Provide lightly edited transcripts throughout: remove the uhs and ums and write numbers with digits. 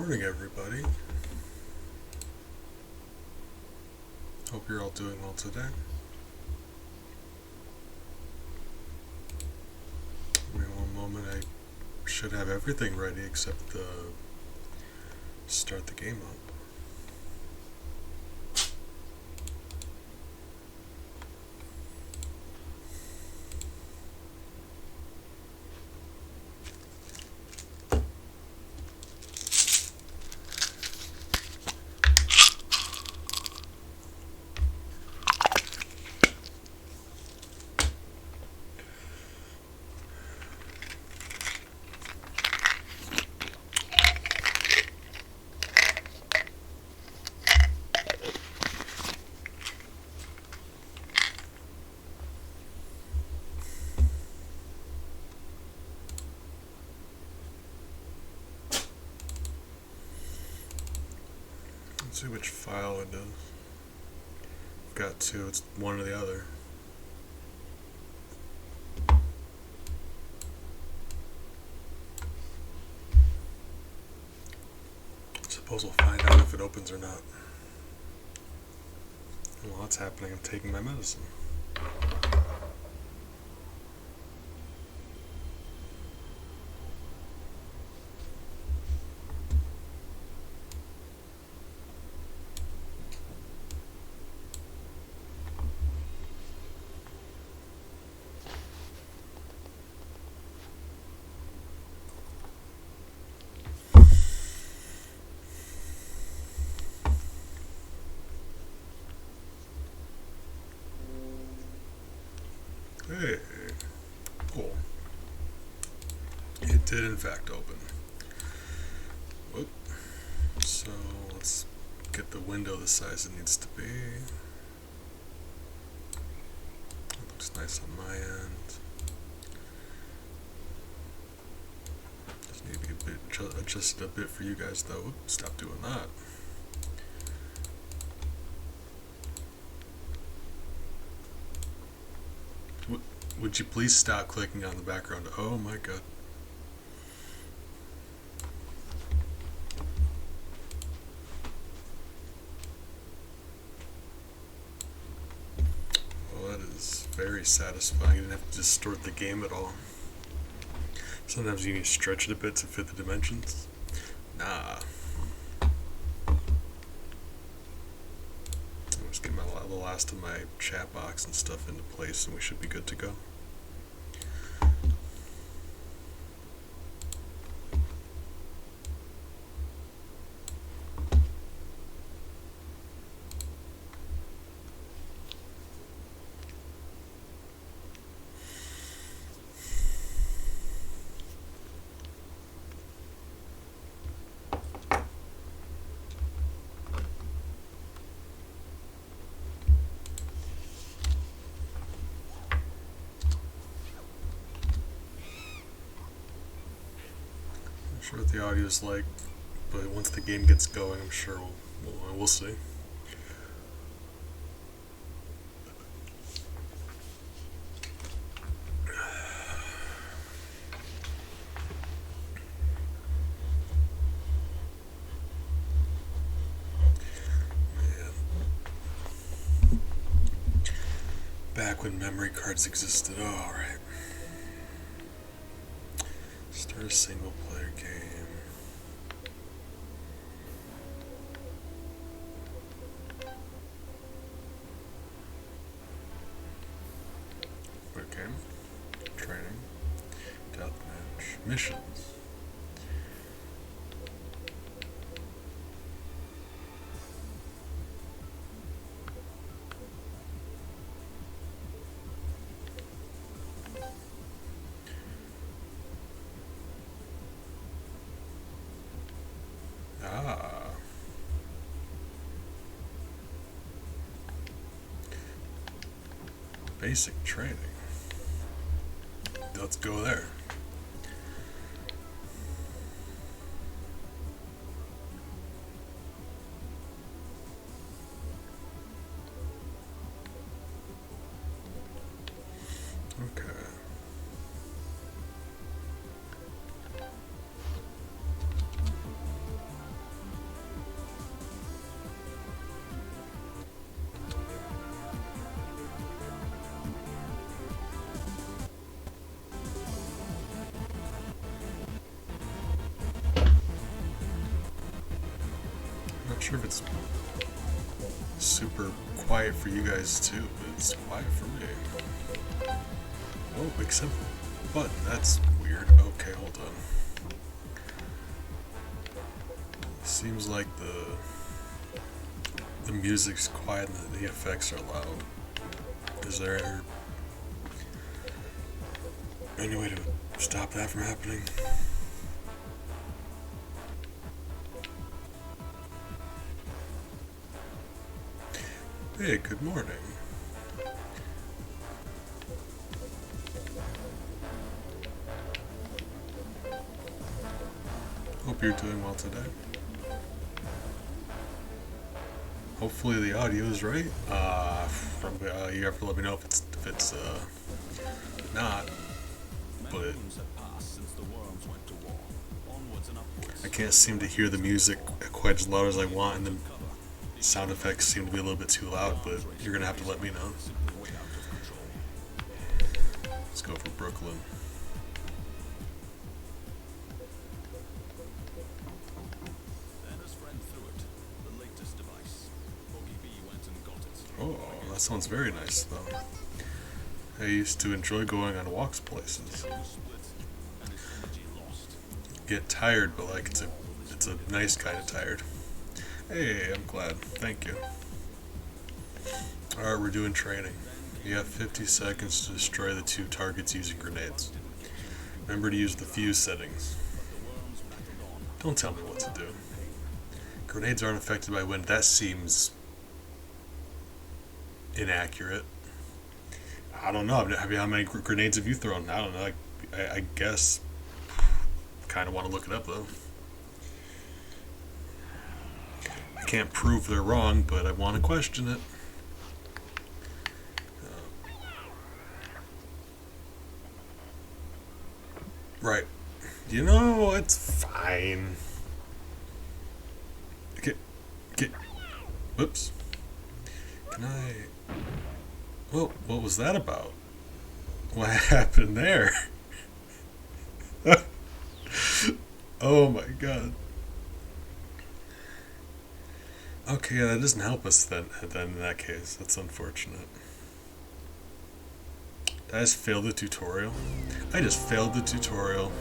Morning, everybody. Hope you're all doing well today. Give me one moment. I should have everything ready except start the game up. Let's see which file it is. I've got two, it's one or the other. Suppose we'll find out if it opens or not. While that's happening, I'm taking my medicine. Hey, cool. It did in fact open. Whoop. So let's get the window the size it needs to be. It looks nice on my end. Just need to be a bit adjusted a bit for you guys though. Whoop, stop doing that. Would you please stop clicking on the background? Oh my god. Well, that is very satisfying. You didn't have to distort the game at all. Sometimes you need to stretch it a bit to fit the dimensions. Nah. I'll just get the last of my chat box and stuff into place and we should be good to go. Not sure what the audio is like, but once the game gets going, I'm sure we'll see. Man. Back when memory cards existed. Oh, alright. Start a single player game. Quick game. Training. Deathmatch. Missions. Ah. Basic training. Let's go there. Okay. sure if it's super quiet for you guys too, but it's quiet for me. Oh, except button. That's weird. Okay, hold on. Seems like the music's quiet and the effects are loud. Is there any way to stop that from happening? Hey, good morning. Hope you're doing well today. Hopefully the audio is right. You have to let me know if it's not. But I can't seem to hear the music quite as loud as I want, and the sound effects seem to be a little bit too loud. But you're gonna have to let me know. Let's go for Brooklyn. Oh, that sounds very nice, though. I used to enjoy going on walks places. Get tired, but like it's a nice kind of tired. Hey, I'm glad. Thank you. Alright, we're doing training. You have 50 seconds to destroy the 2 targets using grenades. Remember to use the fuse settings. Don't tell me what to do. Grenades aren't affected by wind. That seems inaccurate. I don't know. How many grenades have you thrown? I don't know. I guess. Kind of want to look it up though. I can't prove they're wrong, but I want to question it. Right. You know, it's fine. Okay. Whoops. Can I... Well, what was that about? What happened there? Oh my god. Okay, that doesn't help us then in that case. That's unfortunate. Did I just fail the tutorial? I just failed the tutorial.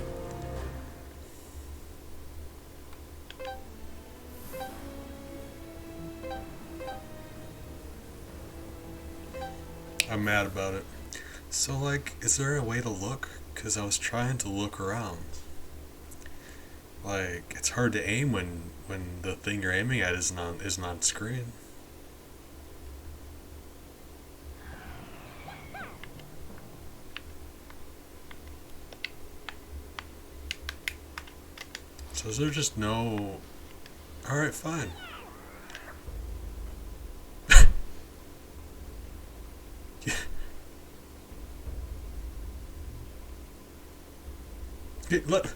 I'm mad about it. So, like, is there a way to look? Because I was trying to look around. Like, it's hard to aim when the thing you're aiming at isn't on screen. So is there just no... Alright, fine. Let...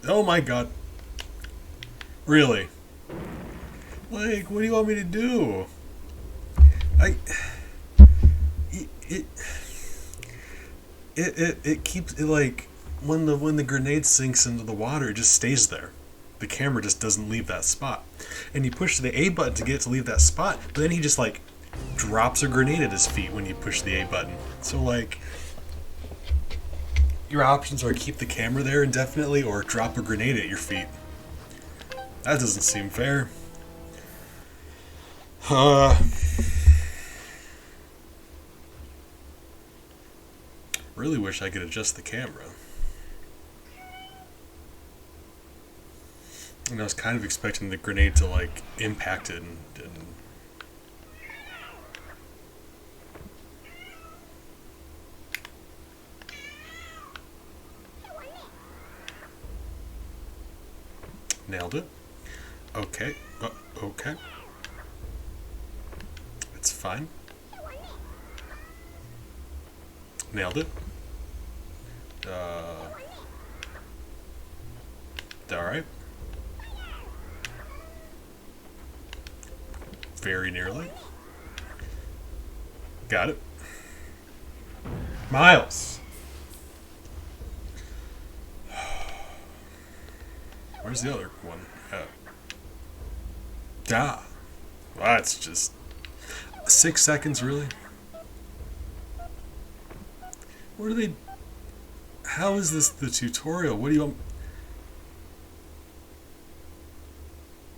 Oh my god. Really? Like, what do you want me to do? It keeps it like when the grenade sinks into the water, it just stays there. The camera just doesn't leave that spot. And you push the A button to get it to leave that spot, but then he just like drops a grenade at his feet when you push the A button. So like your options are keep the camera there indefinitely or drop a grenade at your feet. That doesn't seem fair. Really wish I could adjust the camera. And I was kind of expecting the grenade to like impact it and nailed it. Okay. Okay. It's fine. Nailed it. Alright. Very nearly. Got it. Miles! Where's the other one at? Da. Well, that's just 6 seconds, really? What are they? How is this the tutorial? What do you want?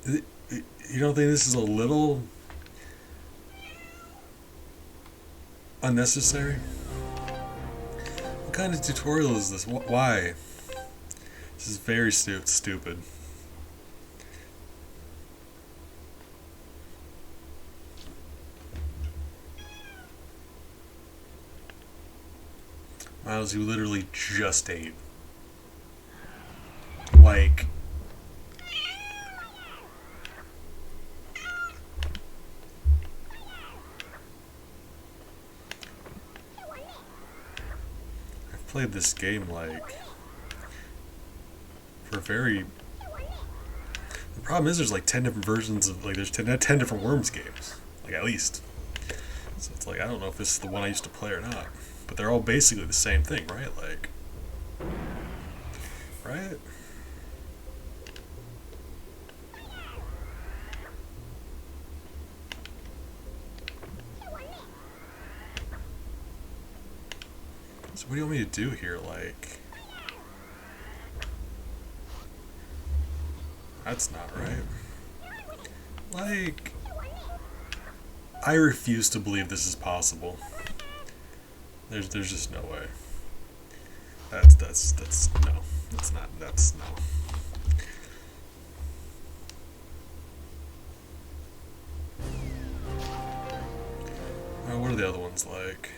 You don't think this is a little unnecessary? What kind of tutorial is this? Why? This is very stupid. Miles, you literally just ate. Like... I've played this game, like... for very... The problem is there's like 10 different versions of... Like, there's 10 different Worms games. Like, at least. So it's like, I don't know if this is the one I used to play or not. But they're all basically the same thing, right? Like... Right? So what do you want me to do here? Like... That's not right. Like... I refuse to believe this is possible. There's just no way. That's no. That's no. What are the other ones like?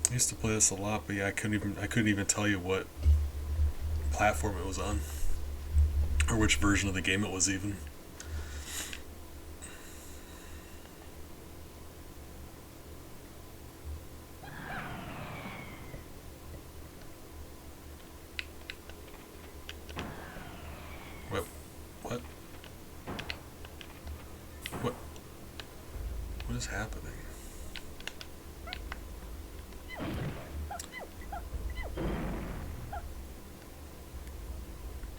I used to play this a lot, but yeah, I couldn't even tell you what platform it was on. Or which version of the game it was even. What? What? What? What is happening?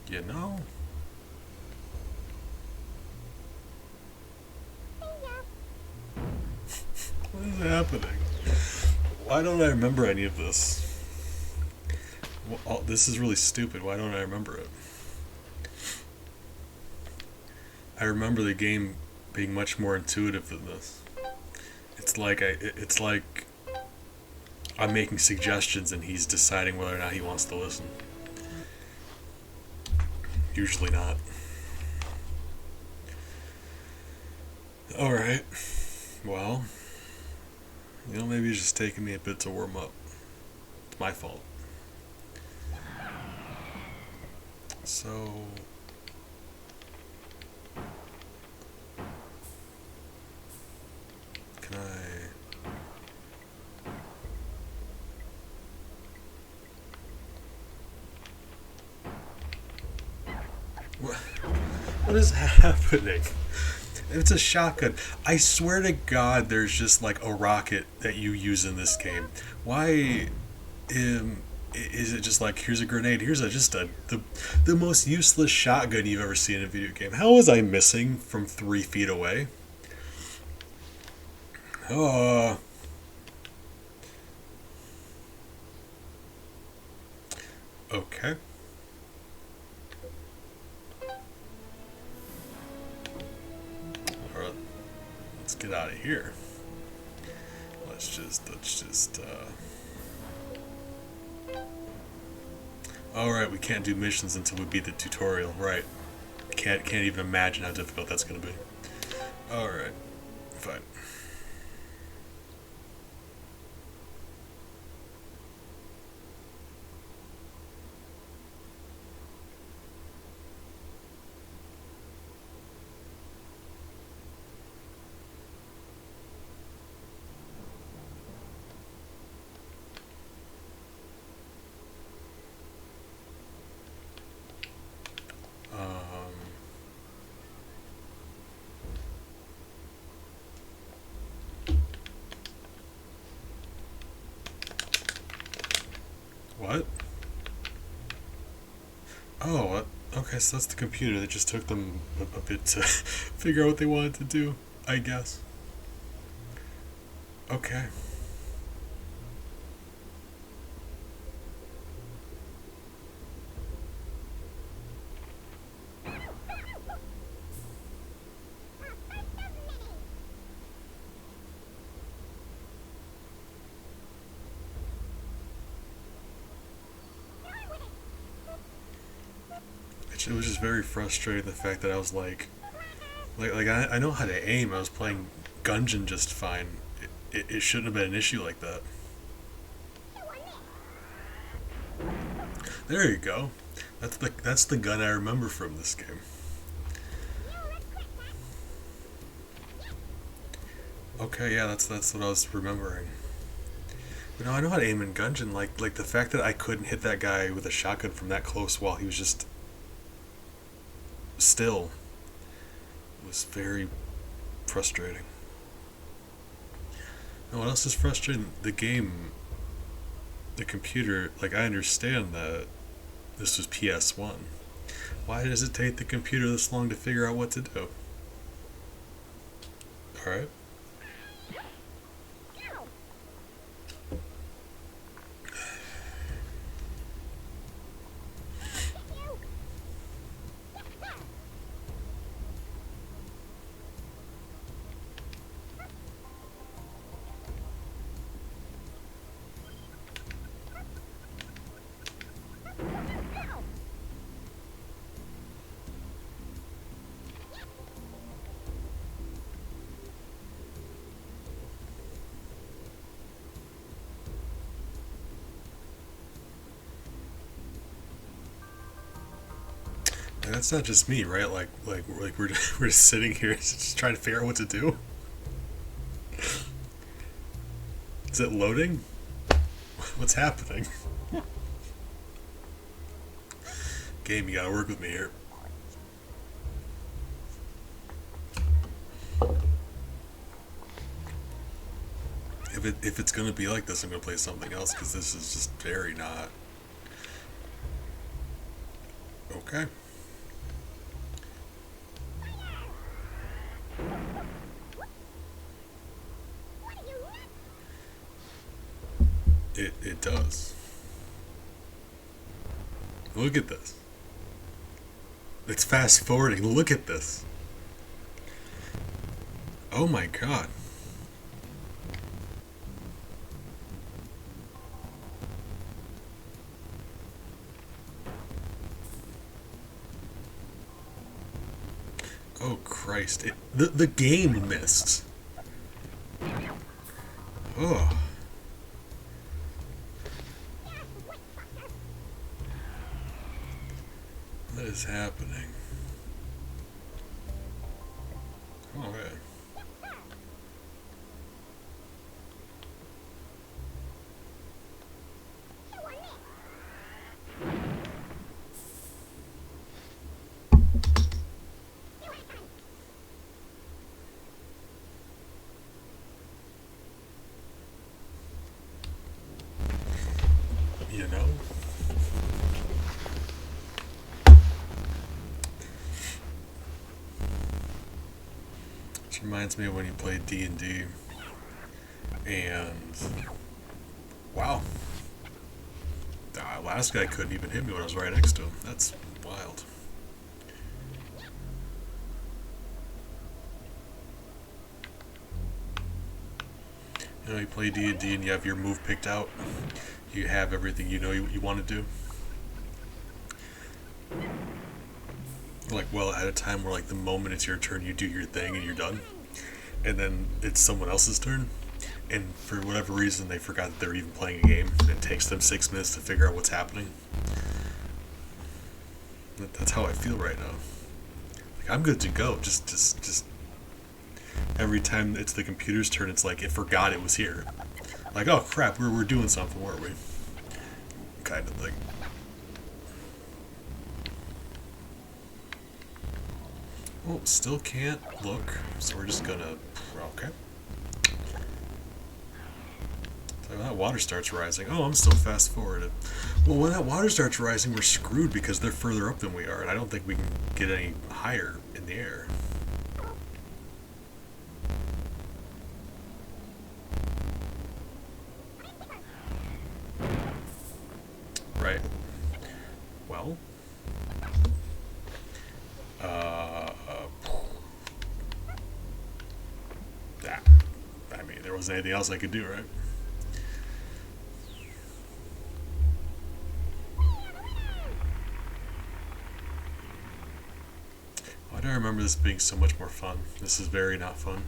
You know? What is happening? Why don't I remember any of this? Well, this is really stupid. Why don't I remember it? I remember the game being much more intuitive than this. It's like I'm making suggestions and he's deciding whether or not he wants to listen. Usually not. Alright. Well, maybe it's just taking me a bit to warm up. It's my fault. So... Can I... What is happening? It's a shotgun. I swear to God, there's just like a rocket that you use in this game. Why is it just like, here's a grenade, here's the most useless shotgun you've ever seen in a video game? How was I missing from 3 feet away? Okay. Alright, let's get out of here. Let's just Alright, we can't do missions until we beat the tutorial, right. Can't even imagine how difficult that's gonna be. Alright, fine. What? Oh, okay, so that's the computer that just took them a bit to figure out what they wanted to do, I guess. Okay. It was just very frustrating the fact that I was I know how to aim. I was playing Gungeon just fine. It shouldn't have been an issue like that. There you go. That's the gun I remember from this game. Okay, yeah, that's what I was remembering. But no, I know how to aim in Gungeon. Like the fact that I couldn't hit that guy with a shotgun from that close while he was just still was very frustrating. And what else is frustrating? The game, the computer. Like I understand that this was PS1. Why does it take the computer this long to figure out what to do? All right. That's not just me, right? Like we're just sitting here just trying to figure out what to do. Is it loading? What's happening? Game, you gotta work with me here. If it's gonna be like this, I'm gonna play something else because this is just very not okay. It does. Look at this. It's fast forwarding. Look at this. Oh my god. Oh Christ. The game missed. Oh. What is happening? Okay. You know? Which reminds me of when you played D&D. And wow. The last guy couldn't even hit me when I was right next to him. That's wild. You know, you play D&D and you have your move picked out. You have everything you know you want to do. Like well ahead of time where like the moment it's your turn you do your thing and you're done. And then it's someone else's turn. And for whatever reason they forgot that they were even playing a game. And it takes them 6 minutes to figure out what's happening. That's how I feel right now. Like I'm good to go. Just every time it's the computer's turn, it's like it forgot it was here. Like, oh crap, we're doing something, weren't we? Kind of thing. Oh, still can't look, so we're just gonna. Okay. So that water starts rising. Oh, I'm still fast forwarded. Well, when that water starts rising, we're screwed because they're further up than we are, and I don't think we can get any higher in the air. Right. Well. I mean, there wasn't anything else I could do, right? Why do I remember this being so much more fun? This is very not fun.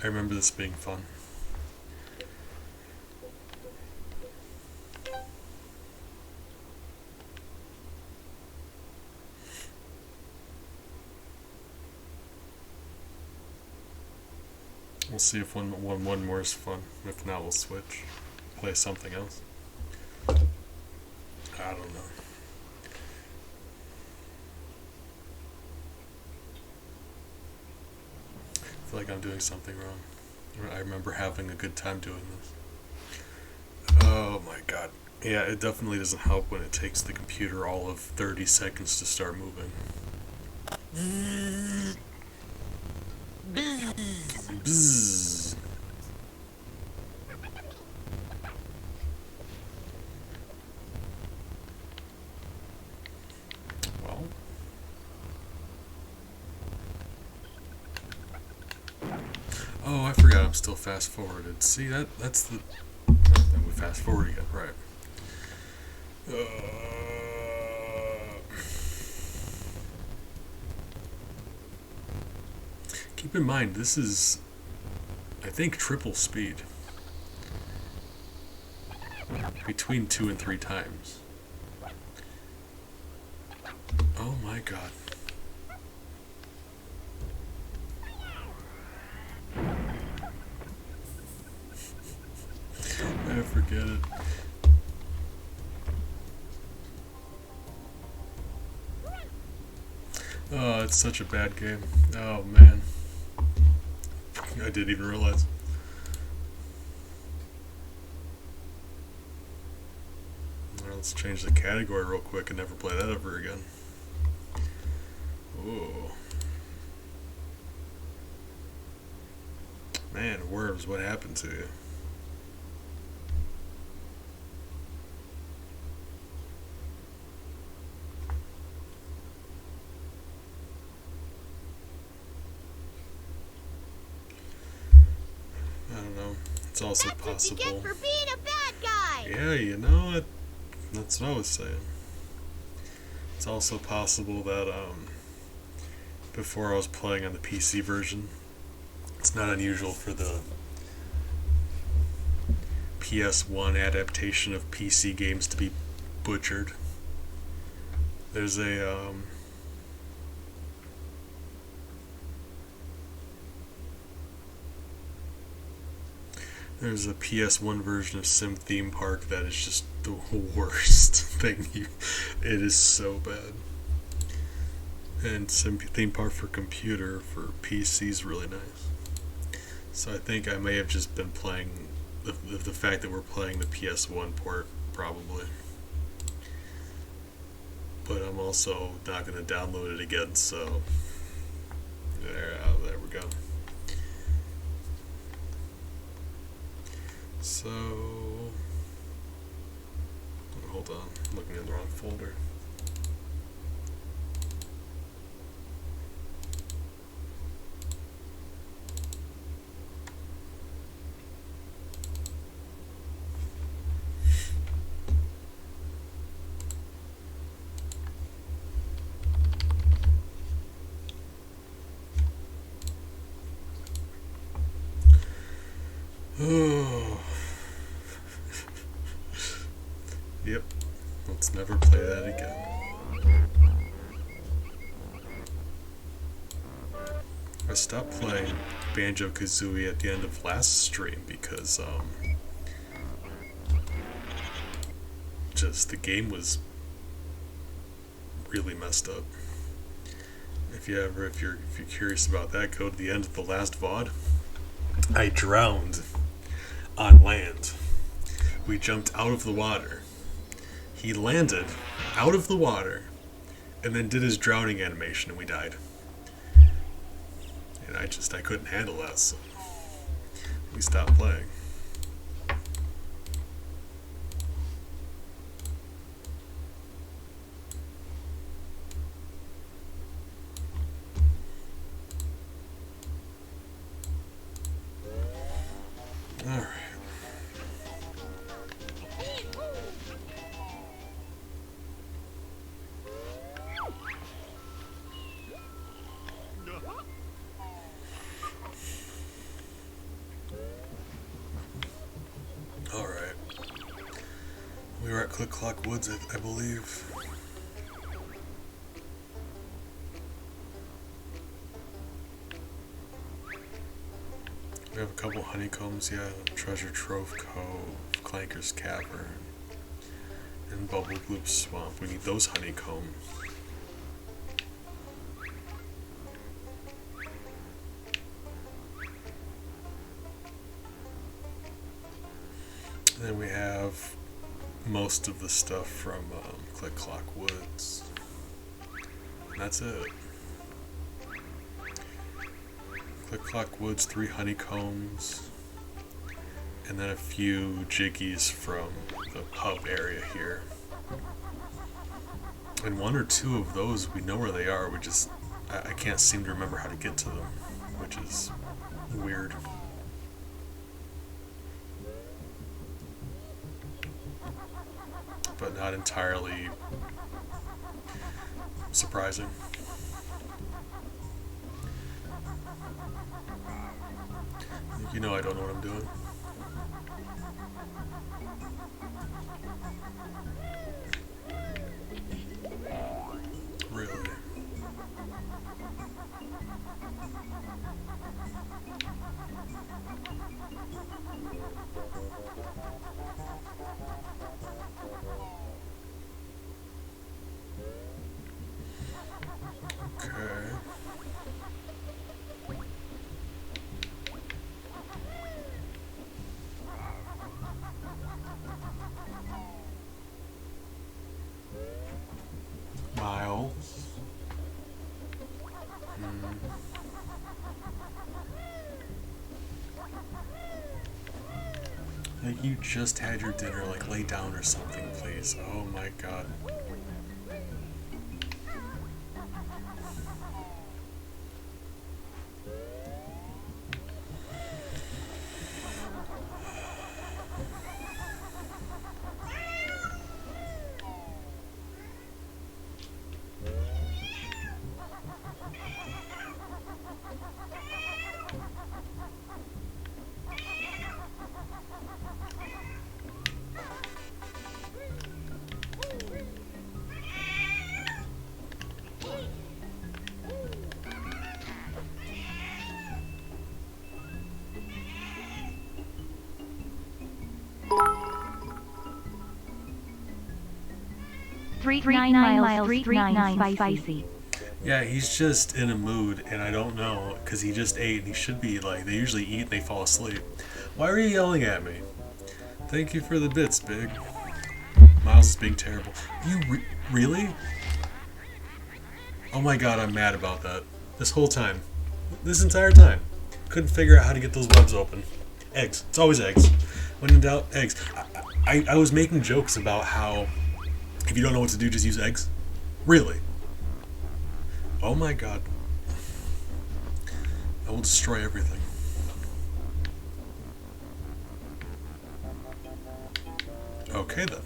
I remember this being fun. We'll see if one more is fun. If not, we'll switch. Play something else. I don't know. I feel like I'm doing something wrong. I remember having a good time doing this. Oh my god. Yeah, it definitely doesn't help when it takes the computer all of 30 seconds to start moving. Bzzz. Well. Oh, I forgot I'm still fast forwarded. See, that's the... Then we fast forward again, right. Keep in mind, this is, I think, triple speed. Between 2 and 3 times. Oh my god. I forget it. Oh, it's such a bad game. Oh man. I didn't even realize. Well, let's change the category real quick and never play that ever again. Ooh. Man, Worms, what happened to you? I don't know. It's also possible. That's what you get for being a bad guy. Yeah, you know, that's what I was saying. It's also possible that before I was playing on the PC version, it's not unusual for the PS1 adaptation of PC games to be butchered. There's a there's a PS1 version of Sim Theme Park that is just the worst thing. It is so bad. And Sim Theme Park for computer for PC is really nice. So I think I may have just been playing the fact that we're playing the PS1 port, probably. But I'm also not going to download it again, so there we go. So, hold on, I'm looking in the wrong folder. Oh. Yep. Let's never play that again. I stopped playing Banjo-Kazooie at the end of last stream because just the game was really messed up. If you're curious about that, go to the end of the last VOD I drowned on land. We jumped out of the water. He landed out of the water and then did his drowning animation and we died. And I couldn't handle that, so we stopped playing. Alright. Alright. We were at Click Clock Woods, I believe. We have a couple honeycombs, yeah. Treasure Trove Cove, Clanker's Cavern, and Bubble Gloop Swamp. We need those honeycombs. And then we have most of the stuff from Click Clock Woods. And that's it. Click Clock Woods, 3 honeycombs, and then a few jiggies from the hub area here. And 1 or 2 of those, we know where they are, I can't seem to remember how to get to them, which is weird. But not entirely surprising. You know I don't know what I'm doing. Really? Okay. Miles. Like you just had your dinner, like lay down or something, please. Oh my god. Nine miles, 9 spicy. Yeah, he's just in a mood, and I don't know, because he just ate, and he should be, like, they usually eat and they fall asleep. Why are you yelling at me? Thank you for the bits, Big. Miles is being terrible. You really? Oh my god, I'm mad about that. This whole time. This entire time. Couldn't figure out how to get those webs open. Eggs. It's always eggs. When in doubt, eggs. I was making jokes about how if you don't know what to do, just use eggs. Really? Oh my god. I will destroy everything. Okay then.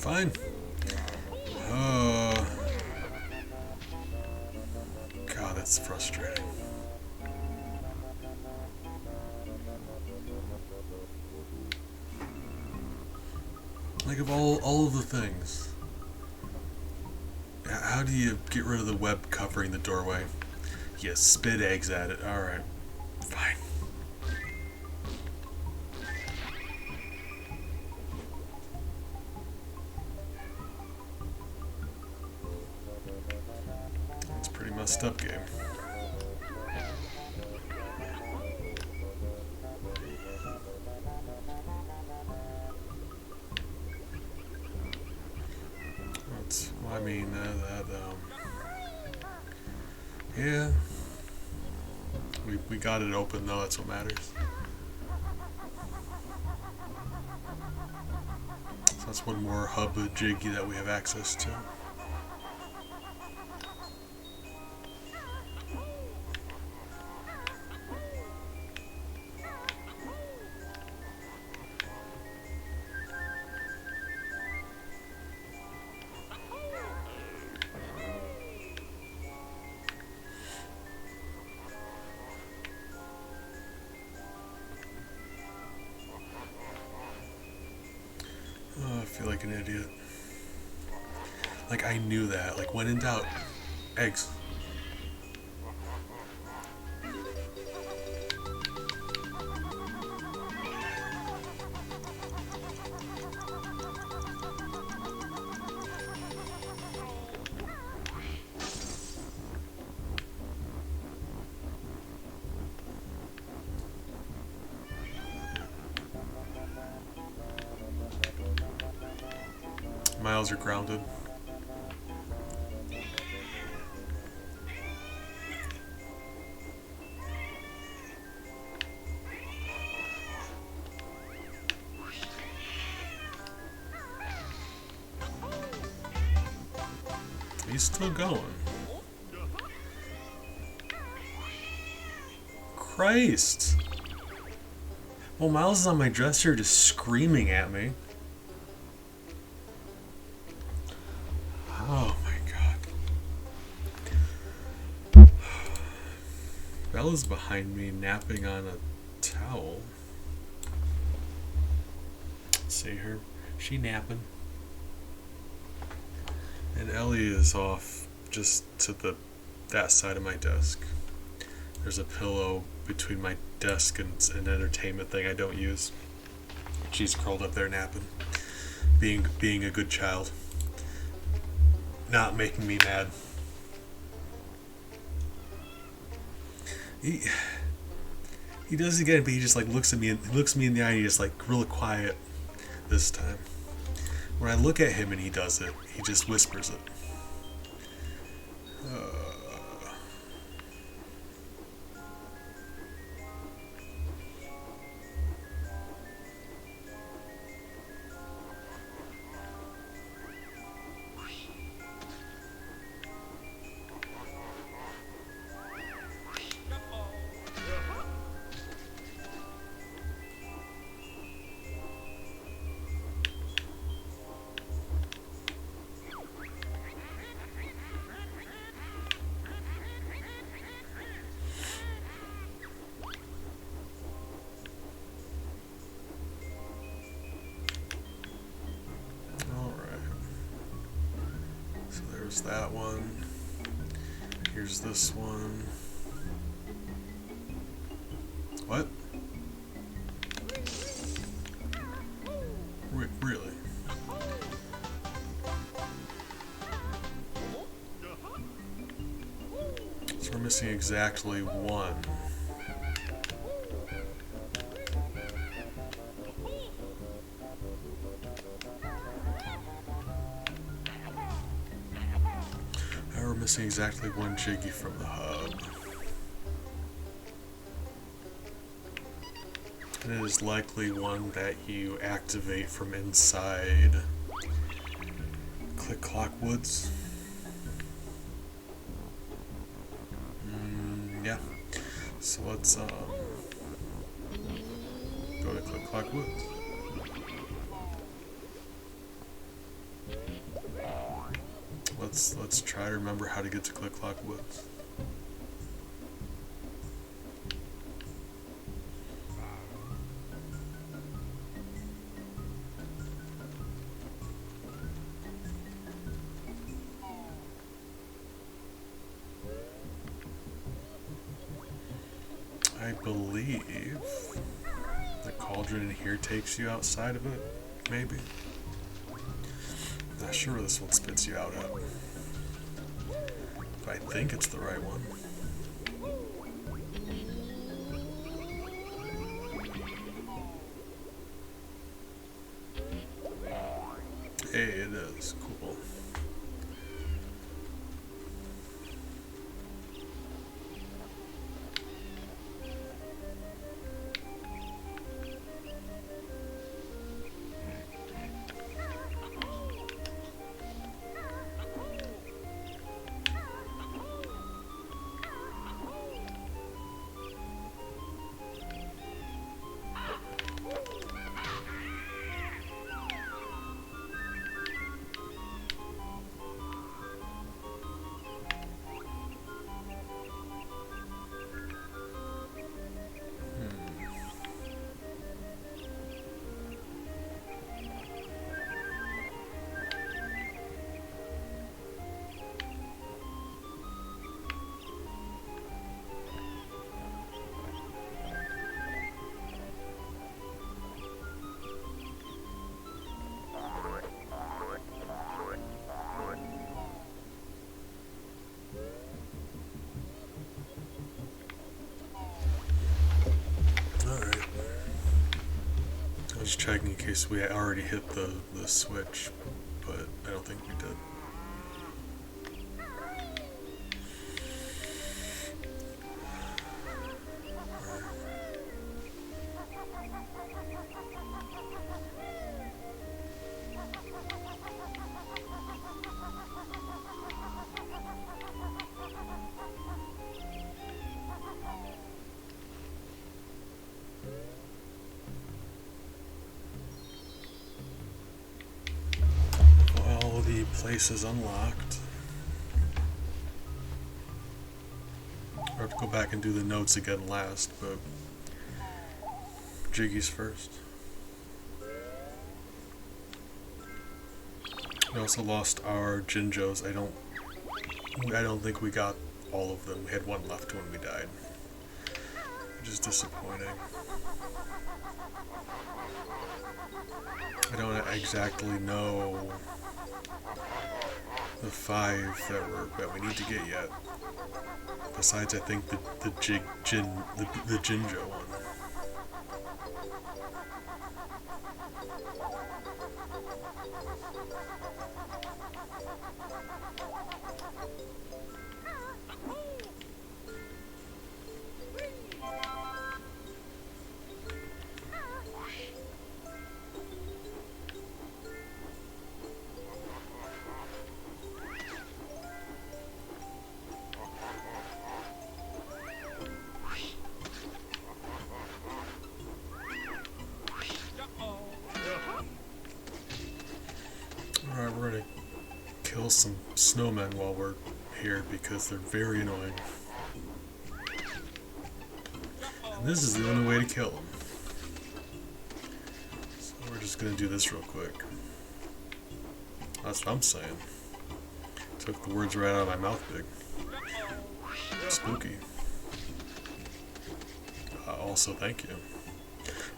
Fine. God, that's frustrating. Like of all of the things, how do you get rid of the web covering the doorway? You spit eggs at it. All right, fine. It's pretty much messed up game. I mean, yeah. We got it open though, that's what matters. So that's one more hub jiggy that we have access to. Oh, I feel like an idiot. Like, I knew that. Like, when in doubt, eggs. Miles are grounded. He's still going. Christ! Well, Miles is on my dresser just screaming at me. Oh my god. Bella's behind me napping on a towel. See her? She napping. And Ellie is off just to that side of my desk. There's a pillow between my desk and an entertainment thing I don't use. She's curled up there napping. Being a good child. Not making me mad. He does it again, but he just like looks me in the eye and he's just like really quiet this time. When I look at him and he does it, he just whispers it. There's that one. Here's this one. What? Really? So we're missing exactly one. We're missing exactly one jiggy from the hub. And it is likely one that you activate from inside Click Clock Woods. Yeah. So let's go to Click Clock Woods. Let's try to remember how to get to Click Clock Woods. I believe the cauldron in here takes you outside of it, maybe. Not sure where this one spits you out at. But I I think it's the right one. Hey, it is. Cool. Just checking in case we already hit the switch, but I don't think we did. Place is unlocked. I have to go back and do the notes again last, but Jiggy's first. We also lost our Jinjos. I don't think we got all of them. We had one left when we died, which is disappointing. I don't exactly know the 5 that we need to get yet. Besides, I think the Jinjo one. Alright, we're gonna kill some snowmen while we're here because they're very annoying. And this is the only way to kill them. So we're just gonna do this real quick. That's what I'm saying. Took the words right out of my mouth, big. Spooky. Also, thank you.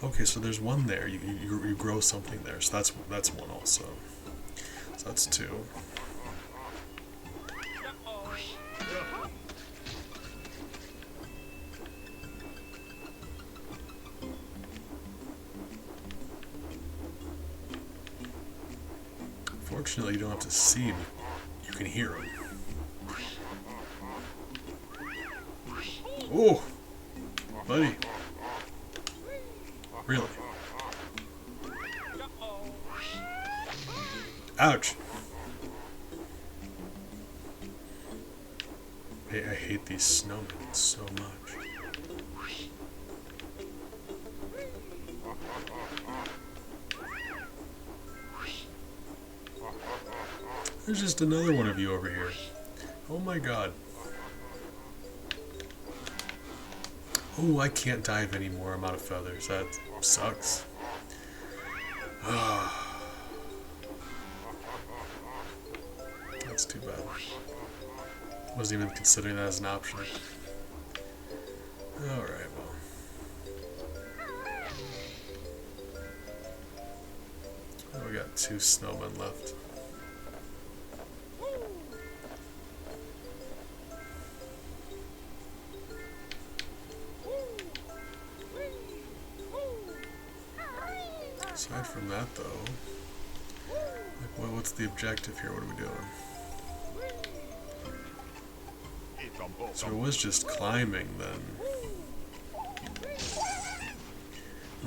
Okay, so there's one there. You grow something there, so that's one also. So that's 2. Fortunately, you don't have to see him. You can hear him. Oh, buddy. Really? Ouch. I hate these snowmen so much. There's just another one of you over here. Oh my god. Oh, I can't dive anymore. I'm out of feathers. That sucks. That's too bad. Wasn't even considering that as an option. Alright, well. Oh, we got 2 snowmen left. Aside from that, though, like, what's the objective here? What are we doing? So it was just climbing, then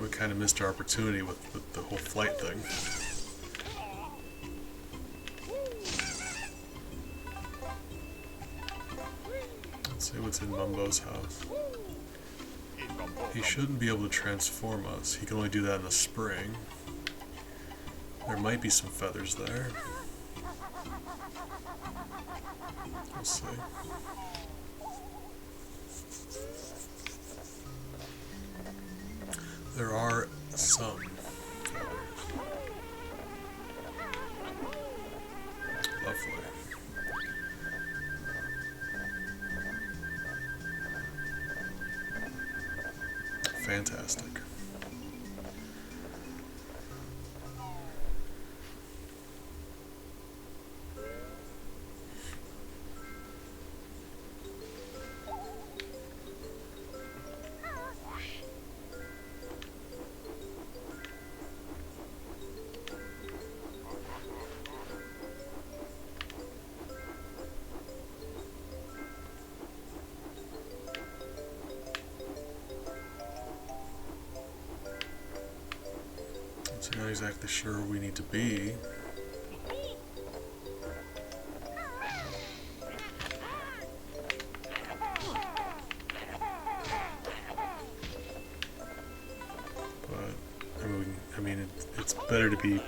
we kind of missed our opportunity with the whole flight thing. Let's see what's in Mumbo's house. He shouldn't be able to transform us. He can only do that in the spring. There might be some feathers there. We'll see. There are some feathers. Lovely. Fantastic. So not exactly sure where we need to be. But I mean, it's better to be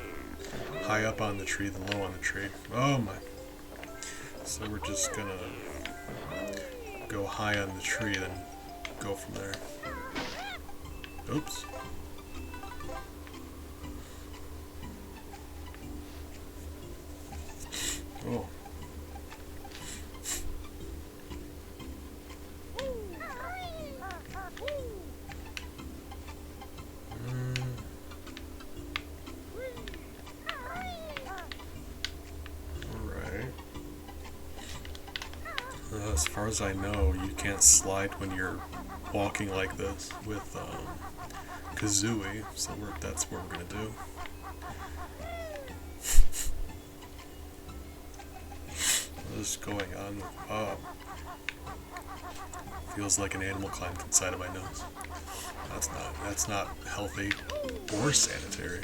high up on the tree than low on the tree. Oh my! So we're just gonna go high on the tree, then go from there. Oops. Oh. Alright. As far as I know, you can't slide when you're walking like this with Kazooie, so that's what we're gonna do. What is going on? Feels like an animal climbed inside of my nose. That's not healthy or sanitary.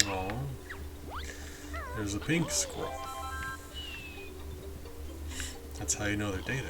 Oh, there's a pink squirrel. That's how you know they're dating.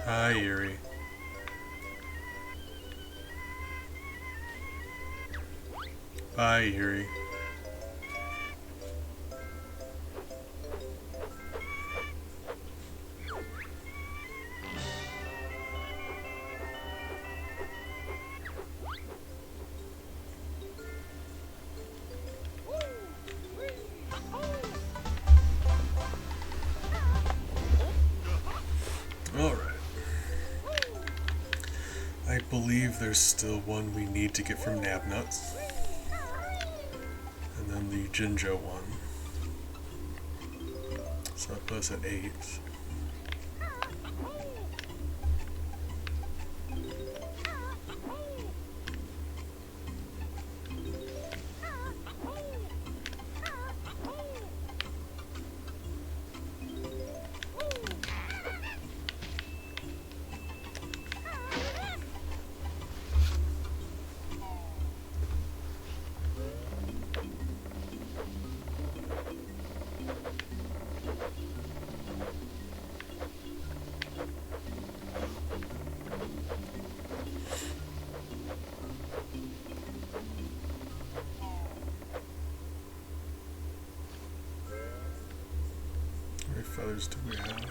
Hi, Yuri. Bye, Yuri. Alright. I believe there's still one we need to get from Nabnuts. And then the Jinjo one. So that puts us at 8. many feathers do we have?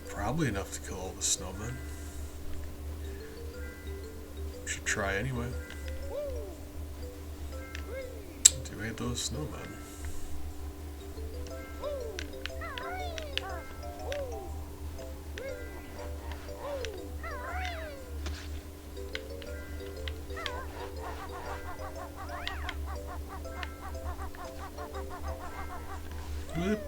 Probably enough to kill all the snowmen. Should try anyway. I do hate those snowmen. Whoop.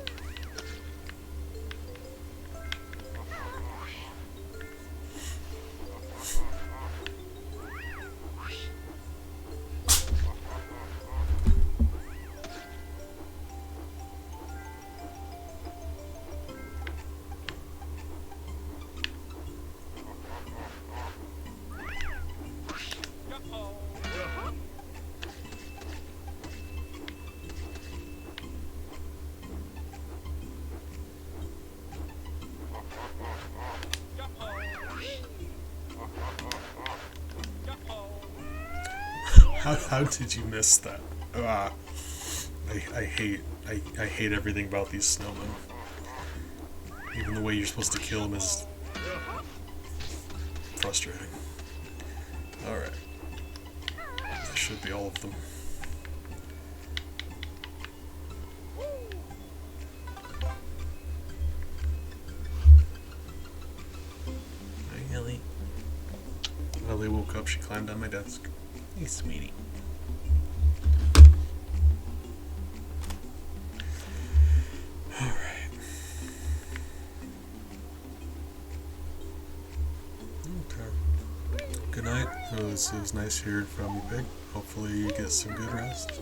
How did you miss that? I hate everything about these snowmen. Even the way you're supposed to kill them is frustrating. Alright. That should be all of them. Hi, Ellie. Ellie woke up, she climbed on my desk. Hey, sweetie. Alright. Okay. Good night. It was nice hearing from you, Pig. Hopefully you get some good rest.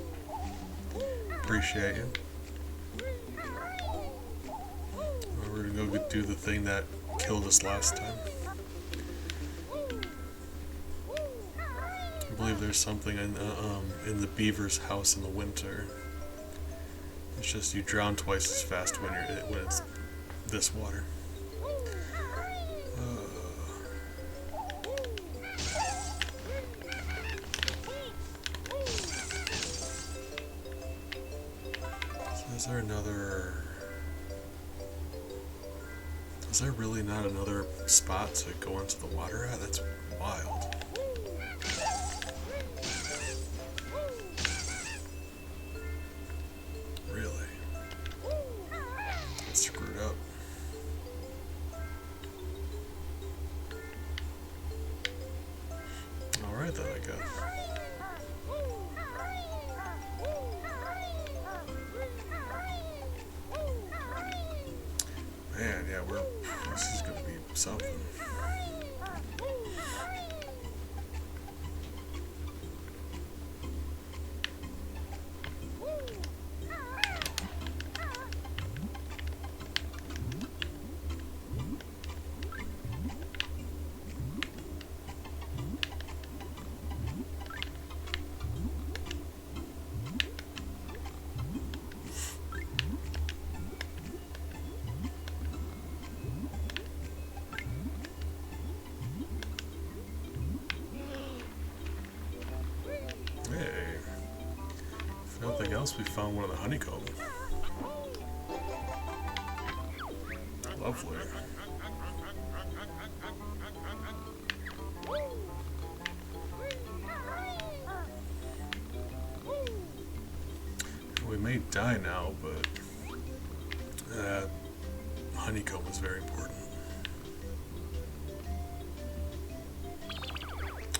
Appreciate you. We're gonna go do the thing that killed us last time. I believe there's something in the beaver's house in the winter. It's just you drown twice as fast when it's this water. So is there another? Is there really not another spot to go into the water at? That's wild. Screwed up. Alright then, I guess. Man, yeah, this is gonna be something. If nothing else, we found one of the honeycomb. Lovely. We may die now, but honeycomb is very important.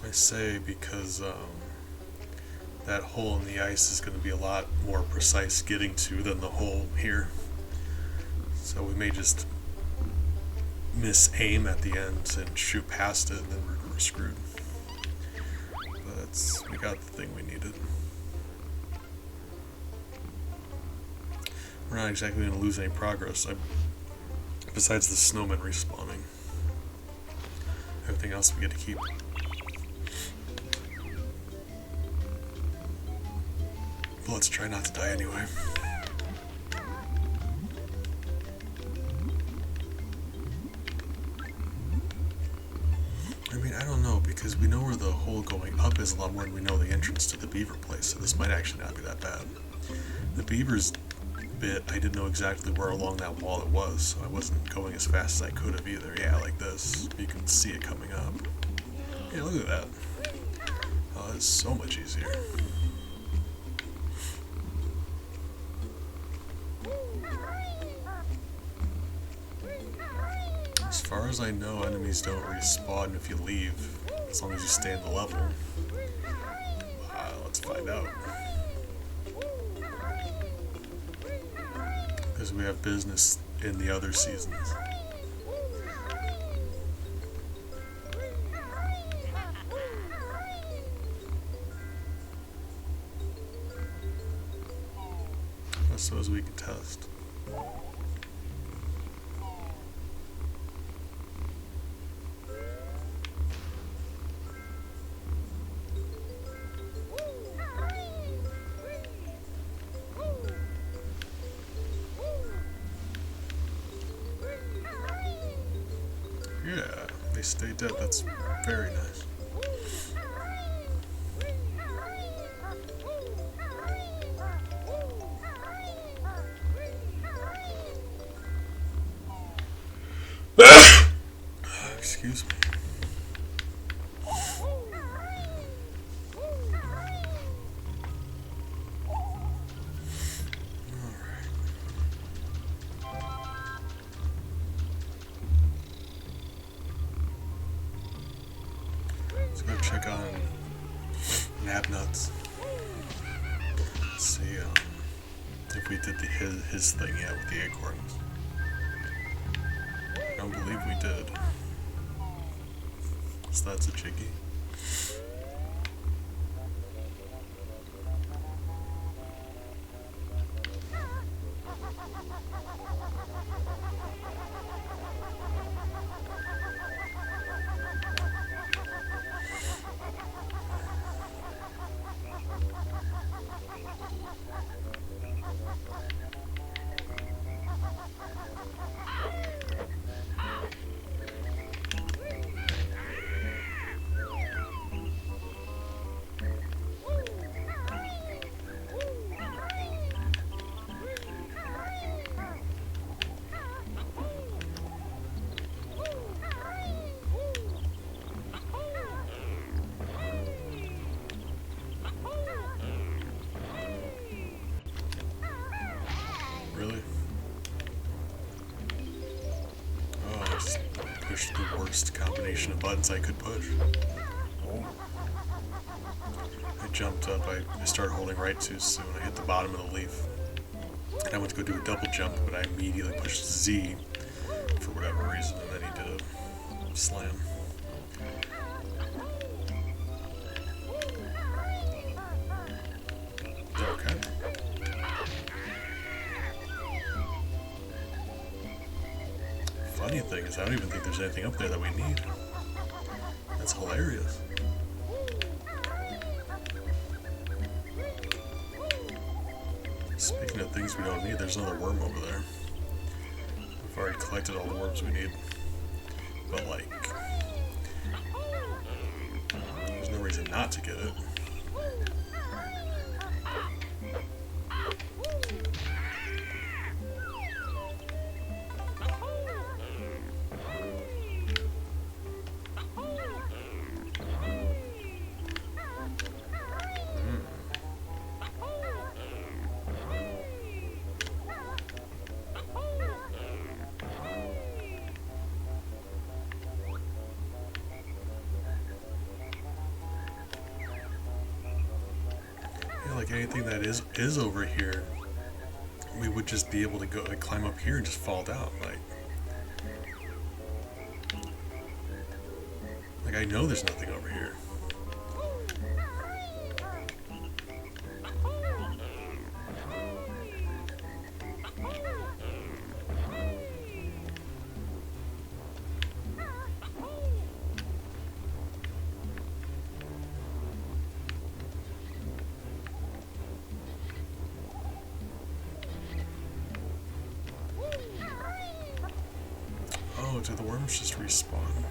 I say because that hole in the ice is going to be a lot more precise getting to than the hole here. So we may just miss aim at the end and shoot past it, and then we're screwed. But we got the thing we needed. We're not exactly going to lose any progress, besides the snowmen respawning. Everything else we get to keep. But let's try not to die anyway. I mean, I don't know, because because we know where the hole going up is a lot more than we know the entrance to the beaver place, so this might actually not be that bad. The beavers bit, I didn't know exactly where along that wall it was, so I wasn't going as fast as I could have either. Yeah, like this. You can see it coming up. Yeah, look at that. Oh, that's so much easier. As far as I know, enemies don't respawn if you leave, as long as you stay in the level. Let's find out. Because we have business in the other seasons. I suppose we can test. Yeah, they stay dead. That's very nice. Excuse me. Let's go check on Nabnuts. Let's see if we did his thing yet with the acorns. I don't believe we did. So that's a Jiggy. Really? Oh, I just pushed the worst combination of buttons I could push. Oh. I jumped up, I started holding right too soon. I hit the bottom of the leaf. And I went to go do a double jump, but I immediately pushed Z for whatever reason, and then he did a slam. Okay. Funny thing is, I don't even think there's anything up there that we need. That's hilarious. Speaking of things we don't need, there's another worm over there. We've already collected all the worms we need. But, like, there's no reason not to get it. Like anything that is over here, we would just be able to go like climb up here and just fall down. Like I know there's nothing over here. Oh, do the worms just respawn?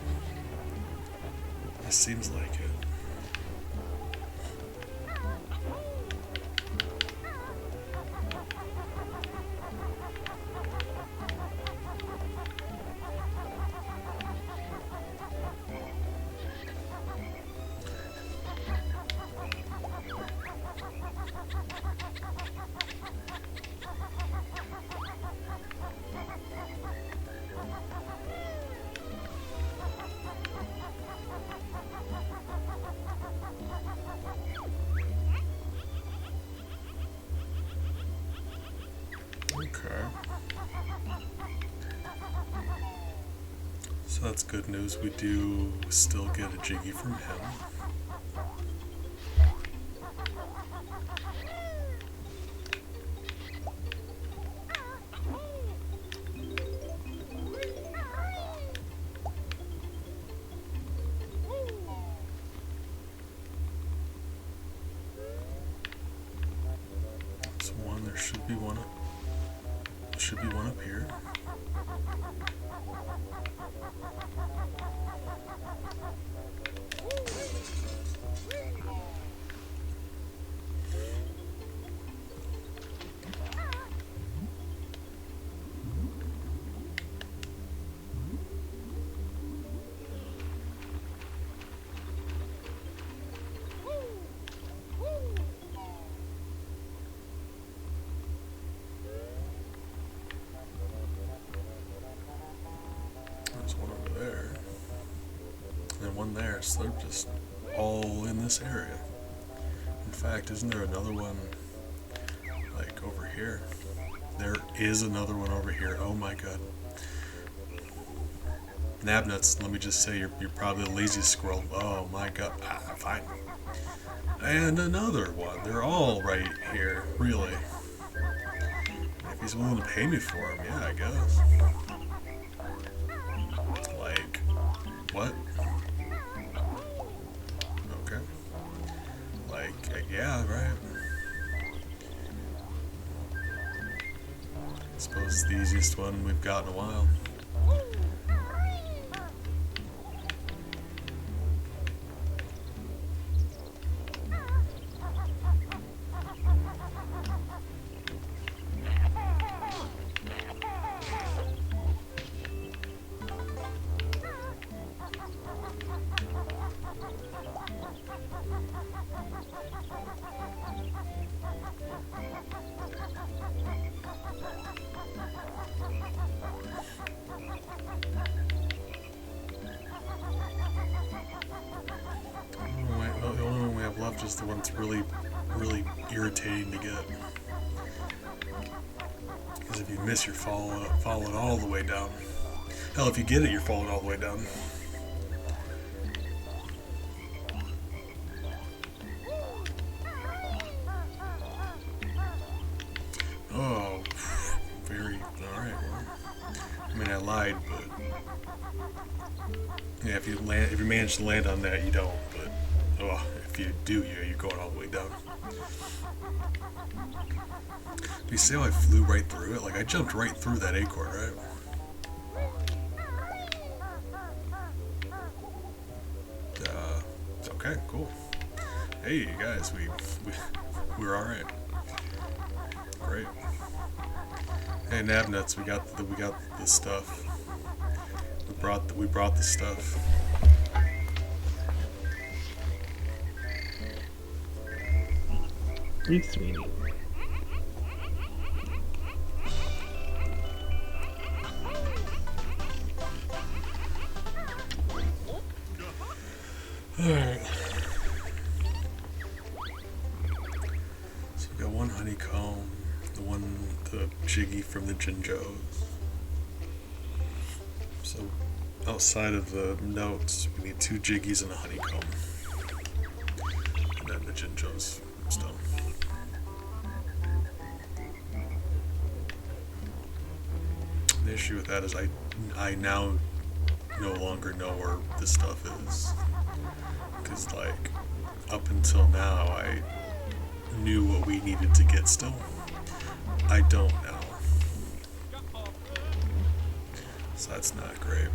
It seems like it. Okay. So that's good news. We do still get a Jiggy from him. That's one. There should be one. Should be one up here. There's one over there. And one there, so they're just all in this area. In fact, isn't there another one like over here? There is another one over here. Oh my god. Nabnuts, let me just say you're probably the laziest squirrel. Oh my god. Fine. And another one. They're all right here, really. If he's willing to pay me for them, yeah, I guess. Like, what? Okay. Like, yeah, right. I suppose it's the easiest one we've got in a while. The only one we have left is the one that's really irritating to get. Because if you miss, you're falling all the way down. Hell, if you get it, you're falling all the way down. Oh, very alright. Well, I mean, I lied, but yeah, if you manage to land on that, you don't. But oh, if you do, you're going all the way down. You see how I flew right through it? Like, I jumped right through that acorn, right? Okay, cool. Hey, you guys, we're all right. Great. Hey, Nabnuts, we got the stuff. We brought the stuff. You sweetie. Alright. So we got one honeycomb, the Jiggy from the Jinjos. So outside of the notes, we need 2 Jiggies and a honeycomb. And then the Jinjos still. The issue with that is I now no longer know where this stuff is. Because, like, up until now, I knew what we needed to get still. I don't now. So that's not great.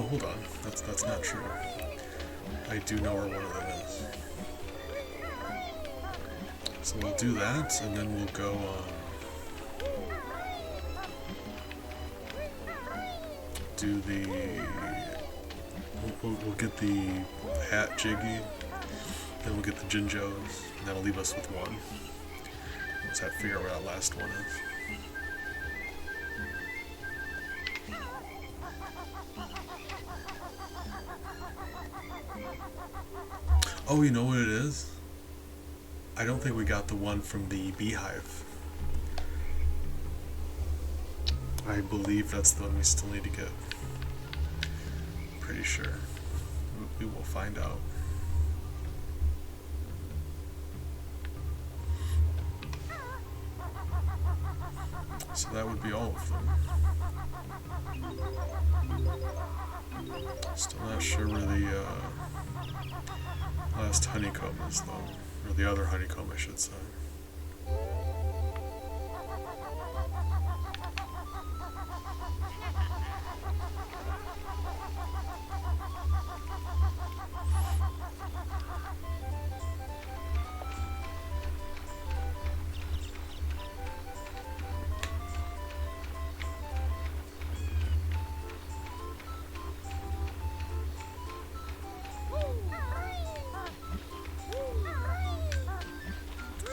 hold on. That's not true. I do know where one of them is. So we'll do that, and then we'll go do the. We'll get the hat jiggy, then we'll get the Jinjos, and that'll leave us with one. We'll just have to figure out where that last one is. Oh, you know what it is? I don't think we got the one from the beehive. I believe that's the one we still need to get. Pretty sure. We will find out. So that would be all of them. Still not sure where the last honeycomb is though. Or the other honeycomb, I should say.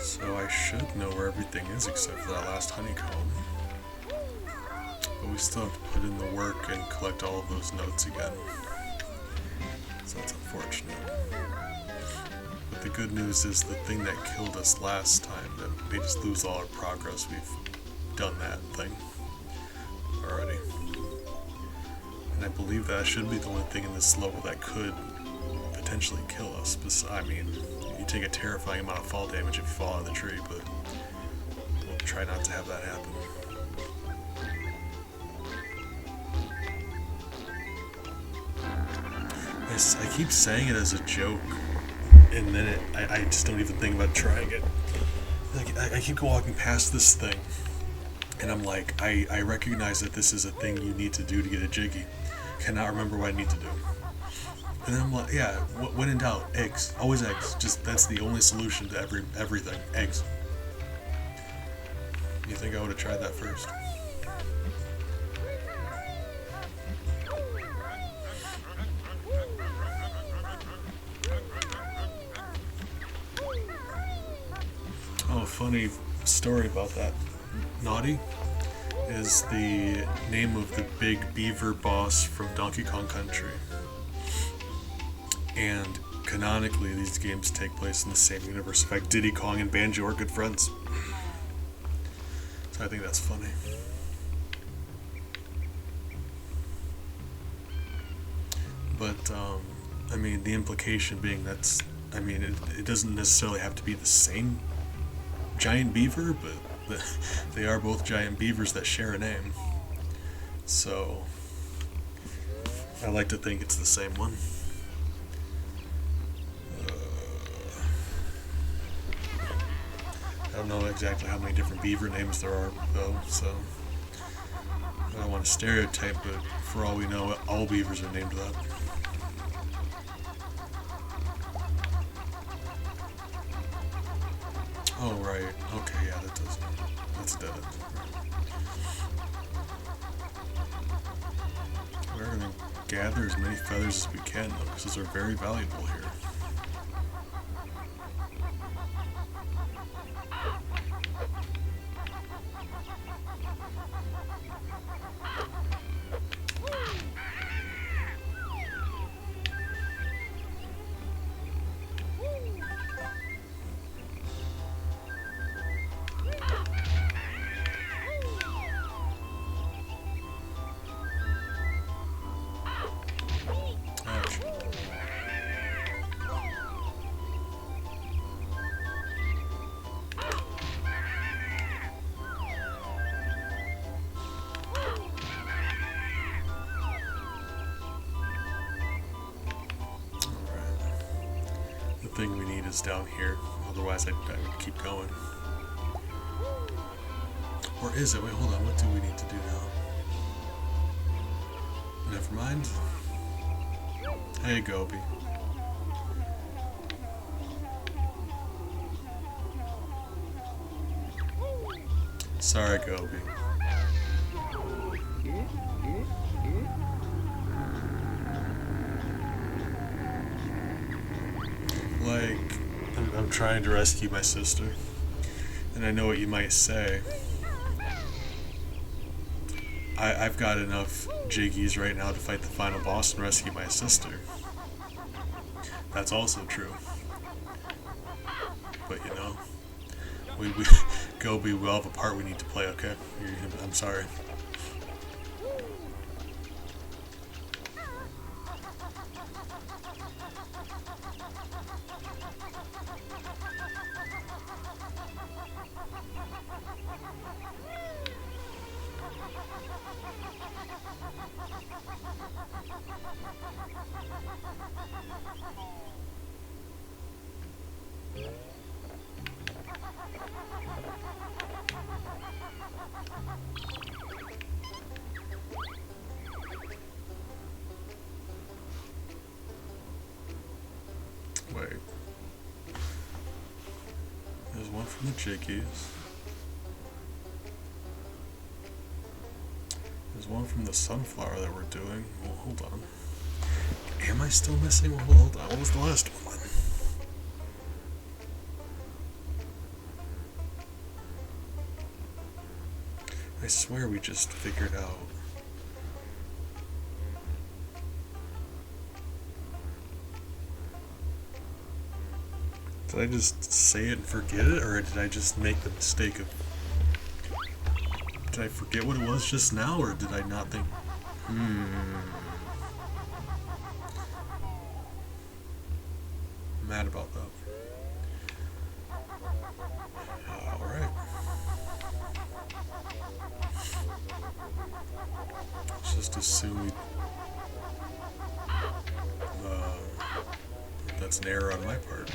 So I should know where everything is except for that last honeycomb. But we still have to put in the work and collect all of those notes again. So that's unfortunate. But the good news is the thing that killed us last time, that made us lose all our progress, we've done that thing already. And I believe that should be the only thing in this level that could potentially kill us. I mean, you take a terrifying amount of fall damage if you fall out of the tree, but we'll try not to have that happen. I keep saying it as a joke, and then I just don't even think about trying it. Like, I keep walking past this thing, and I'm like, I recognize that this is a thing you need to do to get a Jiggy. Cannot remember what I need to do. And then I'm like, yeah, when in doubt, eggs. Always eggs. Just, that's the only solution to everything. Eggs. You think I would have tried that first? Oh, funny story about that. Naughty is the name of the big beaver boss from Donkey Kong Country. And canonically, these games take place in the same universe. In fact, Diddy Kong and Banjo are good friends. So I think that's funny. But, I mean, the implication being it doesn't necessarily have to be the same giant beaver, but they are both giant beavers that share a name. So, I like to think it's the same one. I don't know exactly how many different beaver names there are, though, so I don't want to stereotype, but for all we know, all beavers are named that. Oh, right. Okay, yeah, that's dead end. We're going to gather as many feathers as we can, though, because those are very valuable here. Thing we need is down here, otherwise I would keep going. Or is it? Wait, hold on, what do we need to do now? Never mind. Hey, Gobi. Sorry, Gobi. Like, I'm trying to rescue my sister, and I know what you might say. I've got enough Jiggies right now to fight the final boss and rescue my sister. That's also true. But you know, we Gobi, we all have a part we need to play. Okay, I'm sorry. Wait. There's one from the Jiggies. There's one from the sunflower that we're doing. Well, hold on. Am I still missing? Well, hold on. What was the last one? I swear we just figured out. Did I just say it and forget it, or did I just make the mistake of... Did I forget what it was just now, or did I not think... I'm mad about that. Alright. Let's just assume we... that's an error on my part.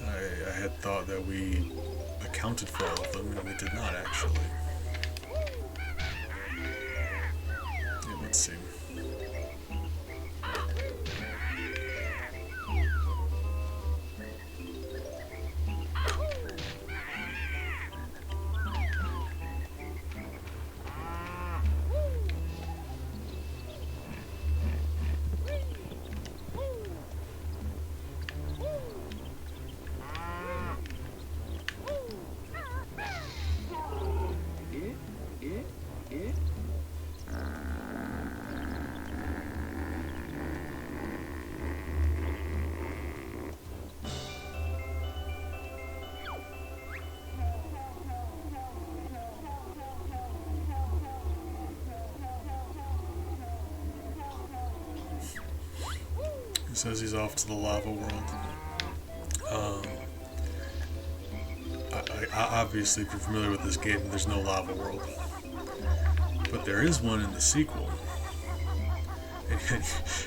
I had thought that we accounted for all of them, and we did not actually. It would seem. He says he's off to the lava world. Obviously, if you're familiar with this game, there's no lava world. But there is one in the sequel.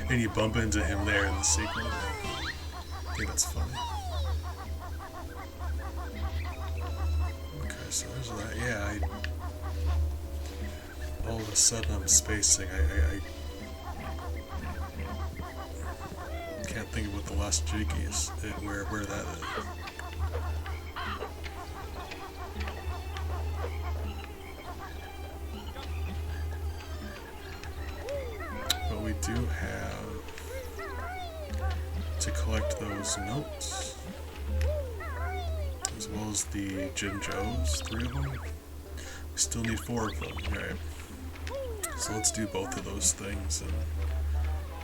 And you bump into him there in the sequel. I think that's funny. Okay, so there's that. Yeah, all of a sudden I'm spacing. I can't think of what the last Jiggy is, where that is. But we do have to collect those notes, as well as the Jin Joes, 3 of them. We still need 4 of them, right? So let's do both of those things, and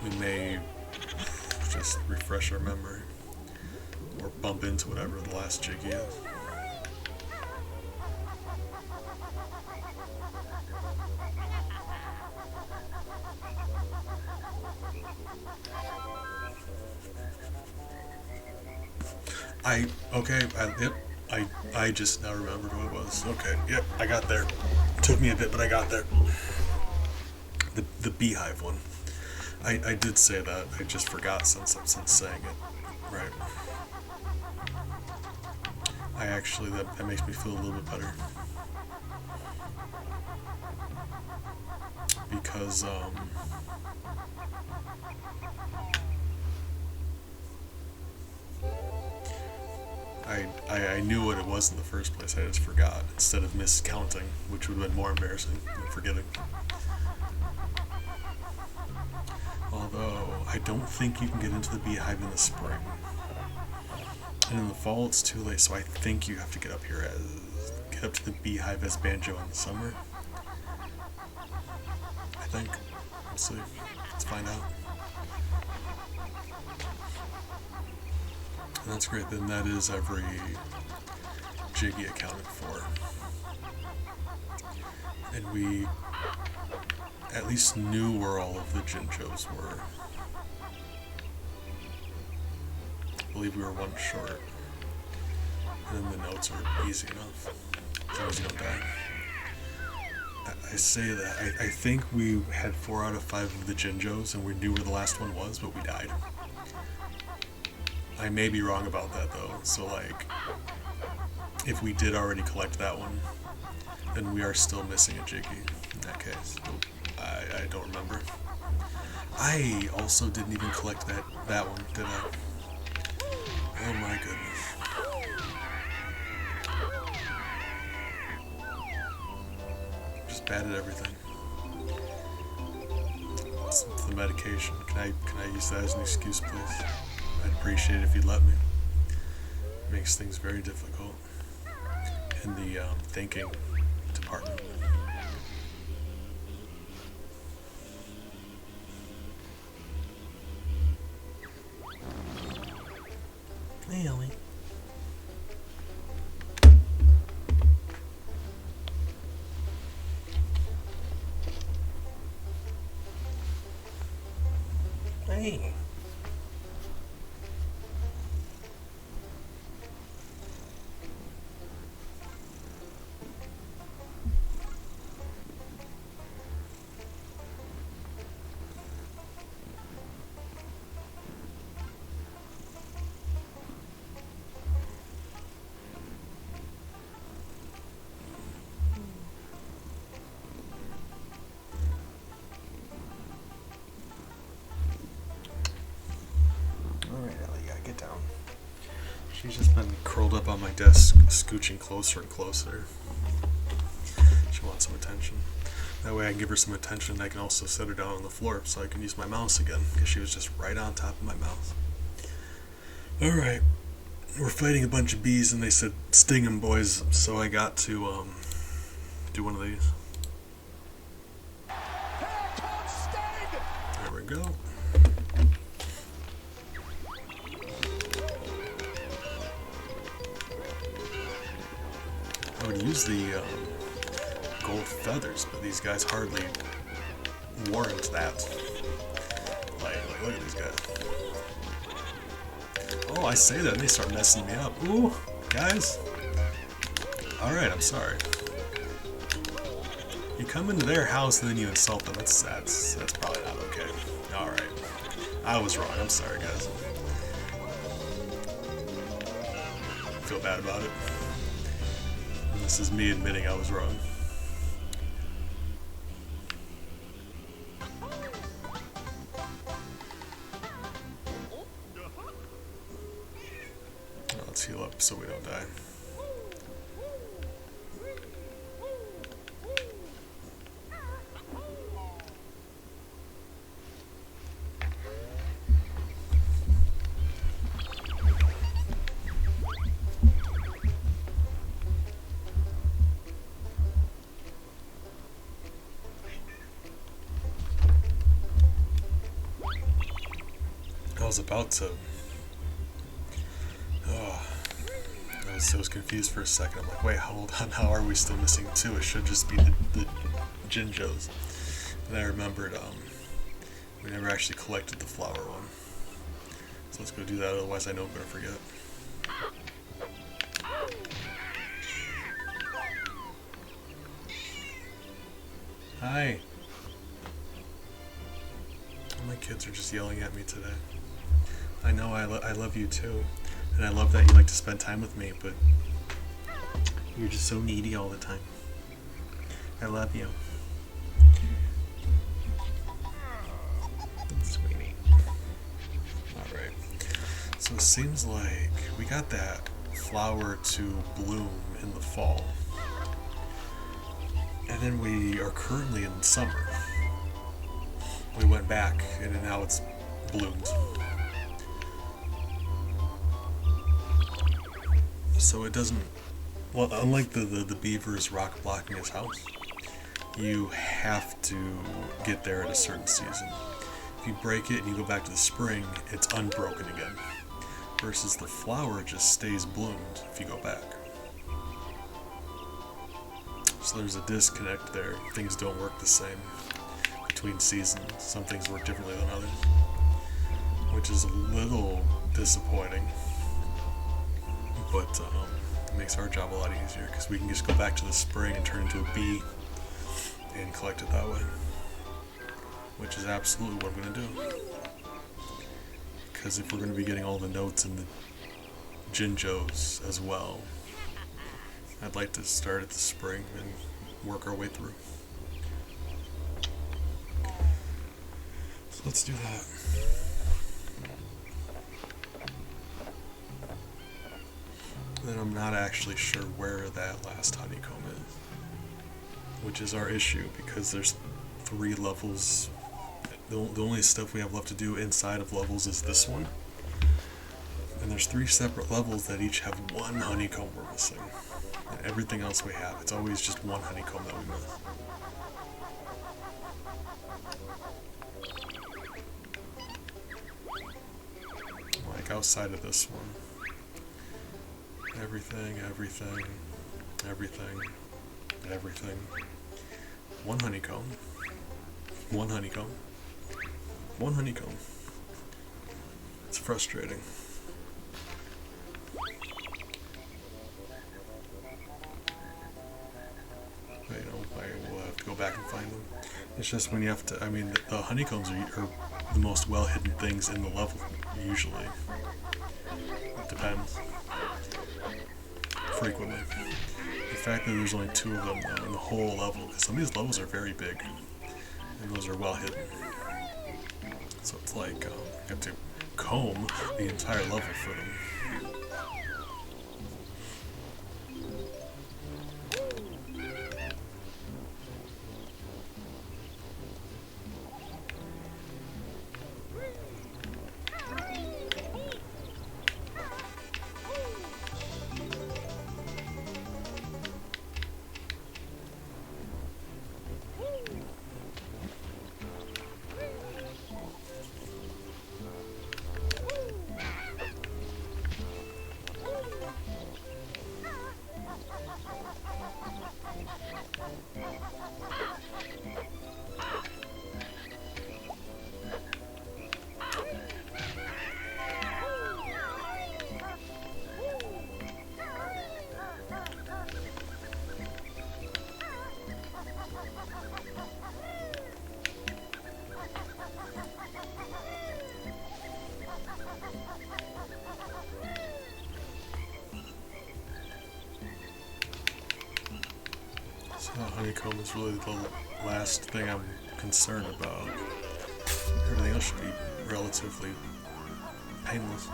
we may just refresh our memory, or bump into whatever the last Jiggy is. I just now remembered what it was. Okay, yep, I got there. It took me a bit, but I got there. The beehive one. I did say that. I just forgot since saying it. Right. I actually, that makes me feel a little bit better. Because, I knew what it was in the first place. I just forgot instead of miscounting, which would have been more embarrassing than forgetting. Although, I don't think you can get into the beehive in the spring. And in the fall, it's too late, so I think you have to get up to the beehive as Banjo in the summer. I think. We'll see. Let's find out. And that's great. Then that is every Jiggy accounted for. And we at least knew where all of the Jinjos were. I believe we were one short. And then the notes are easy enough, as long as you don't die. I say that. I think we had 4 out of 5 of the Jinjos, and we knew where the last one was, but we died. I may be wrong about that, though. So, like, if we did already collect that one, then we are still missing a Jiggy in that case. I don't remember. I also didn't even collect that one, did I? Oh my goodness. Just bad at everything. It's the medication. Can I use that as an excuse, please? I'd appreciate it if you'd let me. It makes things very difficult in the thinking department. Hey, Ellie. Hey. She's just been curled up on my desk, scooching closer and closer. She wants some attention. That way I can give her some attention and I can also set her down on the floor so I can use my mouse again, because she was just right on top of my mouse. Alright, we're fighting a bunch of bees and they said sting 'em, boys, so I got to do one of these. There we go. I would use the gold feathers, but these guys hardly warrant that. Like, look at these guys. Oh, I say that and they start messing me up. Ooh, guys. Alright, I'm sorry. You come into their house and then you insult them. That's probably not okay. Alright. I was wrong. I'm sorry, guys. I feel bad about it. This is me admitting I was wrong. Now let's heal up so we don't die. I was about to. Oh, I was confused for a second. I'm like, wait, hold on. How are we still missing 2? It should just be the Jinjos. And I remembered we never actually collected the flower one. So let's go do that. Otherwise, I know I'm gonna forget. Hi. My kids are just yelling at me today. I know I love you too, and I love that you like to spend time with me, but you're just so needy all the time. I love you. Sweetie. Alright. So it seems like we got that flower to bloom in the fall. And then we are currently in summer. We went back and now it's bloomed. So it doesn't, well, unlike the beaver's rock blocking his house, you have to get there at a certain season. If you break it and you go back to the spring, it's unbroken again. Versus the flower just stays bloomed if you go back. So there's a disconnect there. Things don't work the same between seasons. Some things work differently than others, which is a little disappointing. But it makes our job a lot easier because we can just go back to the spring and turn into a bee and collect it that way. Which is absolutely what I'm going to do. Because if we're going to be getting all the notes and the Jinjos as well, I'd like to start at the spring and work our way through. So let's do that. Then I'm not actually sure where that last honeycomb is, which is our issue because there's 3 levels. The only stuff we have left to do inside of levels is this one. And there's 3 separate levels that each have 1 honeycomb we're missing. And everything else we have, it's always just 1 honeycomb that we miss. Like outside of this one. Everything. 1 honeycomb. 1 honeycomb. 1 honeycomb. It's frustrating. We'll have to go back and find them. It's just when you have to, I mean, the honeycombs are the most well-hidden things in the level, usually. It depends. Frequently. The fact that there's only 2 of them, though, in the whole level, because some of these levels are very big, and those are well-hidden. So it's like, you have to comb the entire level for them. Honeycomb is really the last thing I'm concerned about. Everything else should be relatively painless.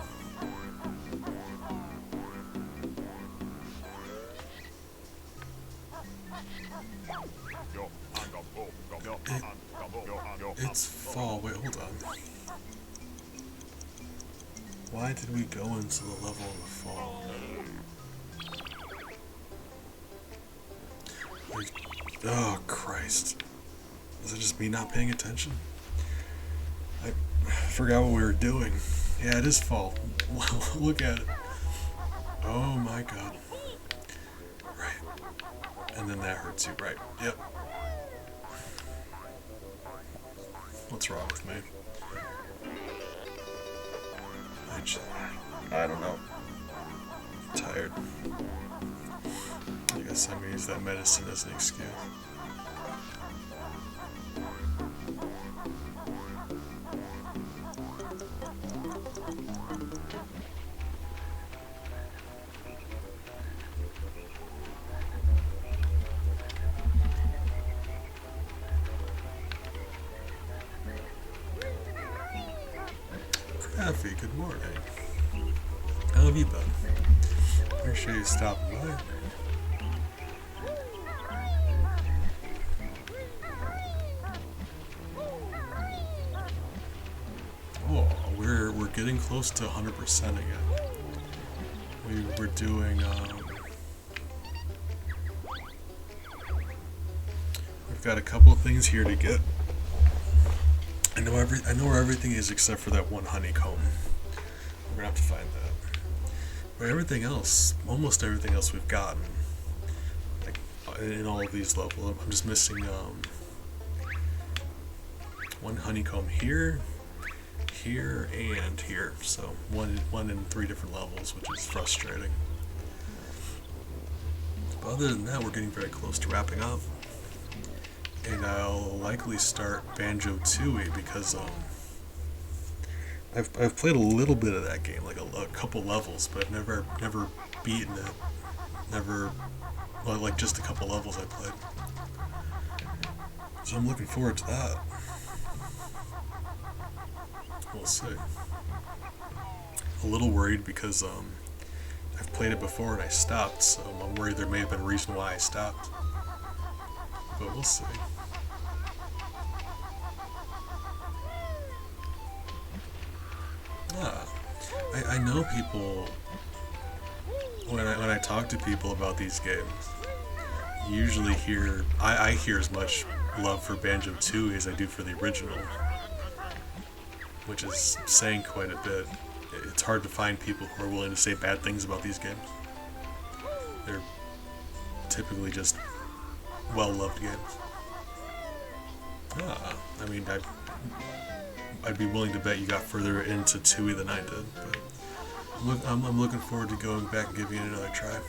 It's fall. Wait, hold on. Why did we go into the level in the fall? Oh, Christ. Is it just me not paying attention? I forgot what we were doing. Yeah, it is fall. Look at it. Oh my god. Right. And then that hurts you, right? Yep. What's wrong with me? I don't know. I'm tired. I guess I'm gonna use that medicine as an excuse. Craffy, good morning. How have you been? Appreciate you stopping by. Oh, we're getting close to 100% again. We're doing we've got a couple of things here to get. I know where everything is except for that one honeycomb. We're gonna have to find that. But everything else, almost everything else we've gotten, like in all of these levels, I'm just missing one honeycomb here, here, and here. So one in 3 different levels, which is frustrating. But other than that, we're getting very close to wrapping up. And I'll likely start Banjo-Kazooie because I've played a little bit of that game, like a couple levels, but I've never beaten it. Well, like just a couple levels I played. So I'm looking forward to that. We'll see. A little worried because I've played it before and I stopped, so I'm worried there may have been a reason why I stopped. But we'll see. I know people, when I talk to people about these games, usually I hear as much love for Banjo-Tooie as I do for the original, which is saying quite a bit. It's hard to find people who are willing to say bad things about these games. They're typically just well-loved games. I mean, I'd be willing to bet you got further into Tooie than I did, but I'm looking forward to going back and giving it another try.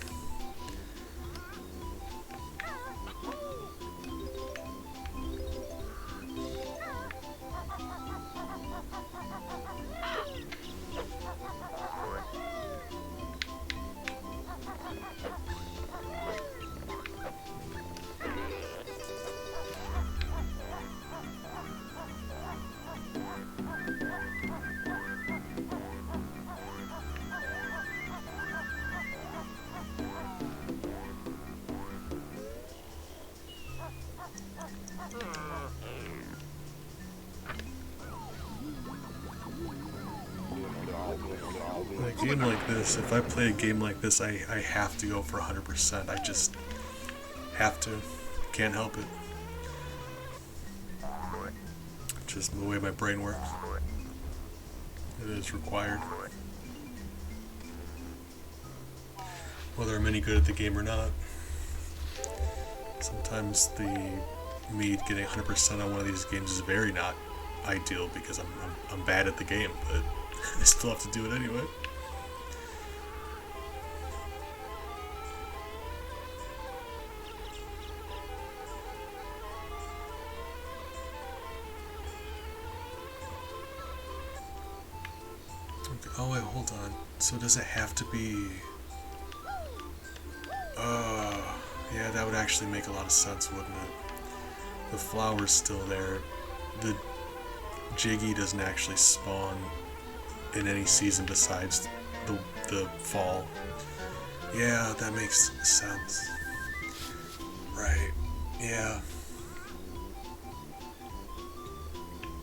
A game like this, if I play a game like this, I have to go for 100%. I just have to. Can't help it. Just the way my brain works. It is required. Whether I'm any good at the game or not. Sometimes me getting 100% on one of these games is very not ideal because I'm bad at the game, but I still have to do it anyway. Okay. Oh wait, hold on. So does it have to be... yeah, that would actually make a lot of sense, wouldn't it? The flower's still there. The Jiggy doesn't actually spawn in any season besides the fall. Yeah, that makes sense. Right. Yeah.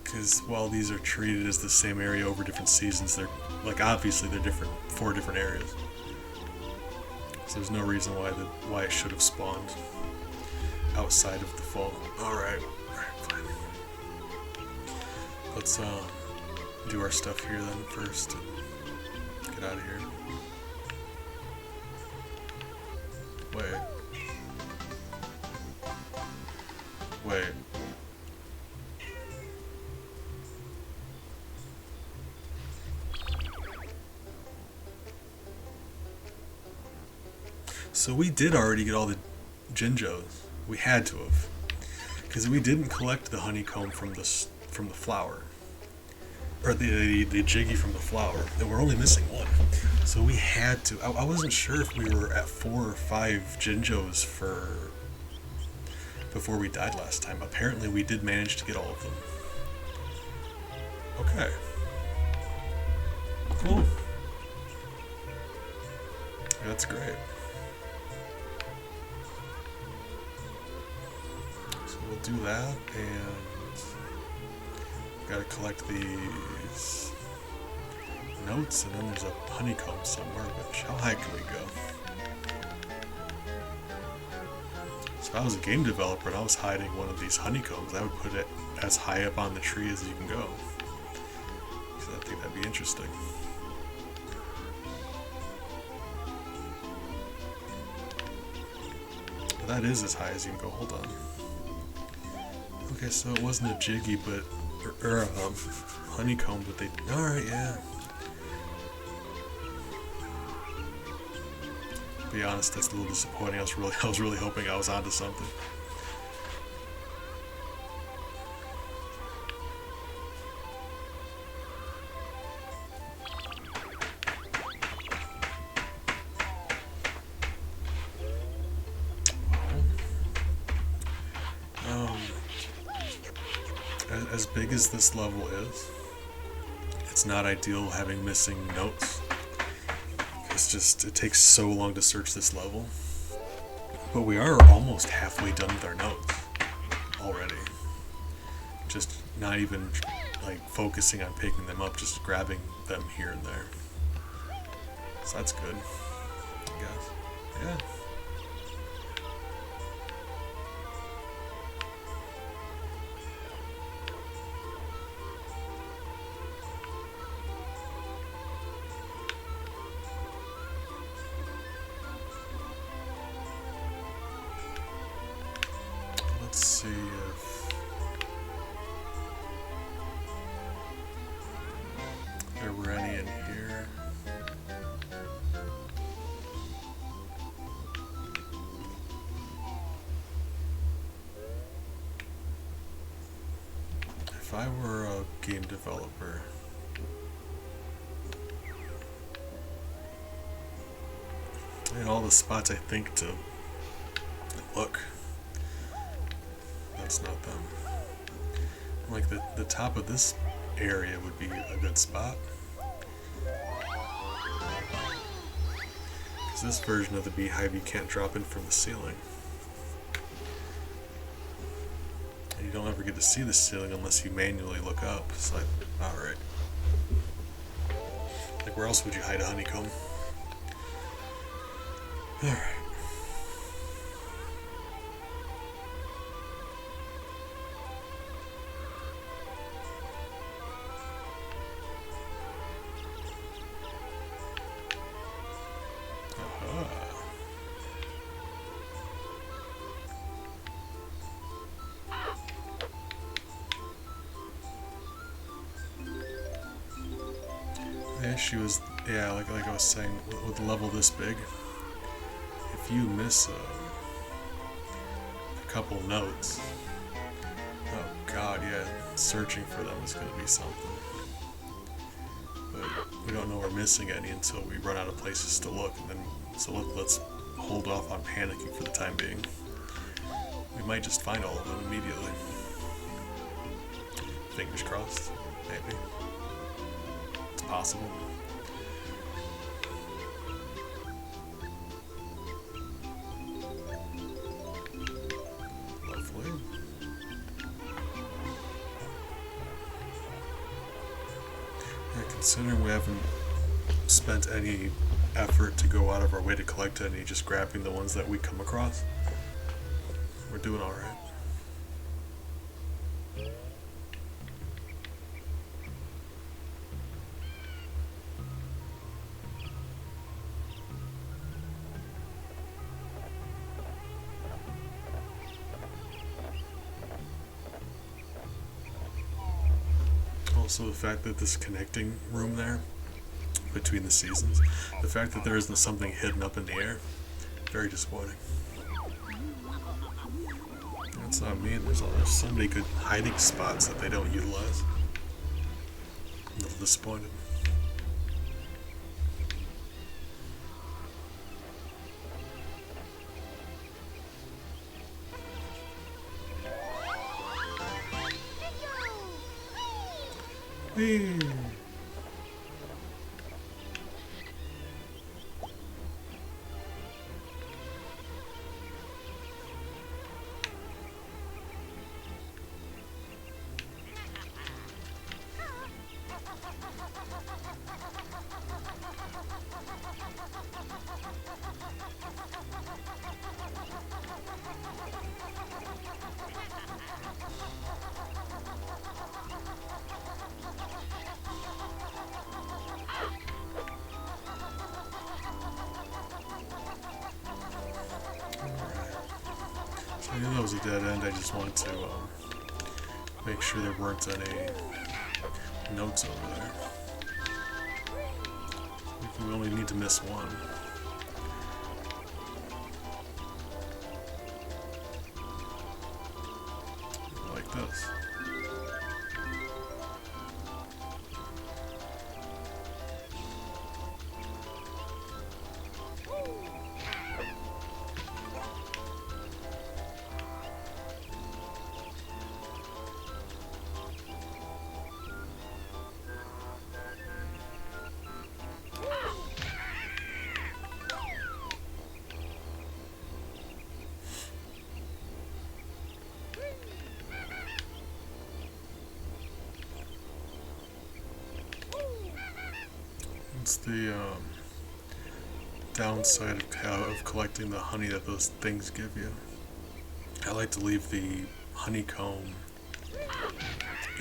Because while these are treated as the same area over different seasons, they're like obviously they're different, 4 different areas. So there's no reason why it should have spawned outside of the fall. Alright, fine. Let's do our stuff here then first and get out of here. Wait. So we did already get all the Jinjos. We had to have, because we didn't collect the honeycomb from the flower, or the Jiggy from the flower, and we're only missing 1. So we had to. I wasn't sure if we were at 4 or 5 Jinjos before we died last time. Apparently, we did manage to get all of them. Okay. Cool. Yeah, That's great. So we'll do that, and gotta collect these notes, and then there's a honeycomb somewhere, which how high can we go? So if I was a game developer and I was hiding one of these honeycombs, I would put it as high up on the tree as you can go. So I think that'd be interesting. Well, that is as high as you can go. Hold on. Okay, so it wasn't a jiggy, but or a honeycomb, but they. All right, yeah. To be honest, that's a little disappointing. I was really hoping I was onto something. As big as this level is, it's not ideal having missing notes. It takes so long to search this level. But we are almost halfway done with our notes already. Just not even like focusing on picking them up, just grabbing them here and there. So that's good, I guess. Yeah. Let's see if there were any in here. If I were a game developer, and all the spots I think to look. That's not them. Like the top of this area would be a good spot. Because this version of the beehive you can't drop in from the ceiling. And you don't ever get to see the ceiling unless you manually look up. So alright. Like where else would you hide a honeycomb? Alright. The issue is, yeah, like I was saying, with a level this big, if you miss a couple notes, oh god, yeah, searching for them is going to be something. But we don't know we're missing any until we run out of places to look, and then so let's hold off on panicking for the time being. We might just find all of them immediately. Fingers crossed, maybe. It's possible. Lovely. Yeah, considering we haven't spent any effort to go out of our way to collect any, just grabbing the ones that we come across, we're doing alright. Also, the fact that this connecting room there between the seasons, the fact that there isn't something hidden up in the air, very disappointing. That's not me. There's so many good hiding spots that they don't utilize. I'm a little disappointed. Whee! dead end. I just wanted to make sure there weren't any notes over there. We only need to miss one. Like this. What's the downside of collecting the honey that those things give you? I like to leave the honeycomb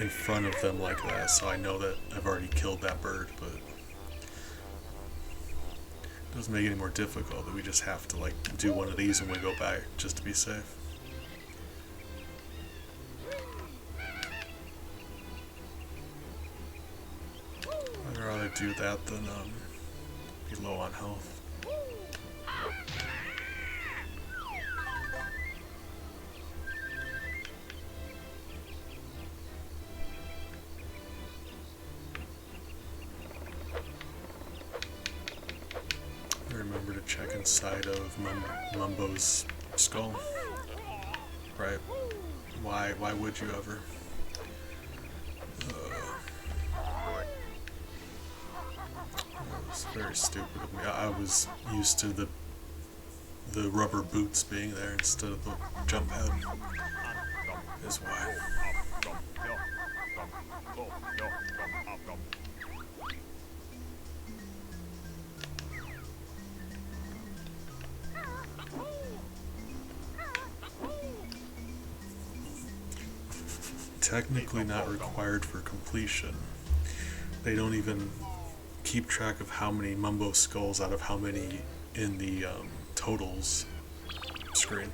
in front of them like that, so I know that I've already killed that bird, but it doesn't make it any more difficult that we just have to like do one of these when we go back just to be safe. I'd rather do that than be low on health. Remember to check inside of Mumbo's skull. Right? Why would you ever? That was very stupid of me. I was used to the rubber boots being there instead of the jump head. Is why. Technically not required for completion. They don't even keep track of how many Mumbo skulls out of how many in the totals screen.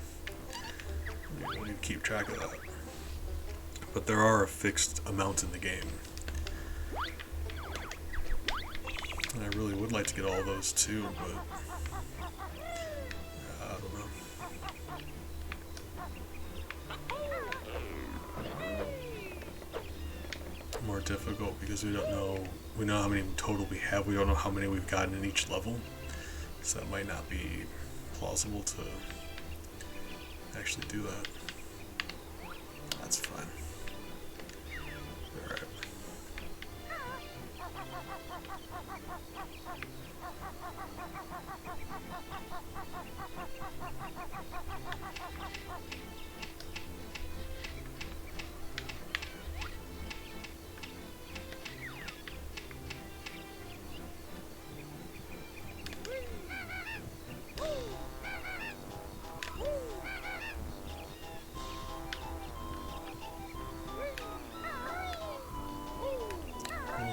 You don't even keep track of that. But there are a fixed amount in the game. And I really would like to get all those too, but I don't know. More difficult because we know how many in total we have, we don't know how many we've gotten in each level, so that might not be plausible to actually do that. That's fine. Alright.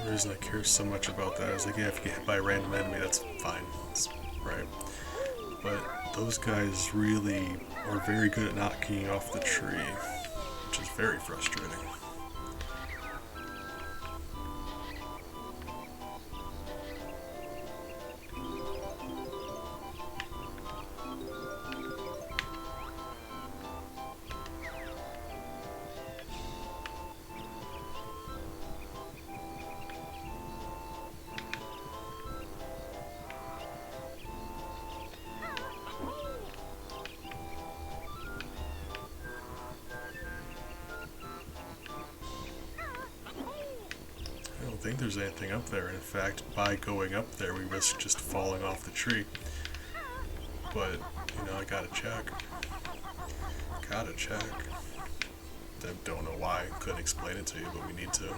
The reason I care so much about that is like, yeah, if you get hit by a random enemy, that's fine. That's right. But those guys really are very good at knocking you off the tree, which is very frustrating. I don't think there's anything up there. In fact, by going up there, we risk just falling off the tree. But, you know, I gotta check. Gotta check. I don't know why. Couldn't explain it to you, but we need to.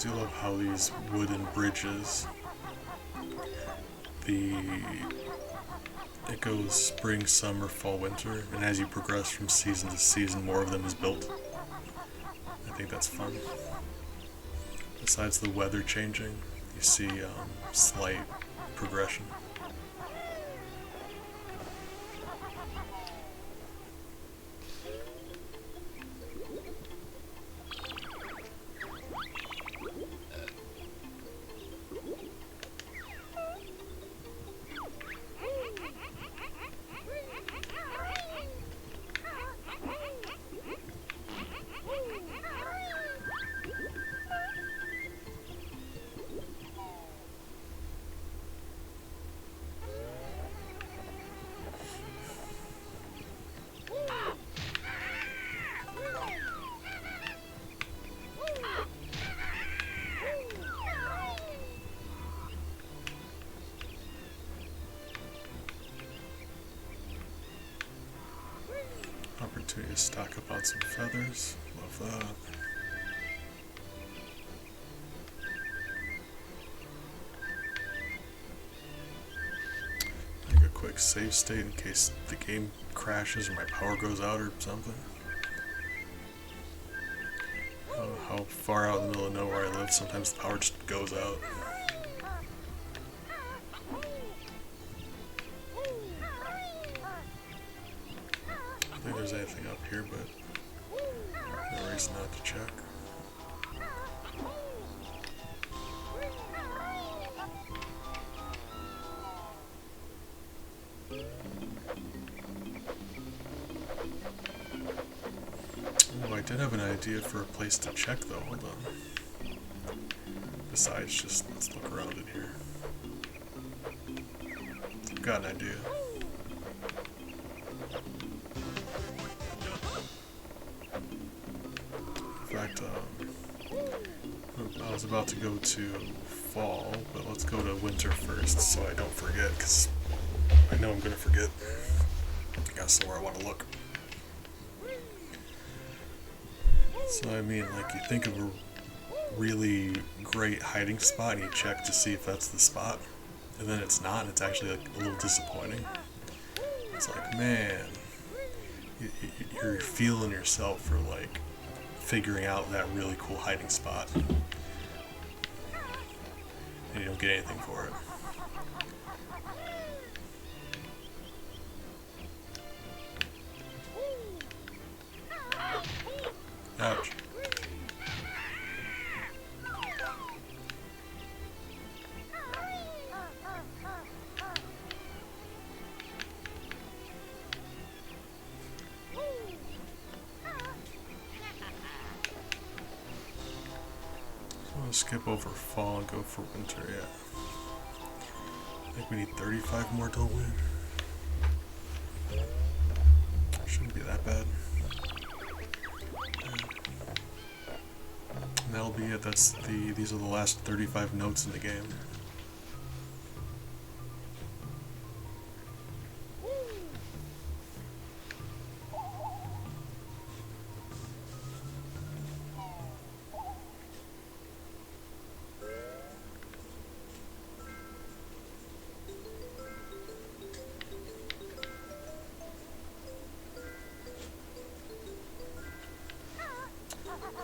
do love how these wooden bridges, it goes spring, summer, fall, winter, and as you progress from season to season, more of them is built. I think that's fun. Besides the weather changing, you see slight progression. Opportunity to stock up on some feathers. Love that. Make a quick save state in case the game crashes or my power goes out or something. I don't know how far out in the middle of nowhere I live, sometimes the power just goes out. I don't think there's anything up here, but no reason not to check. Oh, I did have an idea for a place to check though, hold on. Besides just, let's look around in here. I've got an idea. In fact, I was about to go to fall, but let's go to winter first so I don't forget, because I know I'm going to forget. I got somewhere I want to look. So I mean, like, you think of a really great hiding spot and you check to see if that's the spot, and then it's not, and it's actually like a little disappointing. It's like, man, you're feeling yourself for like figuring out that really cool hiding spot, and you don't get anything for it. Ouch. So I'll skip over fall and go for winter, yeah. I think we need 35 more till win. Shouldn't be that bad. And that'll be it. These are the last 35 notes in the game.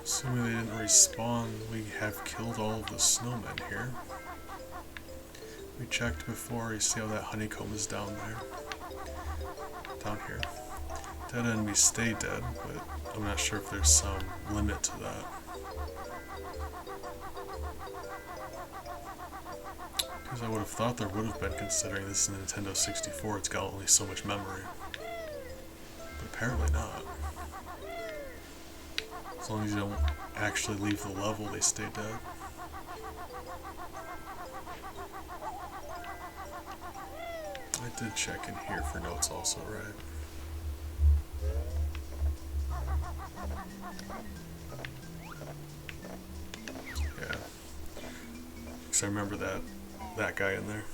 Assuming they didn't respawn, we have killed all of the snowmen here. We checked before, you see how that honeycomb is down there. Down here. Dead enemies stay dead, but I'm not sure if there's some limit to that. Because I would have thought there would have been, considering this is a Nintendo 64, it's got only so much memory. But apparently not. As long as you don't actually leave the level, they stay dead. I did check in here for notes also, right? Yeah. Because I remember that guy in there.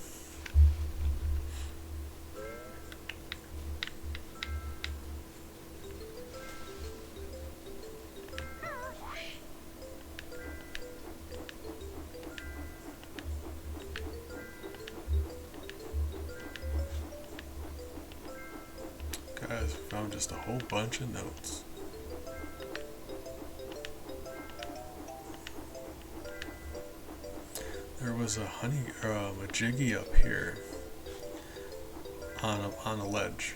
guys. We found just a whole bunch of notes. There was a jiggy up here on a ledge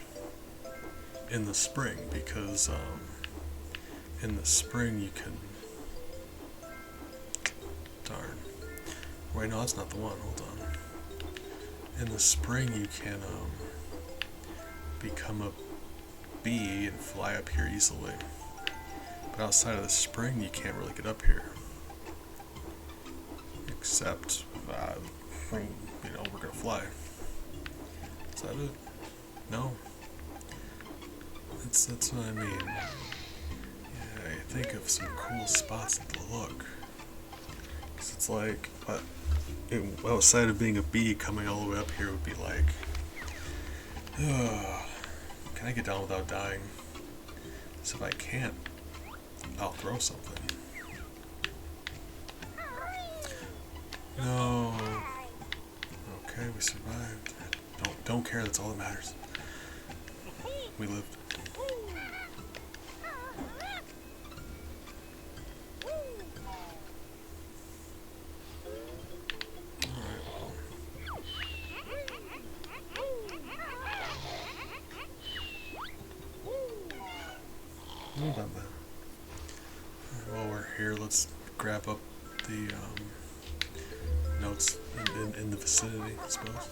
in the spring, because in the spring you can. Darn. Wait, no, that's not the one. Hold on. In the spring you can become a bee and fly up here easily. But outside of the spring you can't really get up here. Except, we're gonna fly. Is that it? No? That's what I mean. Yeah, I think of some cool spots to look. Cause it's like, outside of being a bee, coming all the way up here would be like, can I get down without dying? So if I can't, I'll throw something. No. Okay, we survived. Don't care, that's all that matters. We lived. Alright, well. Well done, man. While we're here, let's grab up the notes in the vicinity, I suppose.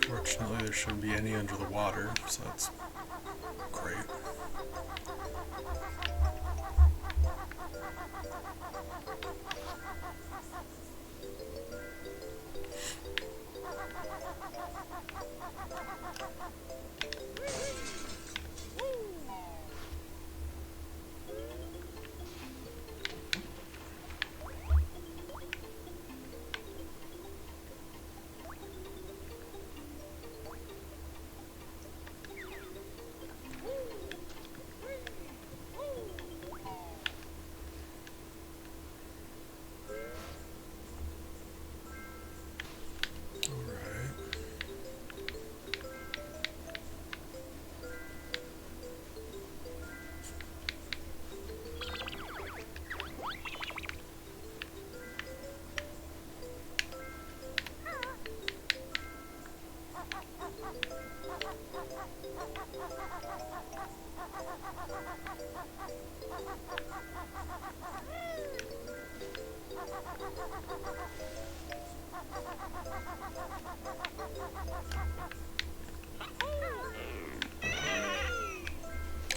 Fortunately, there shouldn't be any under the water, so that's great.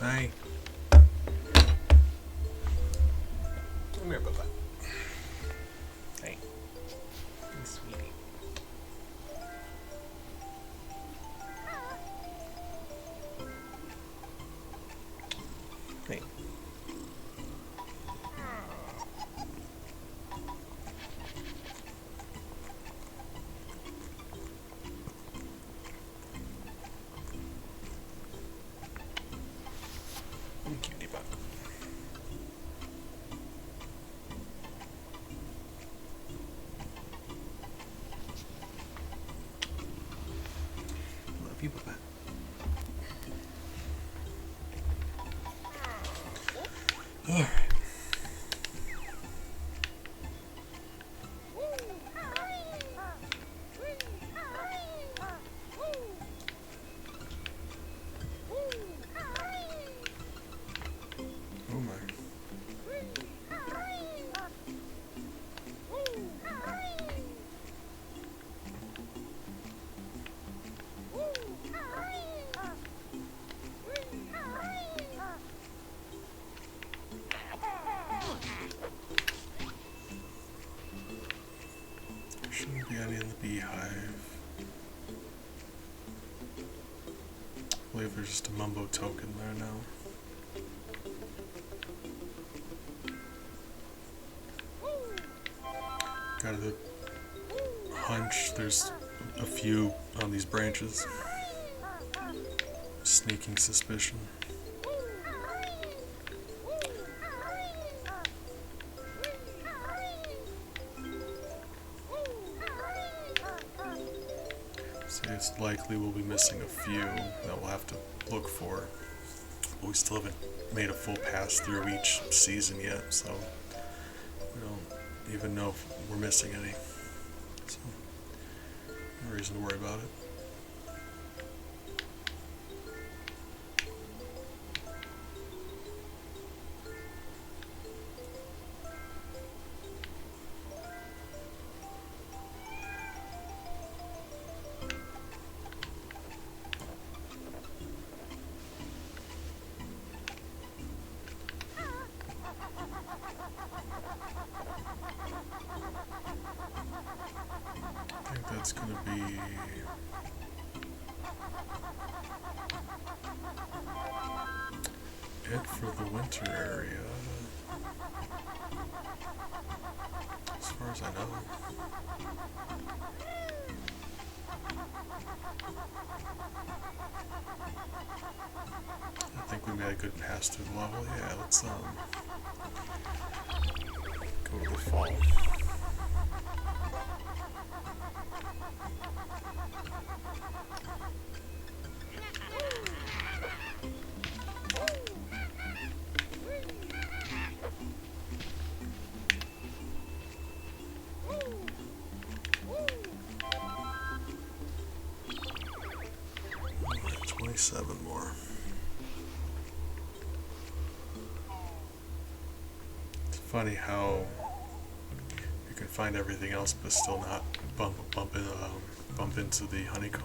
Hi. Come here, Bubba. Hey. Hey, sweetie. Hey. Cutie bug. Love you, Bubba. All right. Oh my. There shouldn't be any in the beehive. I believe there's just a mumbo token there now. Got a hunch there's a few on these branches. Sneaking suspicion. likely we'll be missing a few that we'll have to look for. But we still haven't made a full pass through each season yet, so we don't even know if we're missing any. So, no reason to worry about it. I think that's going to be it for the winter area, as far as I know. I think we made a good pass through the level. Yeah, let's go to the fall. Alright, 27 more. It's funny how you can find everything else but still not bump into the honeycomb.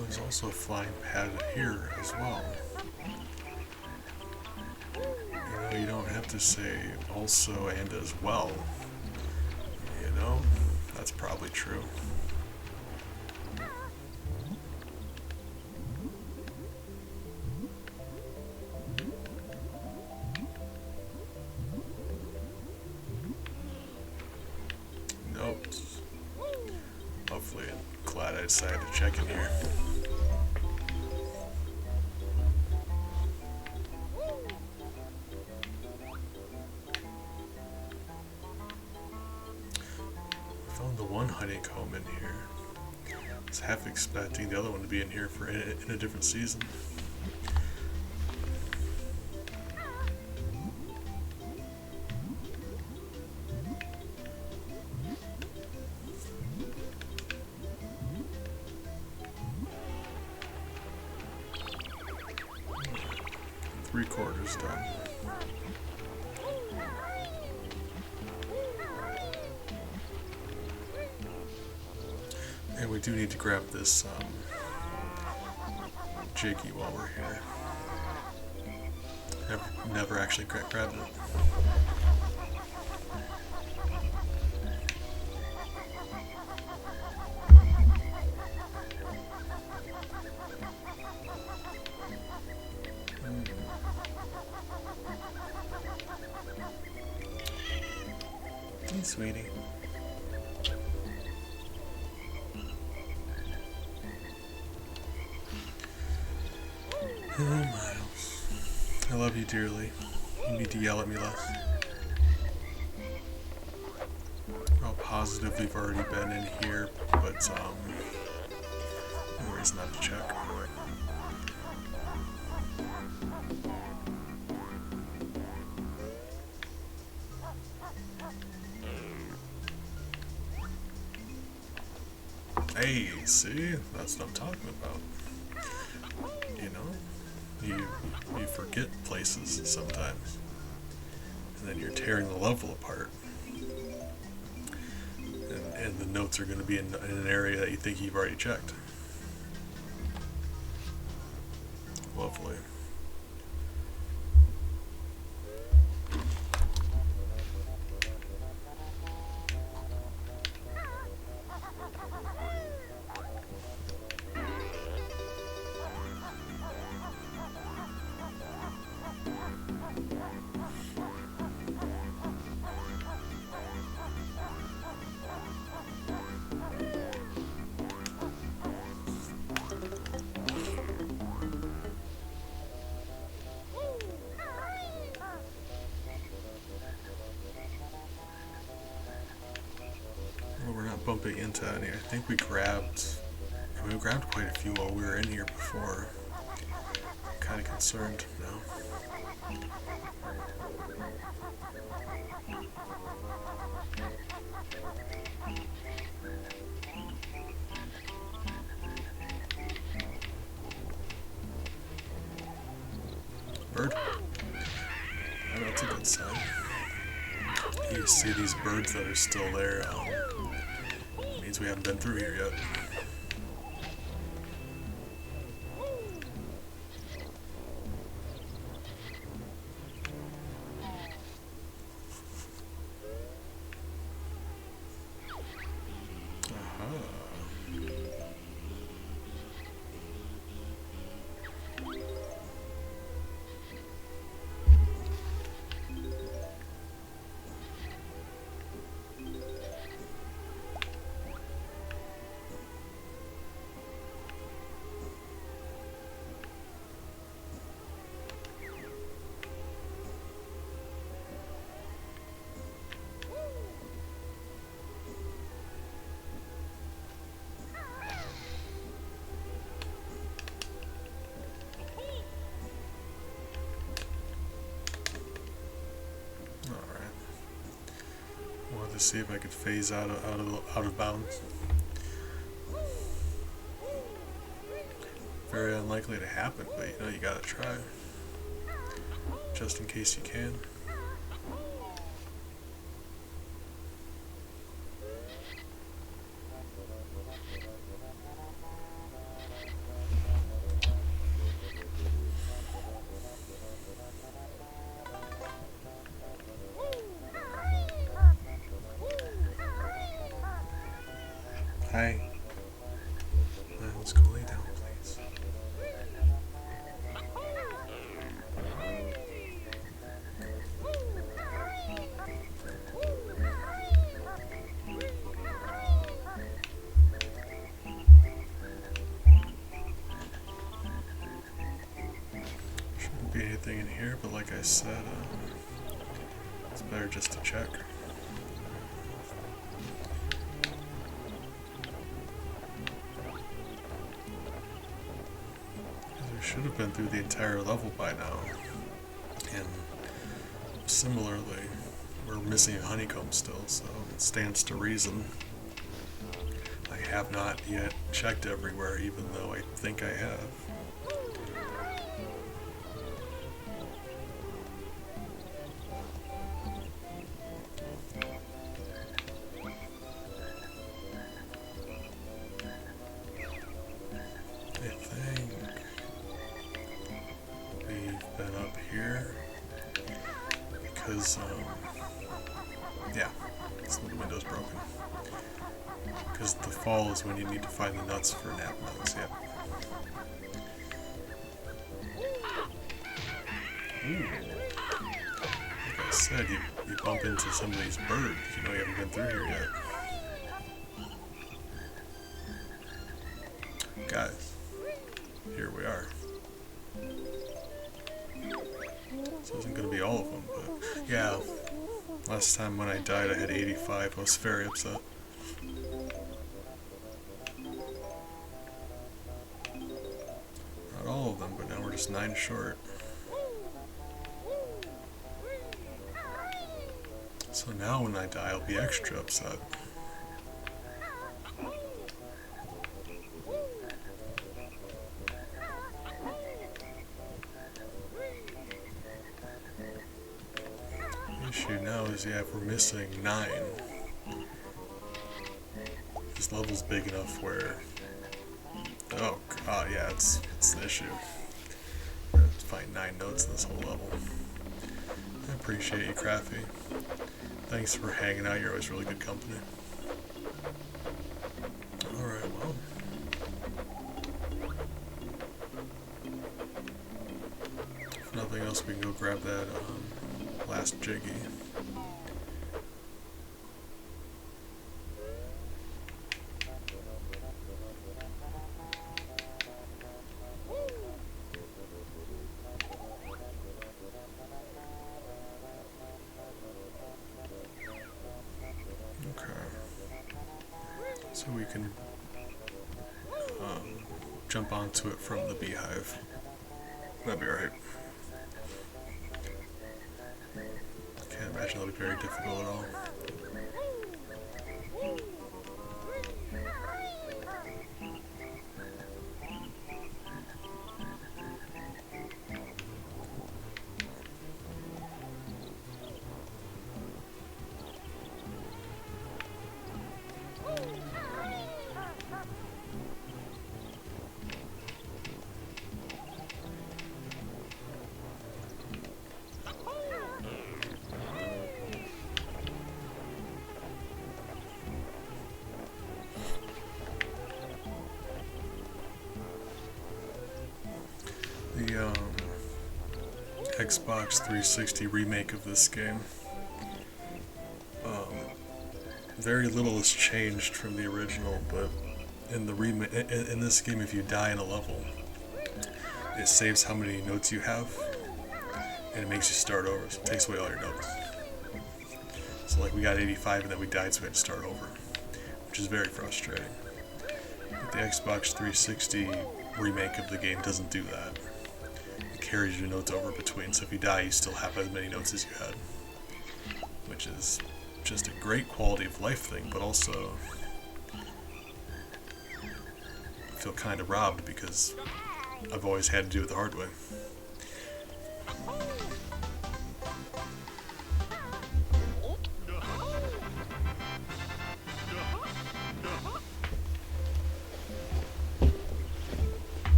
There's also a flying pad here as well. You know, you don't have to say also and as well. You know, that's probably true. Nope. Hopefully, I'm glad I decided to check in here. Found the one honeycomb in here. I was half expecting the other one to be in here for in a different season. Three-quarters done. And we do need to grab this Jiggy while we're here. Never actually grabbed it. Hey, sweetie. Oh, Miles. I love you dearly. You need to yell at me less. How positive we've already been in here, but no reason not to check. Hey, see? That's what I'm talking about. You know? You forget places sometimes. And then you're tearing the level apart. and the notes are going to be in an area that you think you've already checked. Lovely. Bumping into any. I think we grabbed quite a few while we were in here before. I'm kind of concerned now. Bird. I know it's a good sign. You see these birds that are still there. Means we haven't been through here yet. To see if I could phase out of bounds. Very unlikely to happen, but you know you gotta try, just in case you can. Hi. Let's go lay down, please. Shouldn't be anything in here, but like I said, it's better just to check. Should have been through the entire level by now. And similarly, we're missing a honeycomb still, so it stands to reason. I have not yet checked everywhere, even though I think I have. Yeah, this little window's broken. Because the fall is when you need to find the nuts for nap nuts, yeah. Ooh. Like I said, you bump into some of these birds, you know you haven't been through here yet. Guys, here we are. This isn't going to be all of them, but yeah. Last time when I died I had 85, I was very upset. Not all of them, but now we're just 9 short. So now when I die I'll be extra upset. The issue now is, yeah, if we're missing 9, This level's big enough where... Oh, yeah, it's an issue. We're gonna find 9 notes in this whole level. I appreciate you, Crafty. Thanks for hanging out, you're always really good company. Alright, well. If nothing else, we can go grab that last Jiggy. So we can jump onto it from the beehive. That'd be alright. Can't imagine that'll be very difficult at all. The Xbox 360 remake of this game. Very little has changed from the original, but in the in this game, if you die in a level, it saves how many notes you have, and it makes you start over. So it takes away all your notes. So like we got 85, and then we died, so we had to start over, which is very frustrating. But the Xbox 360 remake of the game doesn't do that. It carries your notes over between, so if you die, you still have as many notes as you had, which is just a great quality of life thing, but also I feel kind of robbed because I've always had to do it the hard way.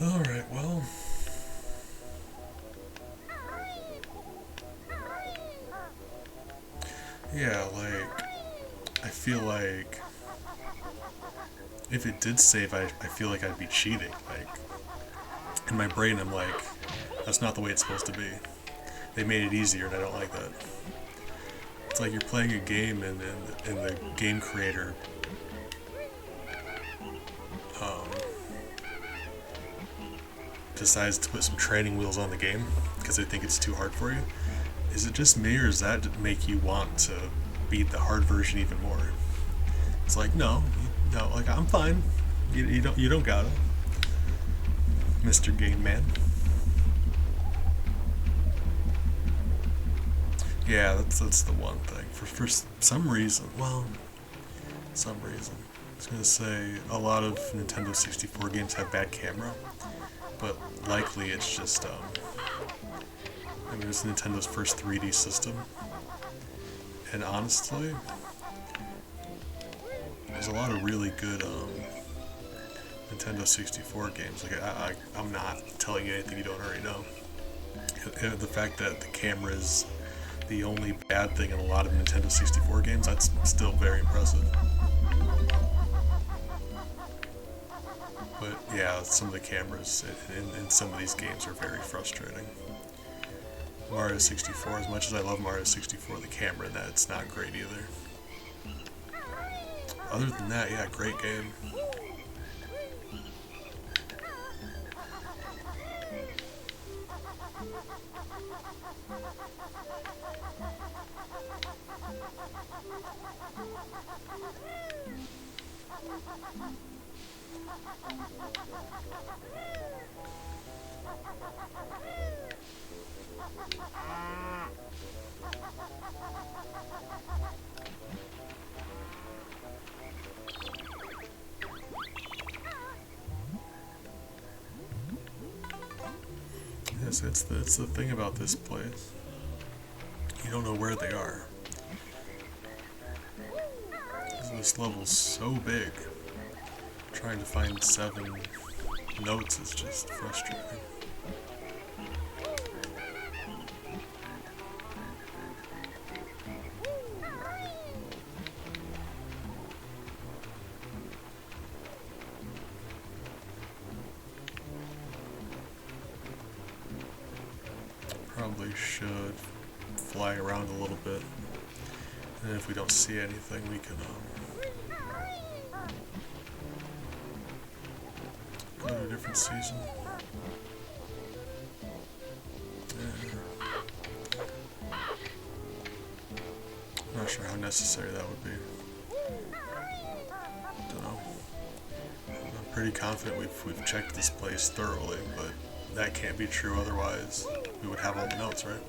Alright, well. Yeah, like, I feel like if it did save, I feel like I'd be cheating. Like, in my brain, I'm like, that's not the way it's supposed to be. They made it easier, and I don't like that. It's like you're playing a game, and the game creator decides to put some training wheels on the game because they think it's too hard for you. Is it just me, or does that make you want to beat the hard version even more? It's like, no, like I'm fine. You don't gotta, Mr. Game Man. Yeah, that's the one thing. For some reason, I was gonna say a lot of Nintendo 64 games have bad camera, but likely it's just I mean, it was Nintendo's first 3D system, and honestly, there's a lot of really good Nintendo 64 games. Like I'm not telling you anything you don't already know. The fact that the camera is the only bad thing in a lot of Nintendo 64 games, that's still very impressive. But yeah, some of the cameras in some of these games are very frustrating. Mario 64, as much as I love Mario 64, the camera in that, it's not great either. Other than that, yeah, great game. Yes, it's the thing about this place. you don't know where they are. This level's so big. Trying to find 7 notes is just frustrating. Probably should fly around a little bit, and if we don't see anything, we can go to a different season. I'm not sure how necessary that would be. Don't know. I'm pretty confident we've checked this place thoroughly, but that can't be true. Otherwise, we would have all the notes, right?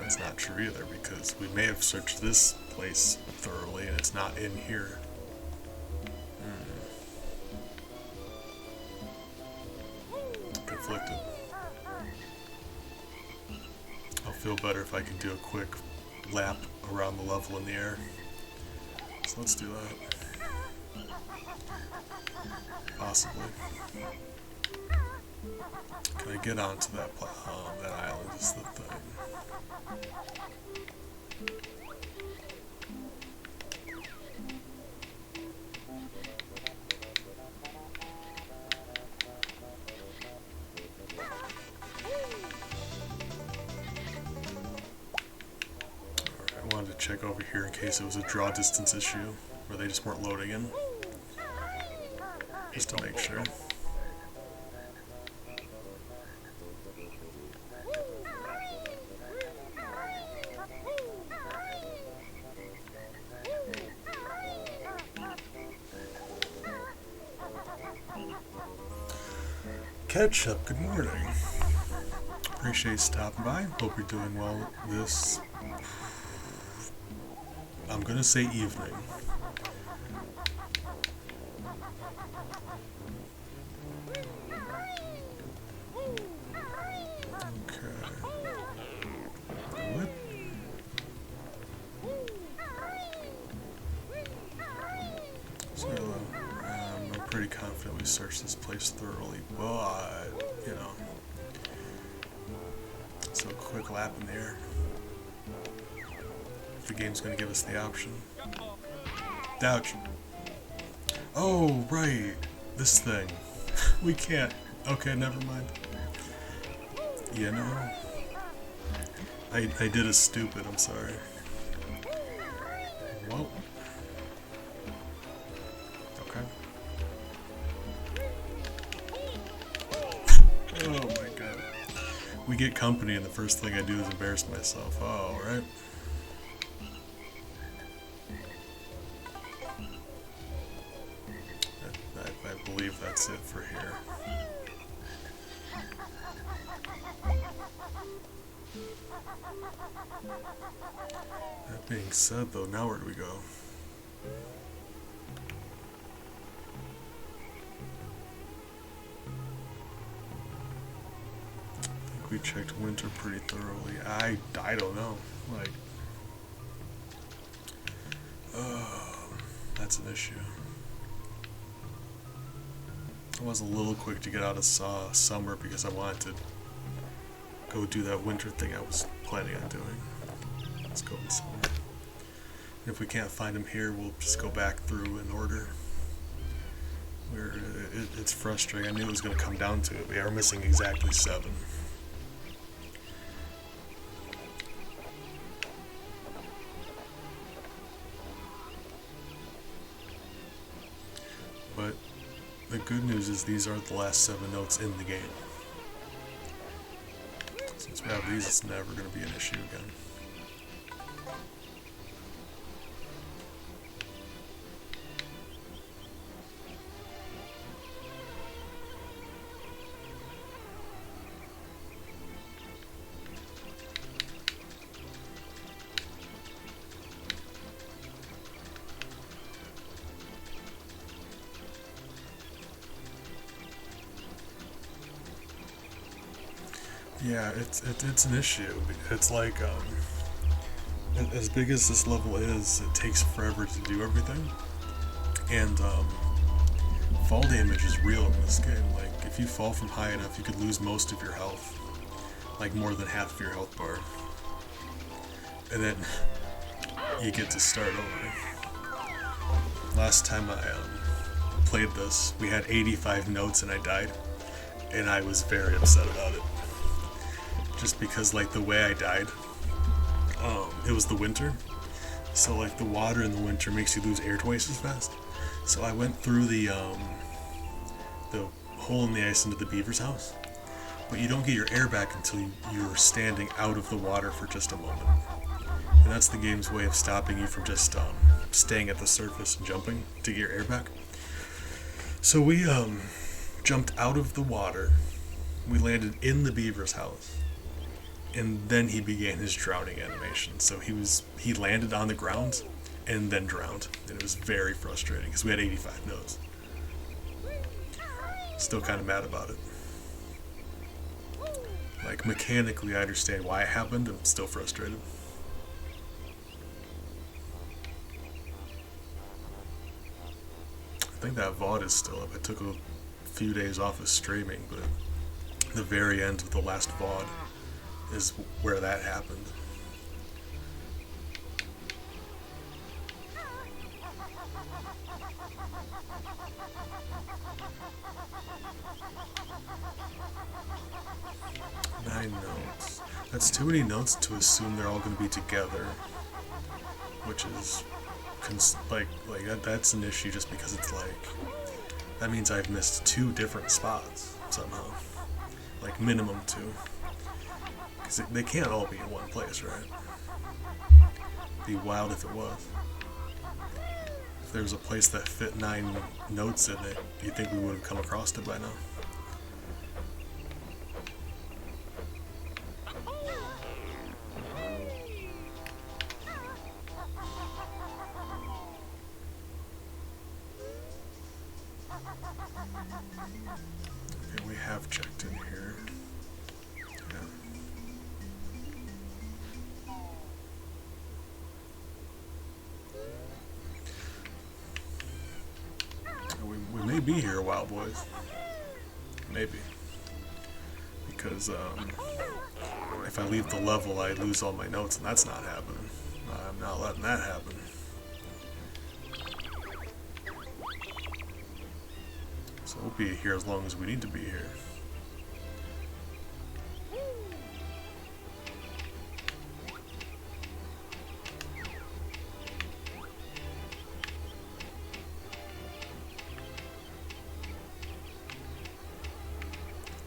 That's not true either, because we may have searched this place thoroughly and it's not in here. Conflicted. I'll feel better if I can do a quick lap around the level in the air. So let's do that. Possibly. Can I get onto that that island is the thing. Alright, I wanted to check over here in case it was a draw distance issue, where they just weren't loading in. Just to make sure. Ketchup, good morning. Appreciate you stopping by. Hope you're doing well this, I'm gonna say evening. I'm pretty confident we searched this place thoroughly, but, you know, so a quick lap in the air. If the game's going to give us the option. Ouch. Oh, right. This thing. We can't. Okay, never mind. You know, I did a stupid, I'm sorry. Well. Oh my god. We get company and the first thing I do is embarrass myself. Oh, right. I believe that's it for here. That being said, though, now where do we go? We checked winter pretty thoroughly. I don't know. Like, that's an issue. I was a little quick to get out of summer because I wanted to go do that winter thing I was planning on doing. Let's go in summer. If we can't find them here, we'll just go back through in order. It's frustrating. I knew it was going to come down to it. We are missing exactly 7. But the good news is these aren't the last 7 notes in the game. Since we have these, it's never going to be an issue again. Yeah, it's an issue. It's like as big as this level is, it takes forever to do everything, and fall damage is real in this game. Like if you fall from high enough, you could lose most of your health, like more than half of your health bar, and then you get to start over. Last time I played this, we had 85 notes and I died, and I was very upset about it. Just because like the way I died, it was the winter, so like the water in the winter makes you lose air twice as fast. So I went through the hole in the ice into the beaver's house, but you don't get your air back until you're standing out of the water for just a moment. And that's the game's way of stopping you from just staying at the surface and jumping to get your air back. So we jumped out of the water, we landed in the beaver's house, and then he began his drowning animation. So he landed on the ground and then drowned, and it was very frustrating because we had 85 notes. Still kind of mad about it. Like mechanically I understand why it happened, I'm still frustrated. I think that VOD is still up. I took a few days off of streaming, but the very end of the last VOD is where that happened. Nine notes. That's too many notes to assume they're all going to be together, which is that's an issue just because it's like that means I've missed 2 different spots somehow, like minimum 2, because they can't all be in one place, right? Be wild if it was. If there was a place that fit 9 notes in it, you'd think we would have come across it by now. Okay, we have checked in here. Yeah. We may be here a while, boys. Maybe. Because if I leave the level, I lose all my notes, and that's not happening. I'm not letting that happen. So we'll be here as long as we need to be here.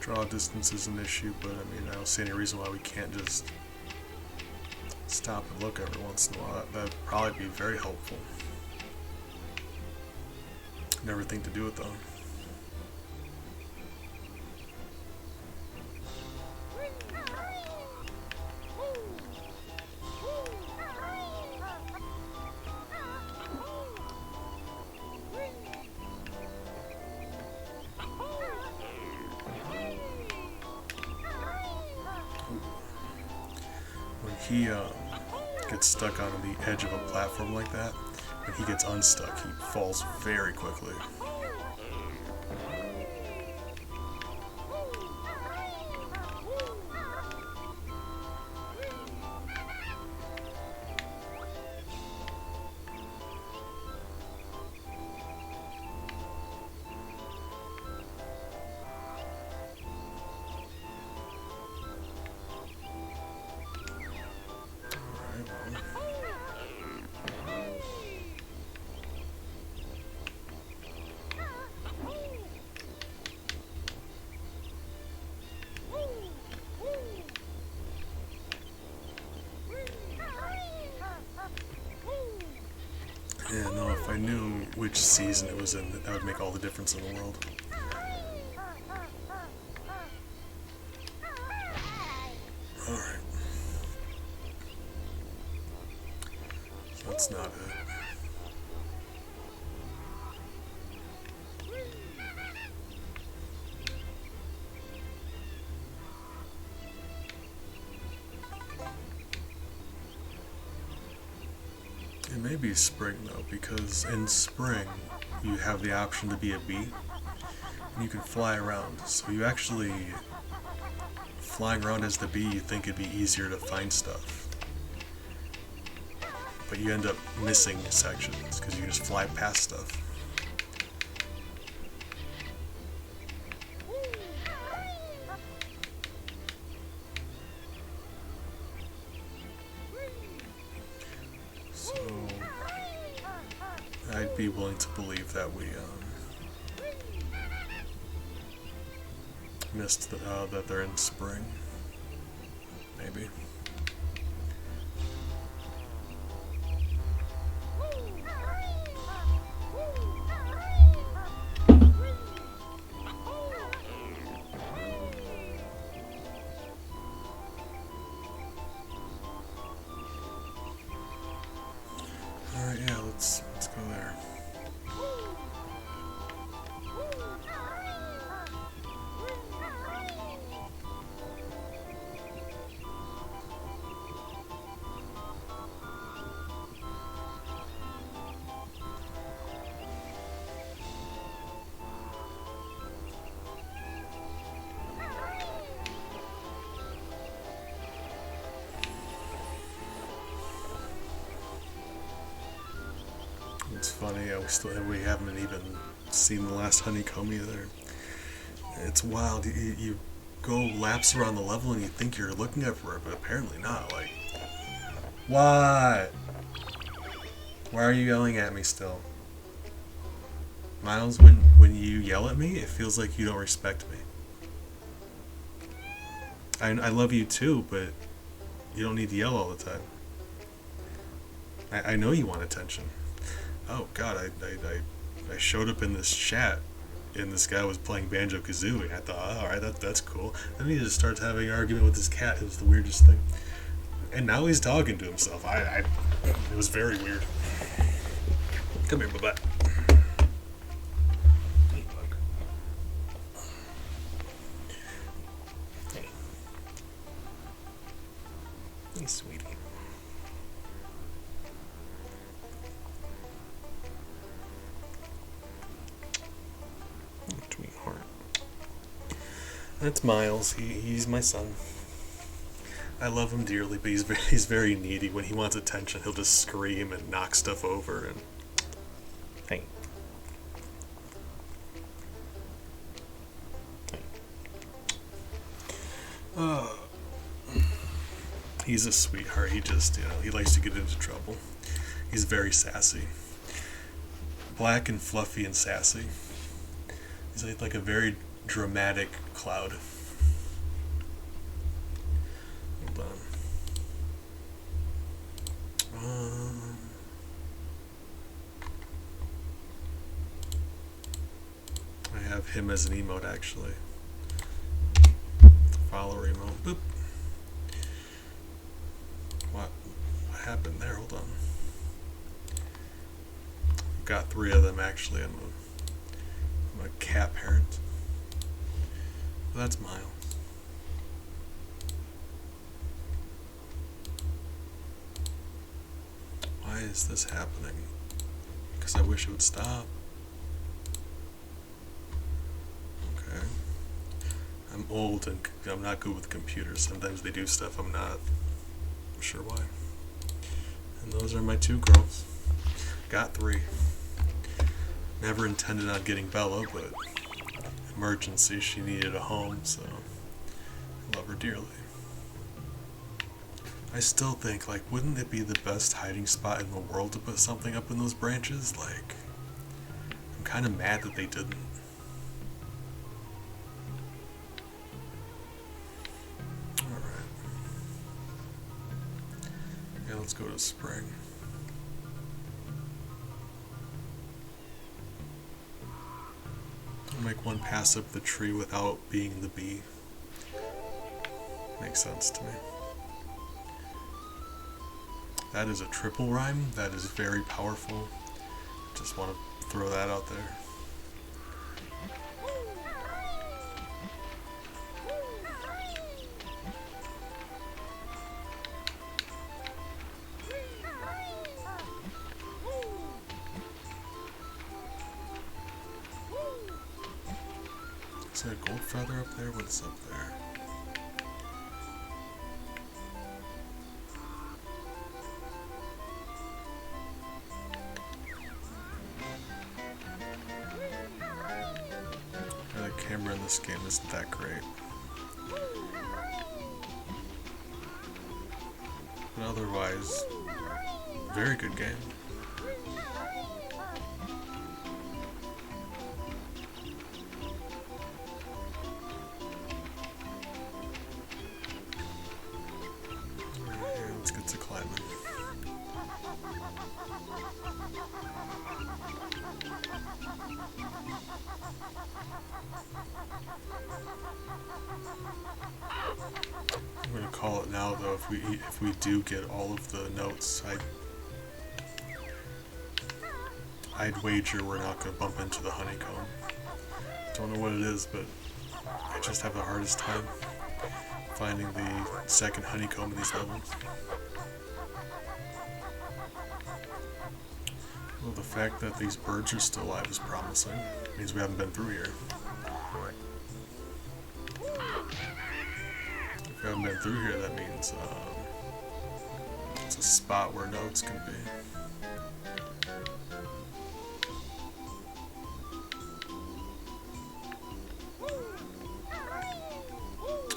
Draw distance is an issue, but I mean, I don't see any reason why we can't just stop and look every once in a while. That'd probably be very helpful. Never think to do it though. When he gets stuck on the edge of a platform like that, when he gets unstuck, he falls very quickly. Yeah, no, if I knew which season it was in, that would make all the difference in the world. Alright. So that's not it. It may be spring though, because in spring you have the option to be a bee, and you can fly around. So you actually, flying around as the bee, you think it'd be easier to find stuff. But you end up missing sections, because you just fly past stuff. So, I'd be willing to believe that we missed that they're in spring. Maybe. Alright, yeah, let's go there. It's funny, we haven't even seen the last honeycomb either. It's wild. You go laps around the level and you think you're looking for it, but apparently not. Like, what? Why are you yelling at me still? Miles, when you yell at me, it feels like you don't respect me. I love you too, but you don't need to yell all the time. I know you want attention. Oh god, I showed up in this chat and this guy was playing Banjo-Kazooie. I thought, oh, alright, that's cool. Then he just starts having an argument with his cat. It was the weirdest thing. And now he's talking to himself. It was very weird. Come here, bye-bye. Hey, bug. Hey. Hey, sweetie. Sweetheart. That's Miles. He's my son. I love him dearly, but he's very needy. When he wants attention, he'll just scream and knock stuff over. And hey, he's a sweetheart. He just, he likes to get into trouble. He's very sassy, black and fluffy and sassy. He's like a very dramatic cloud. Hold on. I have him as an emote actually. Follower emote. Boop. What happened there? Hold on. Got 3 of them actually. I'm a cat parent. That's Miles. Why is this happening? Because I wish it would stop. Okay. I'm old and I'm not good with computers. Sometimes they do stuff I'm not sure why. And those are my 2 girls. Got 3. Never intended on getting Bella, but emergency, she needed a home, so I love her dearly. I still think, like, wouldn't it be the best hiding spot in the world to put something up in those branches? Like, I'm kind of mad that they didn't. Alright. Yeah, let's go to spring. Make one pass up the tree without being the bee. Makes sense to me. That is a triple rhyme. That is very powerful. Just want to throw that out there. there a gold feather up there? What's up there? The camera in this game isn't that great. But otherwise, very good game. Alright, let's get to climbing. I'm gonna call it now, though. If we do get all of the notes, I'd wager we're not gonna bump into the honeycomb. Don't know what it is, but I just have the hardest time finding the second honeycomb in these levels. Well, the fact that these birds are still alive is promising. It means we haven't been through here. If we haven't been through here, that means it's a spot where notes can be.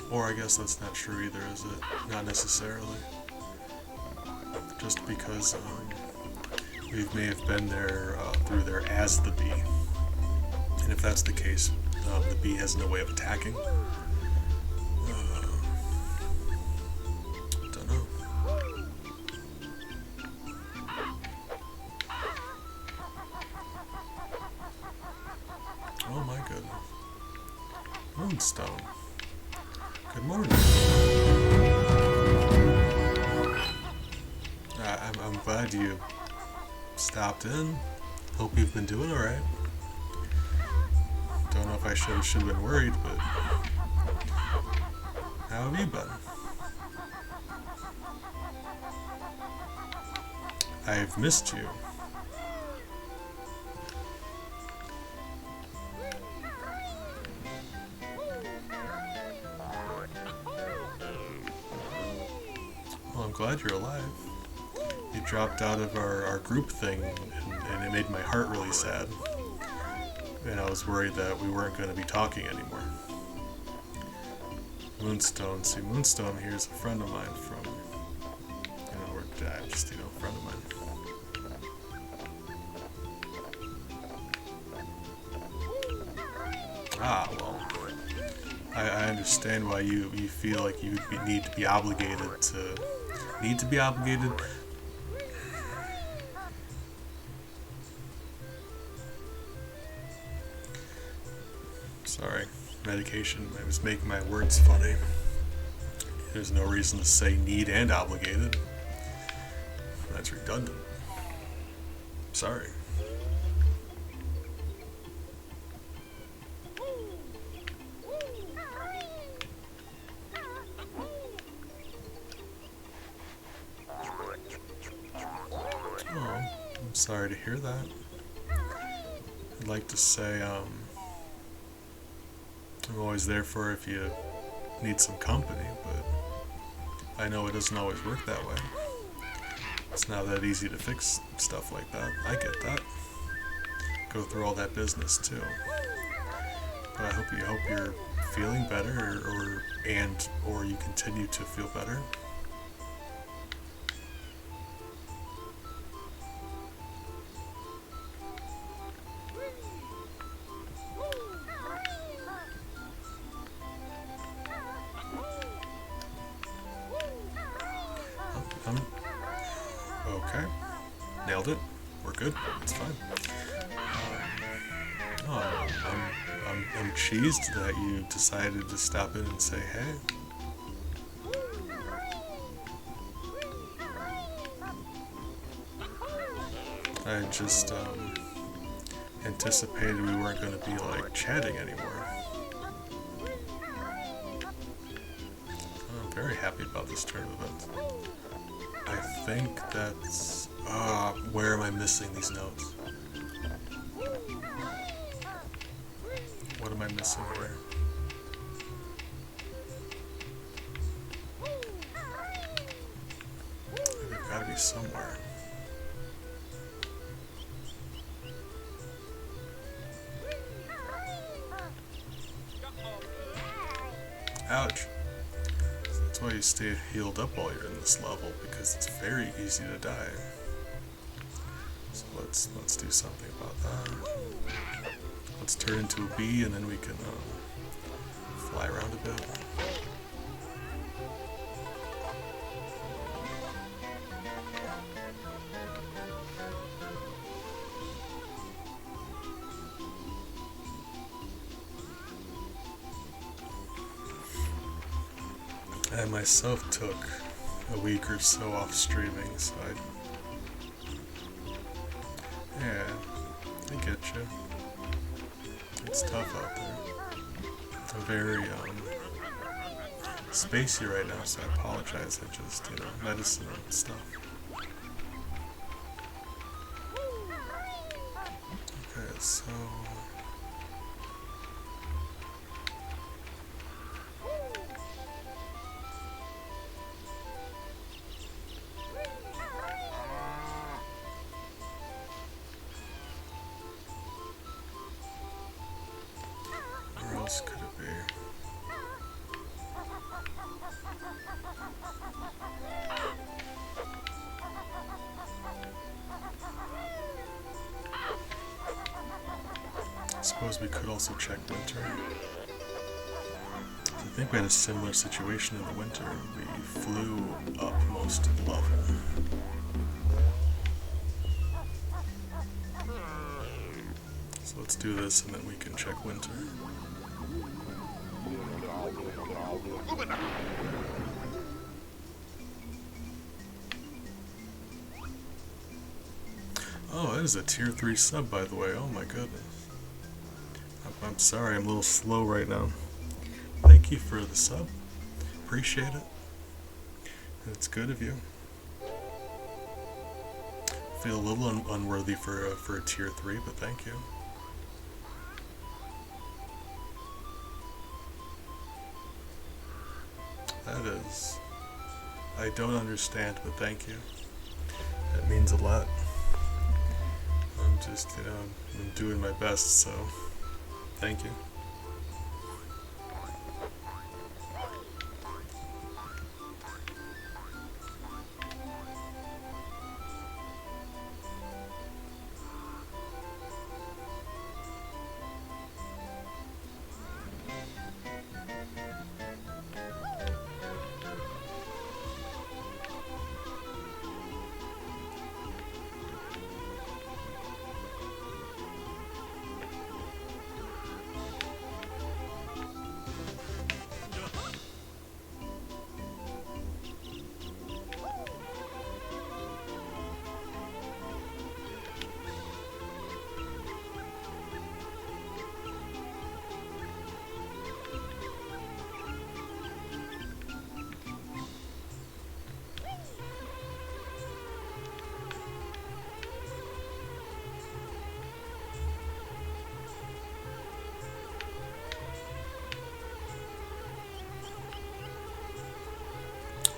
Or I guess that's not true either, is it? Not necessarily. Just because we may have been there through there as the bee. And if that's the case, the bee has no way of attacking. Don't know. Oh my goodness. Moonstone. Good morning. I'm glad you stopped in. Hope you've been doing alright. Don't know if I should have been worried, but how have you been? I've missed you. Well, I'm glad you're alive. You dropped out of our group thing, and it made my heart really sad. And I was worried that we weren't going to be talking anymore. Moonstone. See, Moonstone here is a friend of mine from, we're just, a friend of mine. Ah, well, I understand why you feel like you need to be obligated to... Need to be obligated? Sorry, medication. I was making my words funny. There's no reason to say need and obligated. That's redundant. Sorry. Oh, I'm sorry to hear that. I'd like to say, I'm always there for if you need some company, but I know it doesn't always work that way. It's not that easy to fix stuff like that. I get that. Go through all that business too. But I hope you're feeling better, or you continue to feel better. Okay, nailed it. We're good. It's fine. I'm cheesed that you decided to stop in and say hey. I just anticipated we weren't going to be like chatting anymore. I'm very happy about this turn of events. I think that's... where am I missing these notes? What am I missing here? somewhere. Ouch. That's why you stay healed up while you're in this level, because it's very easy to die. So let's do something about that. Let's turn into a bee and then we can fly around a bit. I myself took a week or so off streaming, so yeah, I get you. It's tough out there. I'm very spacey right now, so I apologize. I just, medicine and stuff. Okay, so where else could it be? I suppose we could also check winter. I think we had a similar situation in the winter. We flew up most of the level. So let's do this and then we can check winter. Oh, that is a tier 3 sub, by the way. Oh my goodness. I'm sorry, I'm a little slow right now. Thank you for the sub. Appreciate it. It's good of you. Feel a little unworthy for a tier 3, but thank you. That is... I don't understand, but thank you. That means a lot. I'm just, I'm doing my best, so thank you.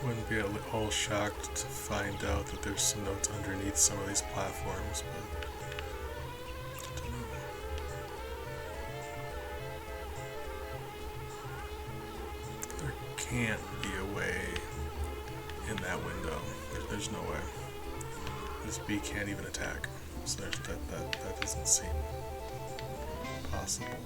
Wouldn't be all shocked to find out that there's some notes underneath some of these platforms, but I don't know. There can't be a way in that window. There's no way. This bee can't even attack, so that doesn't seem possible.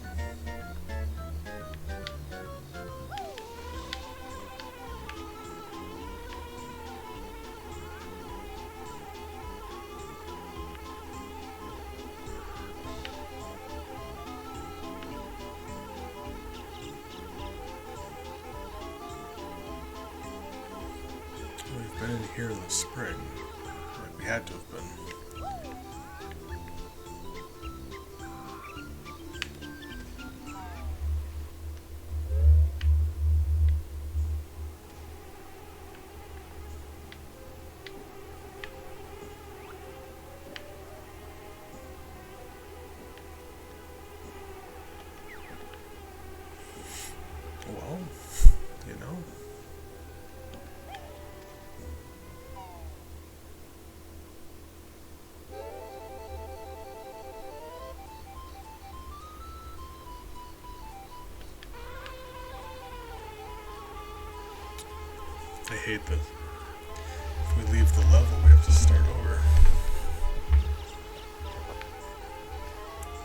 We've been in here in the spring. Like we had to have been. Well, you know. I hate this. If we leave the level, we have to start over.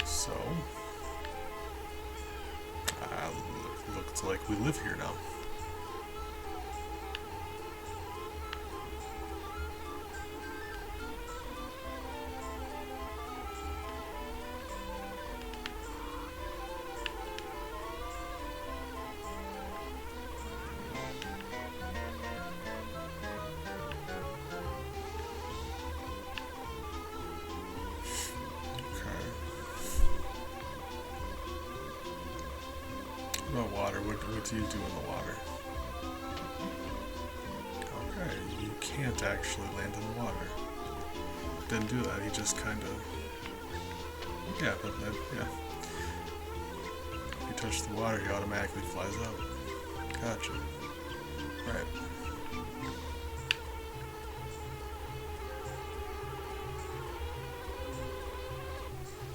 So, looks like we live here now. Water. What do you do in the water? Okay, you can't actually land in the water. Didn't do that. He just kind of. Yeah, but yeah. If you touch the water, he automatically flies out. Gotcha. Right.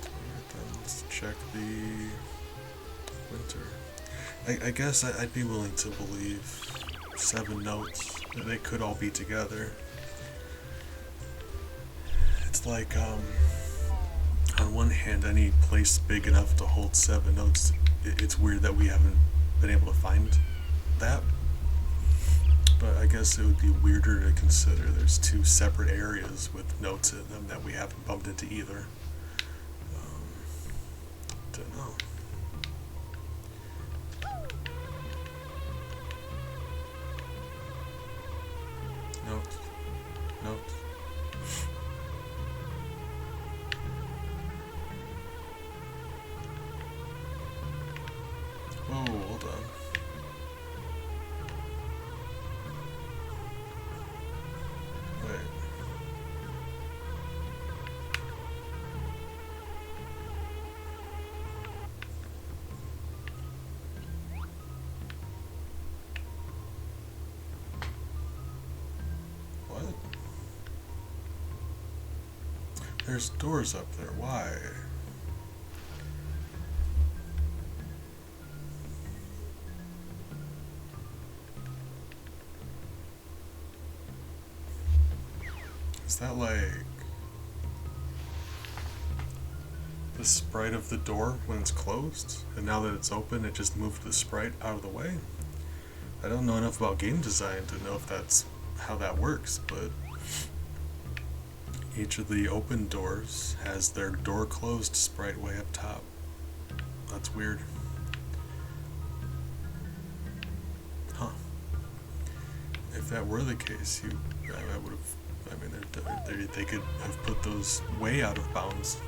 Alright, then let's check the winter. I guess I'd be willing to believe 7 notes, that they could all be together. It's like, on one hand, any place big enough to hold 7 notes, it's weird that we haven't been able to find that. But I guess it would be weirder to consider there's 2 separate areas with notes in them that we haven't bumped into either. Don't know. Notes. Notes. Whoa, hold on. Wait. What? There's doors up there. Why? Is that like the sprite of the door when it's closed? And now that it's open, it just moved the sprite out of the way? I don't know enough about game design to know if that's how that works, but each of the open doors has their door closed sprite way up top. That's weird. Huh. If that were the case, I would have. I mean, they could have put those way out of bounds.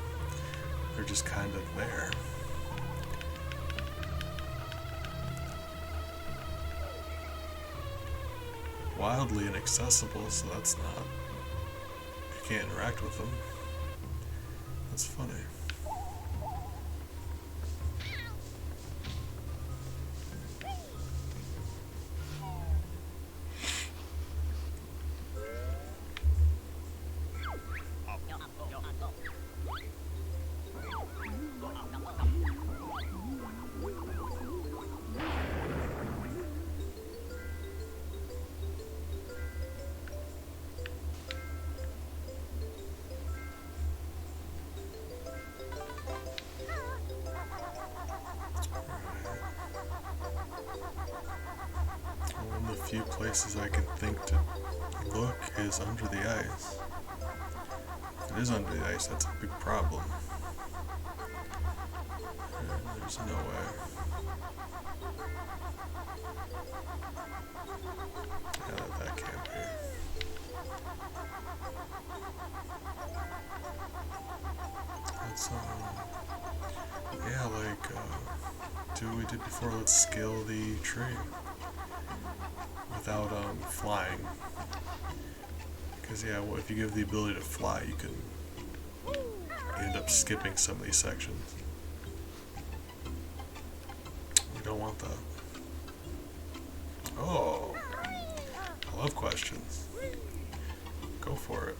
They're just kind of there. Wildly inaccessible, so that's not. You can't interact with them. That's funny. One of the few places I can think to look is under the ice. If it is under the ice, that's a big problem. And there's no way. Yeah, that can't be. Let's, yeah, like, do what we did before. Let's scale the tree without flying, because yeah, well, if you give the ability to fly, you can end up skipping some of these sections. We don't want that. Oh, I love questions. Go for it.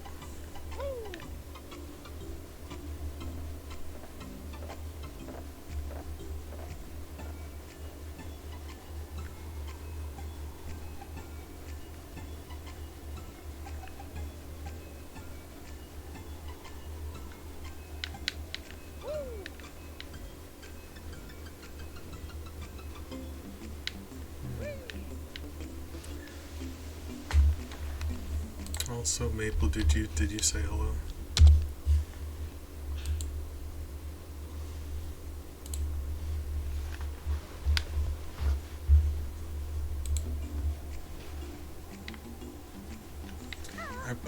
Also, Maple, did you say hello?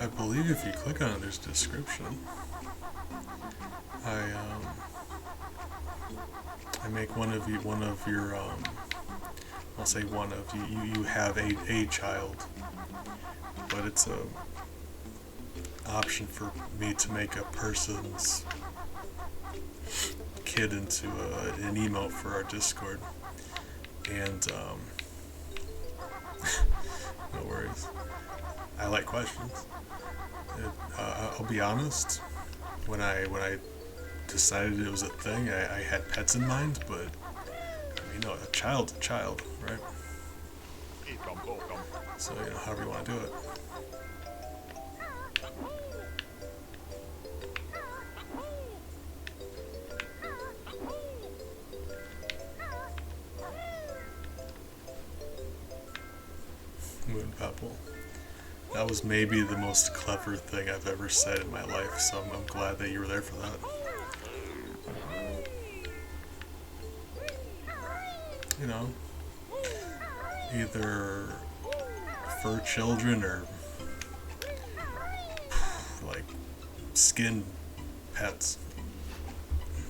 I believe if you click on it, there's a description. I make one of your I'll say one of you have a child, but it's a option for me to make a person's kid into an emote for our Discord, and no worries. I like questions. I'll be honest. When I decided it was a thing, I had pets in mind, but you know, a child's a child, right? So you know, however you want to do it. Moon Pebble. That was maybe the most clever thing I've ever said in my life, so I'm glad that you were there for that. You know, either fur children or like skin pets.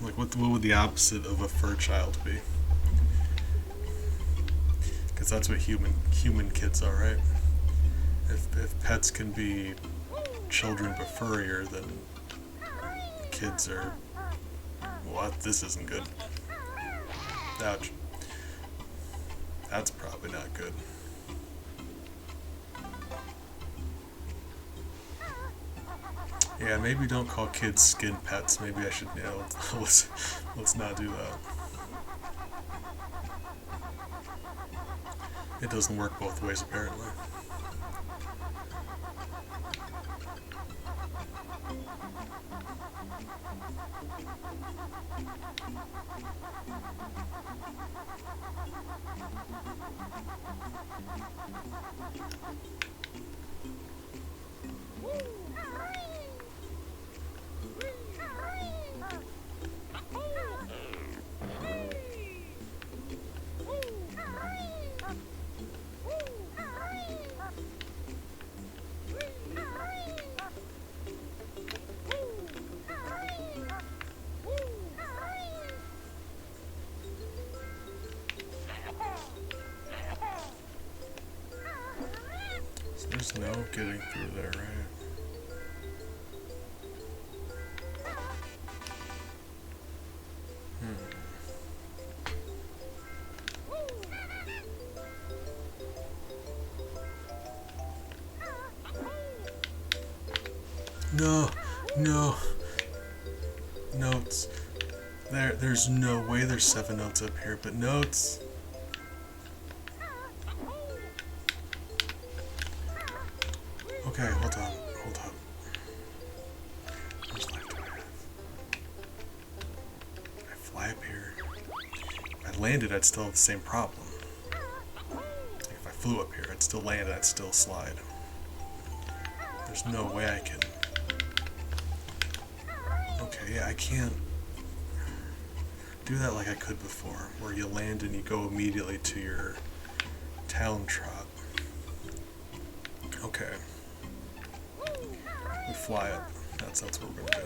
Like what would the opposite of a fur child be? Because that's what human kids are, right? If pets can be children but furrier, then kids are... What? This isn't good. Ouch. That's probably not good. Yeah, maybe don't call kids skin pets. Maybe I should, let's not do that. It doesn't work both ways, apparently. There's no getting through there, right? No, no. Notes. There's no way there's 7 notes up here, but notes. Okay, hold on. How much life do I have? I fly up here. If I landed, I'd still have the same problem. If I flew up here, I'd still land, I'd still slide. There's no way I can... Okay, yeah, I can't do that like I could before, where you land and you go immediately to your town trot. Okay. We fly up. That's what we're gonna do.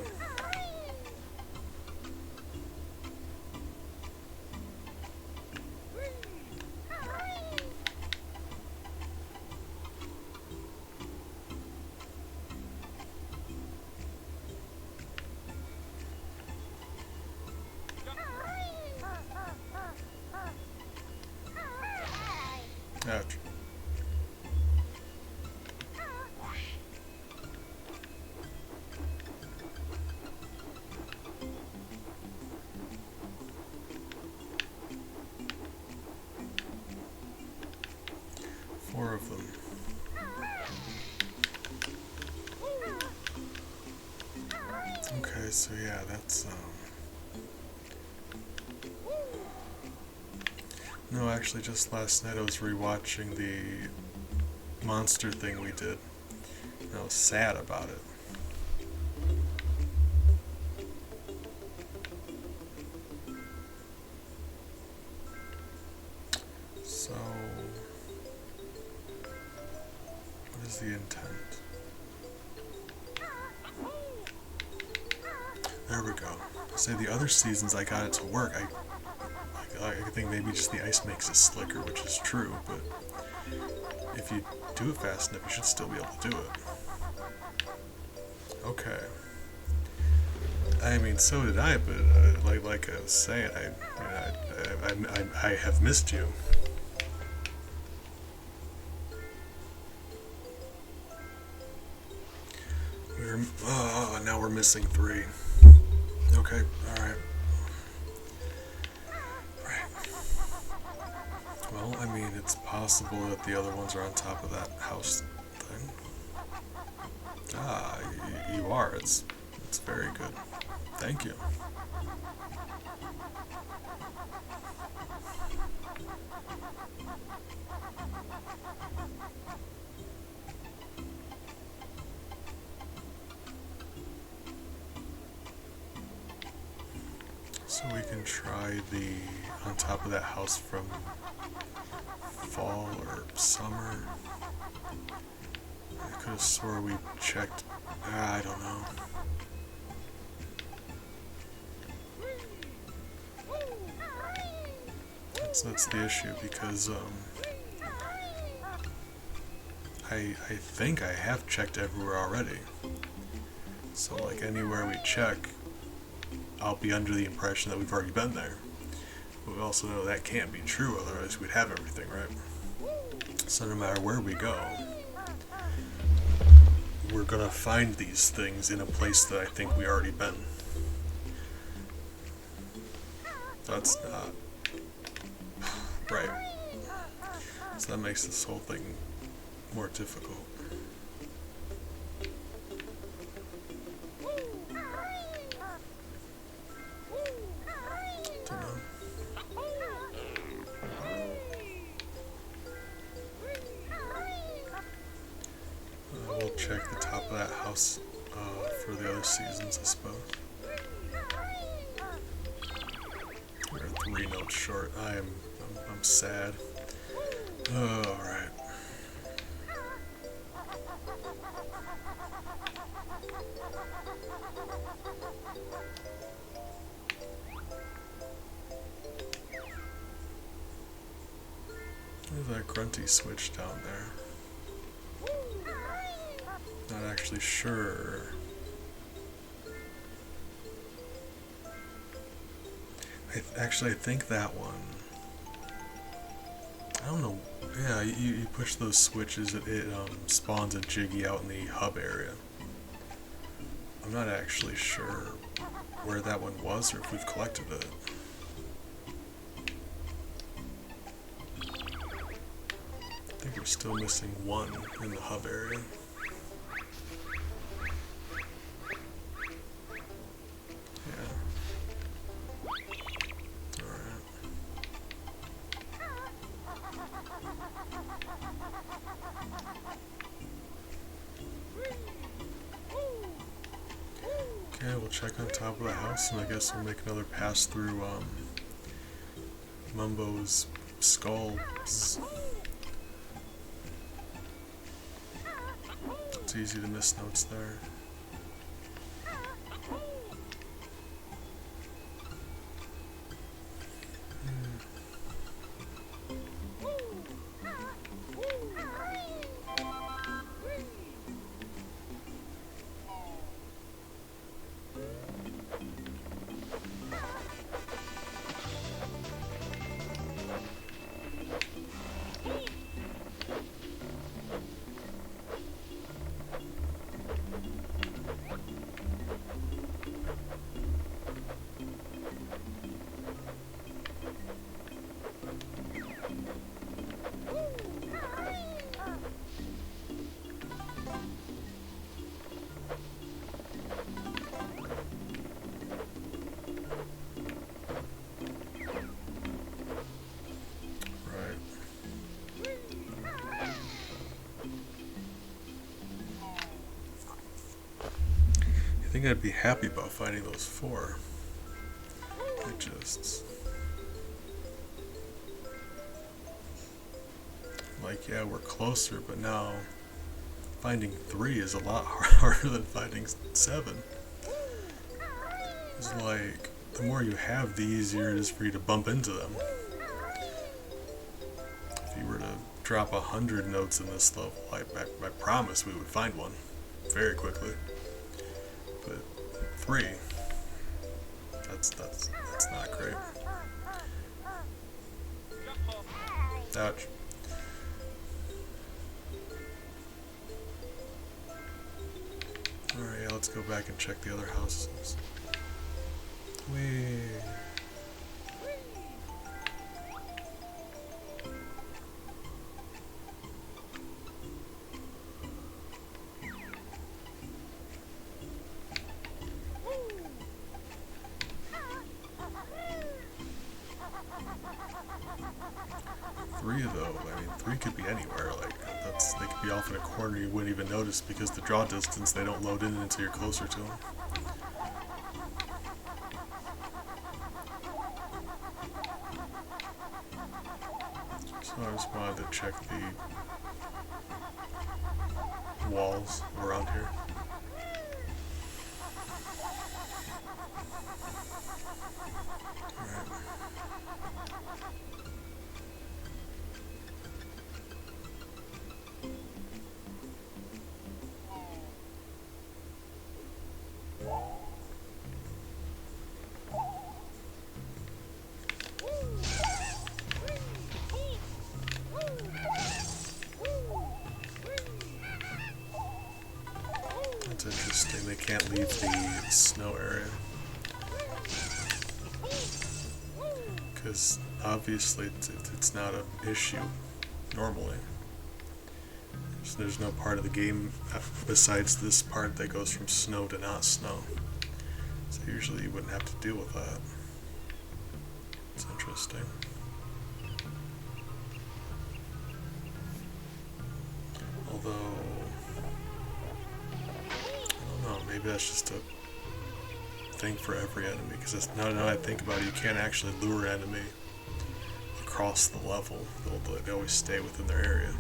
Ouch. Four of them. Okay, so yeah, that's no, actually just last night I was rewatching the monster thing we did. And I was sad about it. So, what is the intent? There we go. Say the other seasons I got it to work. I think maybe just the ice makes it slicker, which is true, but if you do it fast enough, you should still be able to do it. Okay. I mean, so did I, but like I was saying, I have missed you. Now we're missing 3. Okay, alright. Right. Well, I mean, it's possible that the other ones are on top of that house thing. Ah, you are. It's very good. Thank you. So we can try the on top of that house from fall or summer. I could have swore we checked. I don't know. That's the issue because I think I have checked everywhere already. So like anywhere we check, I'll be under the impression that we've already been there. But we also know that can't be true, otherwise we'd have everything, right? So no matter where we go, we're gonna find these things in a place that I think we already been. That's not right. So that makes this whole thing more difficult. We'll check the top of that house for the other seasons, I suppose. We're 3 notes short. I'm sad. Oh, alright. There's that grunty switch down there. Not actually sure. I think that one. I don't know. Yeah, you push those switches, it spawns a Jiggy out in the hub area. I'm not actually sure where that one was or if we've collected it. I think we're still missing 1 in the hub area. Okay, we'll check on top of the house, and I guess we'll make another pass through Mumbo's skull. It's easy to miss notes there. think I'd be happy about finding those 4. I just... like, yeah, we're closer, but now finding 3 is a lot harder than finding 7. It's like, the more you have, the easier it is for you to bump into them. If you were to drop 100 notes in this level, I promise we would find one very quickly. But 3, that's not great. Ouch. Alright, yeah, let's go back and check the other houses. Whee! 3 though, I mean 3 could be anywhere, like they could be off in a corner you wouldn't even notice because the draw distance, they don't load in until you're closer to them. So I just wanted to check the walls around here. Alright. 'That's interesting, they can't leave the snow area. Because obviously it's not an issue normally. So there's no part of the game besides this part that goes from snow to not snow. So usually you wouldn't have to deal with that. It's interesting. Although, I don't know, maybe that's just a thing for every enemy, because now that I think about it, you can't actually lure an enemy across the level. They always stay within their area.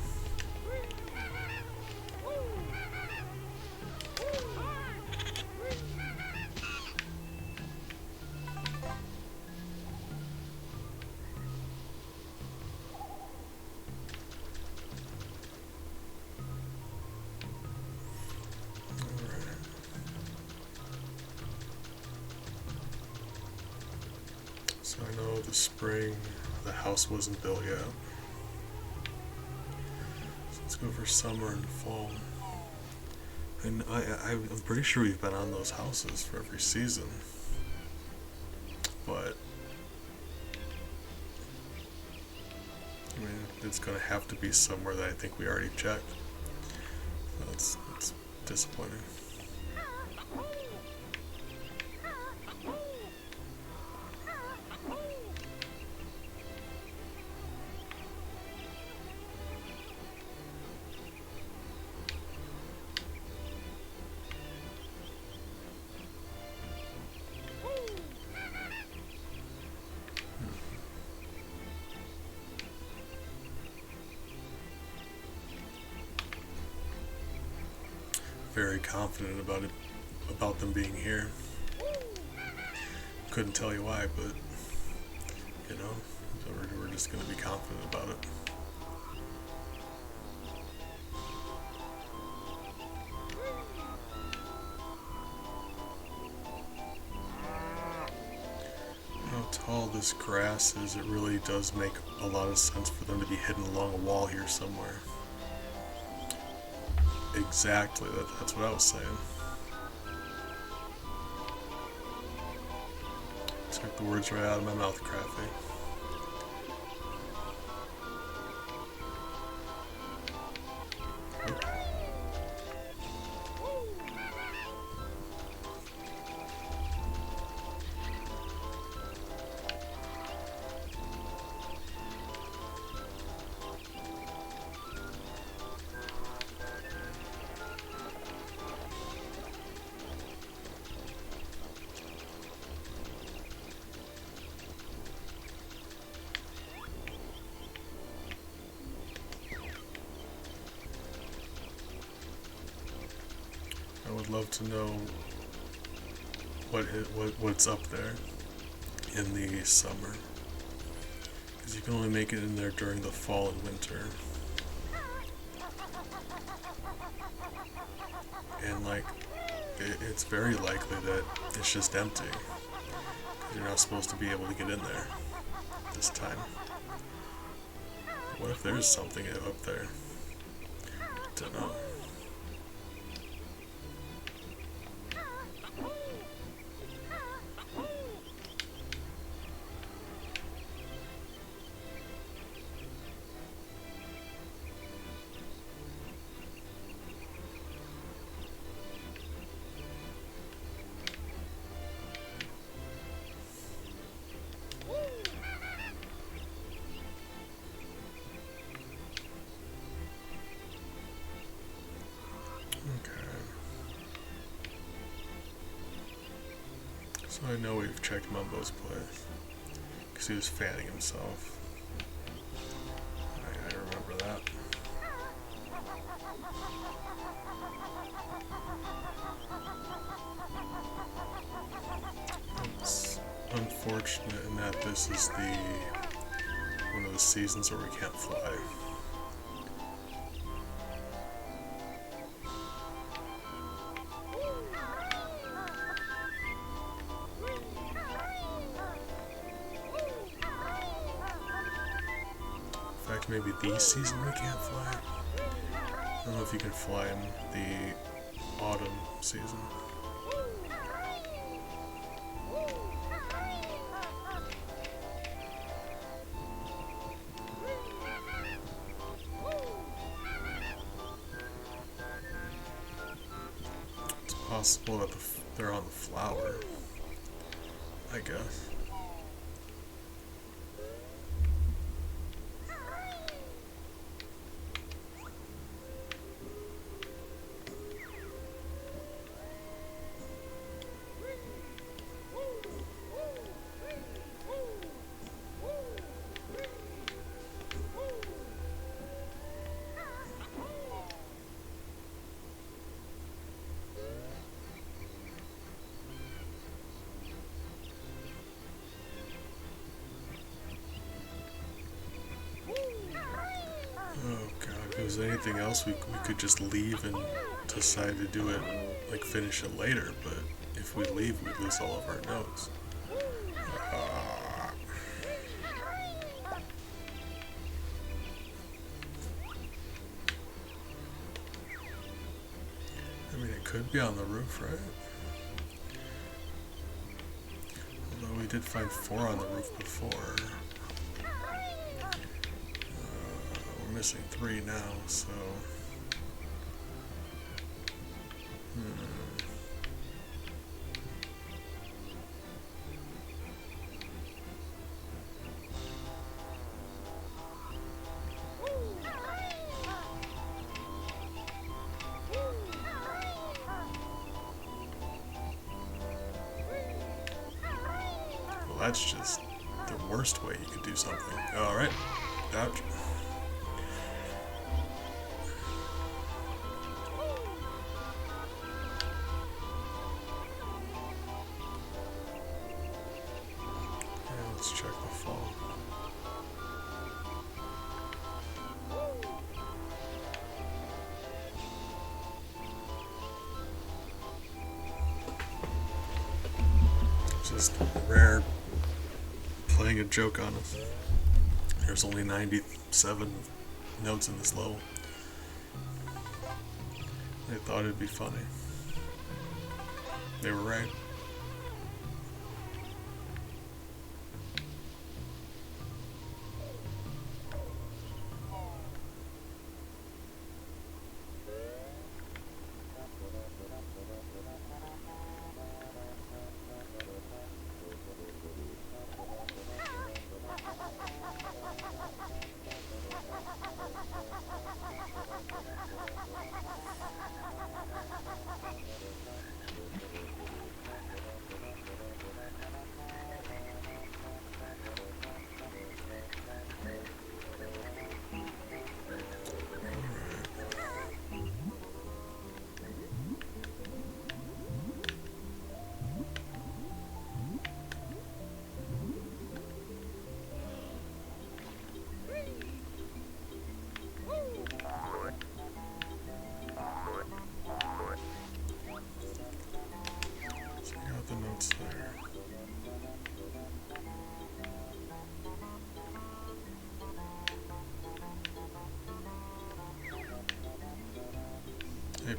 So I know the spring, the house wasn't built yet. So let's go for summer and fall. And I'm pretty sure we've been on those houses for every season. But I mean, it's gonna have to be somewhere that I think we already checked. That's disappointing. Very confident about them being here. Couldn't tell you why, but you know, so we're just gonna be confident about it. How tall this grass is, it really does make a lot of sense for them to be hidden along a wall here somewhere. Exactly, that's what I was saying. Took the words right out of my mouth, Crafty. would love to know what's up there in the summer, because you can only make it in there during the fall and winter. And like, it's very likely that it's just empty, because you're not supposed to be able to get in there this time. What if there's something up there? Don't know. So I know we've checked Mumbo's place, because he was fanning himself. I remember that. It's unfortunate in that this is one of the seasons where we can't fly. Maybe the season we can't fly. I don't know if you can fly in the autumn season. It's possible that they're on the flower, I guess. Oh god, if there was anything else we could just leave and decide to do it, like finish it later, but if we leave we lose all of our notes. I mean, it could be on the roof, right? Although we did find 4 on the roof before. We're missing 3 now, so... That's just the worst way you could do something. Alright. Ouch. Yeah, let's check the fall. Just rare playing a joke on us. There's only 97 notes in this level. They thought it'd be funny. They were right.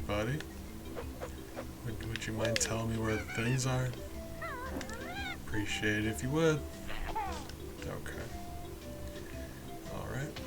buddy. Would you mind telling me where the things are? Appreciate it if you would. Okay. Alright.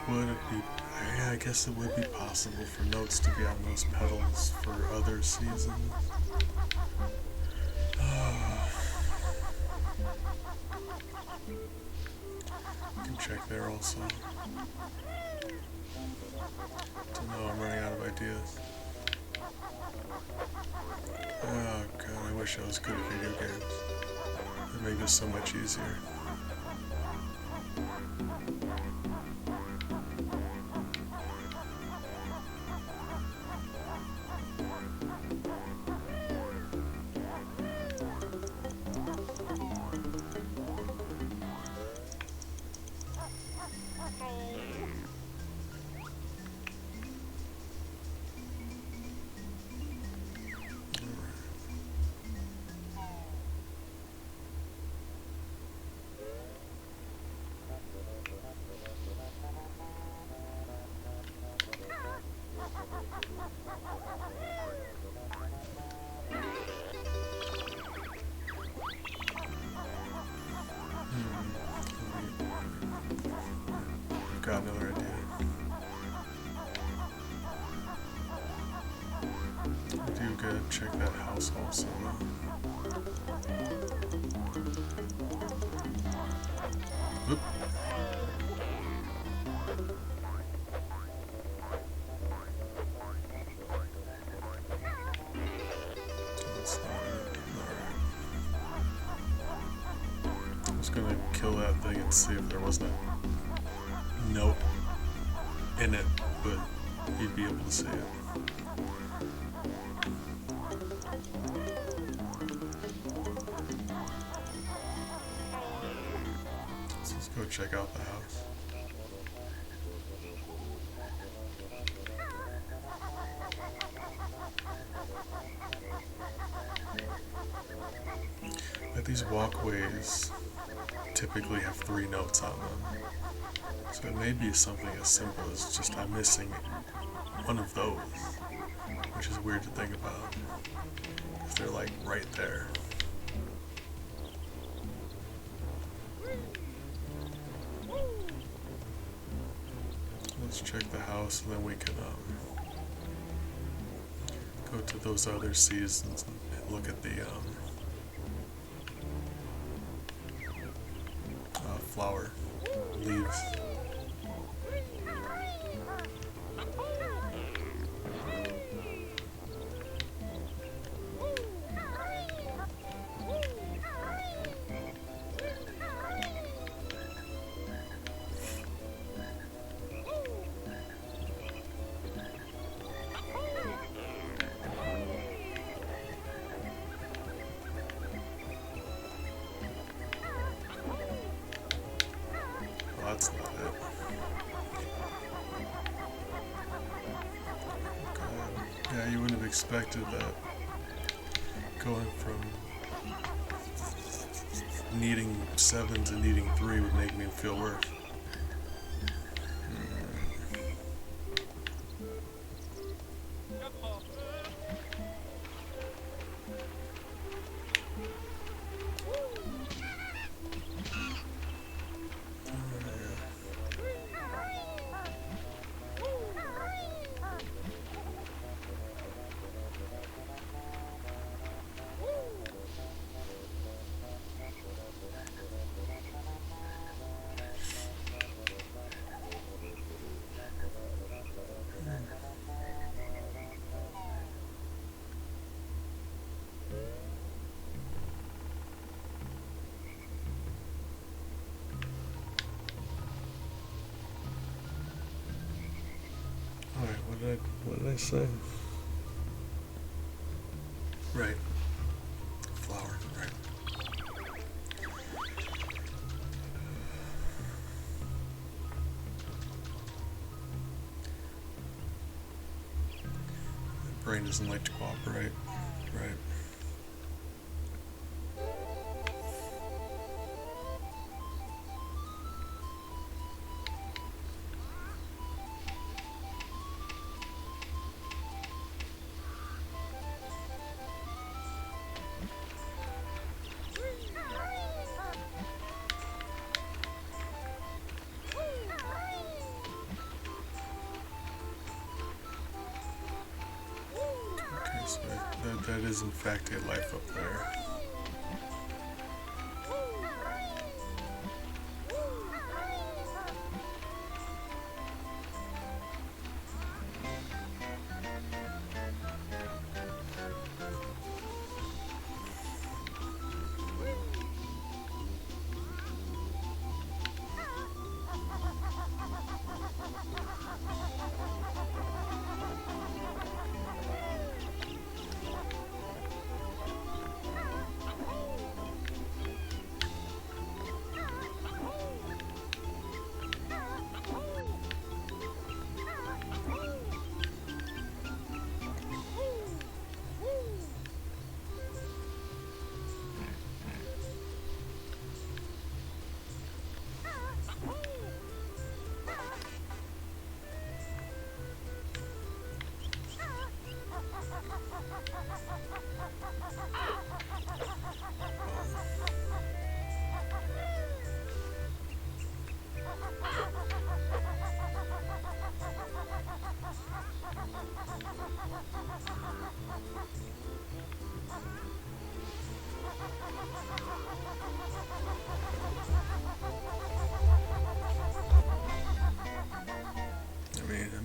Would it be... Yeah, I guess it would be possible for notes to be on those pedals for other seasons. Can check there also. Don't know, I'm running out of ideas. Oh god, I wish I was good at video games. It'd make this so much easier. Got another idea. I do gotta check that house also though. Oop. That's not it. Alright. I was gonna kill that thing and see if there wasn't a note in it, but you'd be able to see it. So let's go check out the house. Like these walkways typically have 3 notes on them. So it may be something as simple as just I'm missing one of those, which is weird to think about, because they're like right there. Let's check the house and then we can go to those other seasons and look at the flower leaves. That's not it. God. Yeah, you wouldn't have expected that. Going from needing 7s and needing 3 would make me feel worse. What did I say? Right. Flower, right. The brain doesn't like to cooperate. Right. So that is in fact a life up there.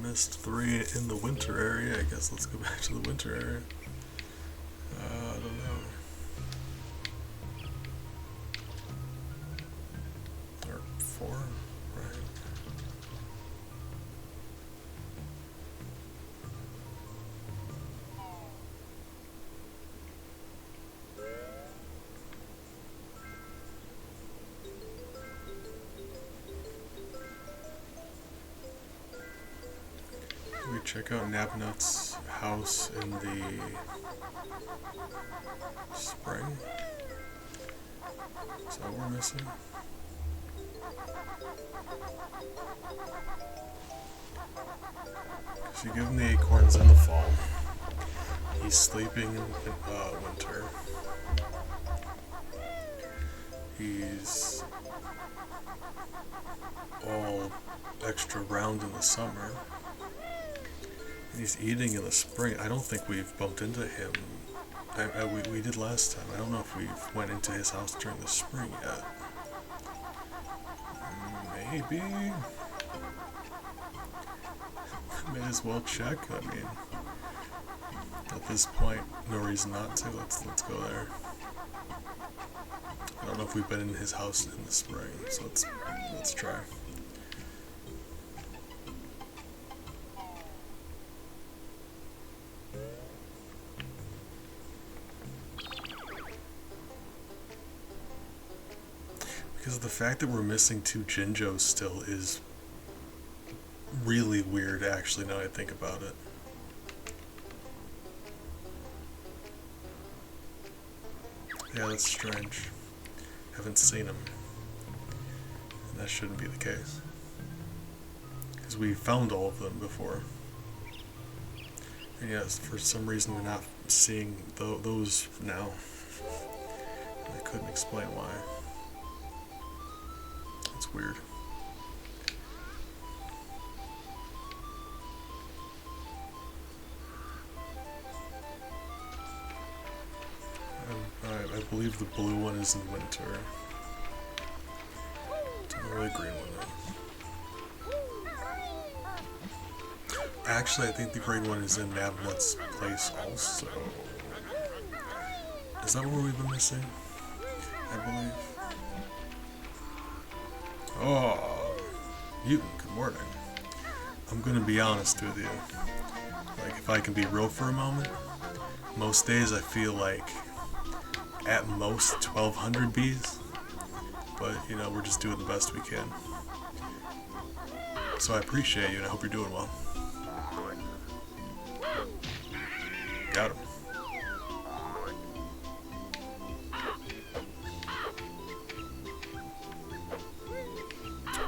Missed 3 in the winter area. I guess let's go back to the winter area. I don't know. Or 4, right? We check out Nabnut's house in the spring. Is that what we're missing? So you give him the acorns in the fall. He's sleeping in winter. He's all extra round in the summer. He's eating in the spring. I don't think we've bumped into him. We did last time. I don't know if we went into his house during the spring yet. Maybe. May as well check. I mean, at this point, no reason not to. Let's go there. I don't know if we've been in his house in the spring, so let's try. Because the fact that we're missing 2 Jinjos still is really weird, actually, now I think about it. Yeah, that's strange. haven't seen them. And that shouldn't be the case. Because we found all of them before. And yes, for some reason we're not seeing those now. I couldn't explain why. It's weird. I believe the blue one is in winter. Don't know where the green one is. Actually, I think the green one is in Navnut's place also. Is that where we've been missing? I believe. Oh, Mutant, good morning. I'm gonna be honest with you. Like, if I can be real for a moment, most days I feel like at most 1,200 bees, but you know, we're just doing the best we can. So I appreciate you and I hope you're doing well. Got him.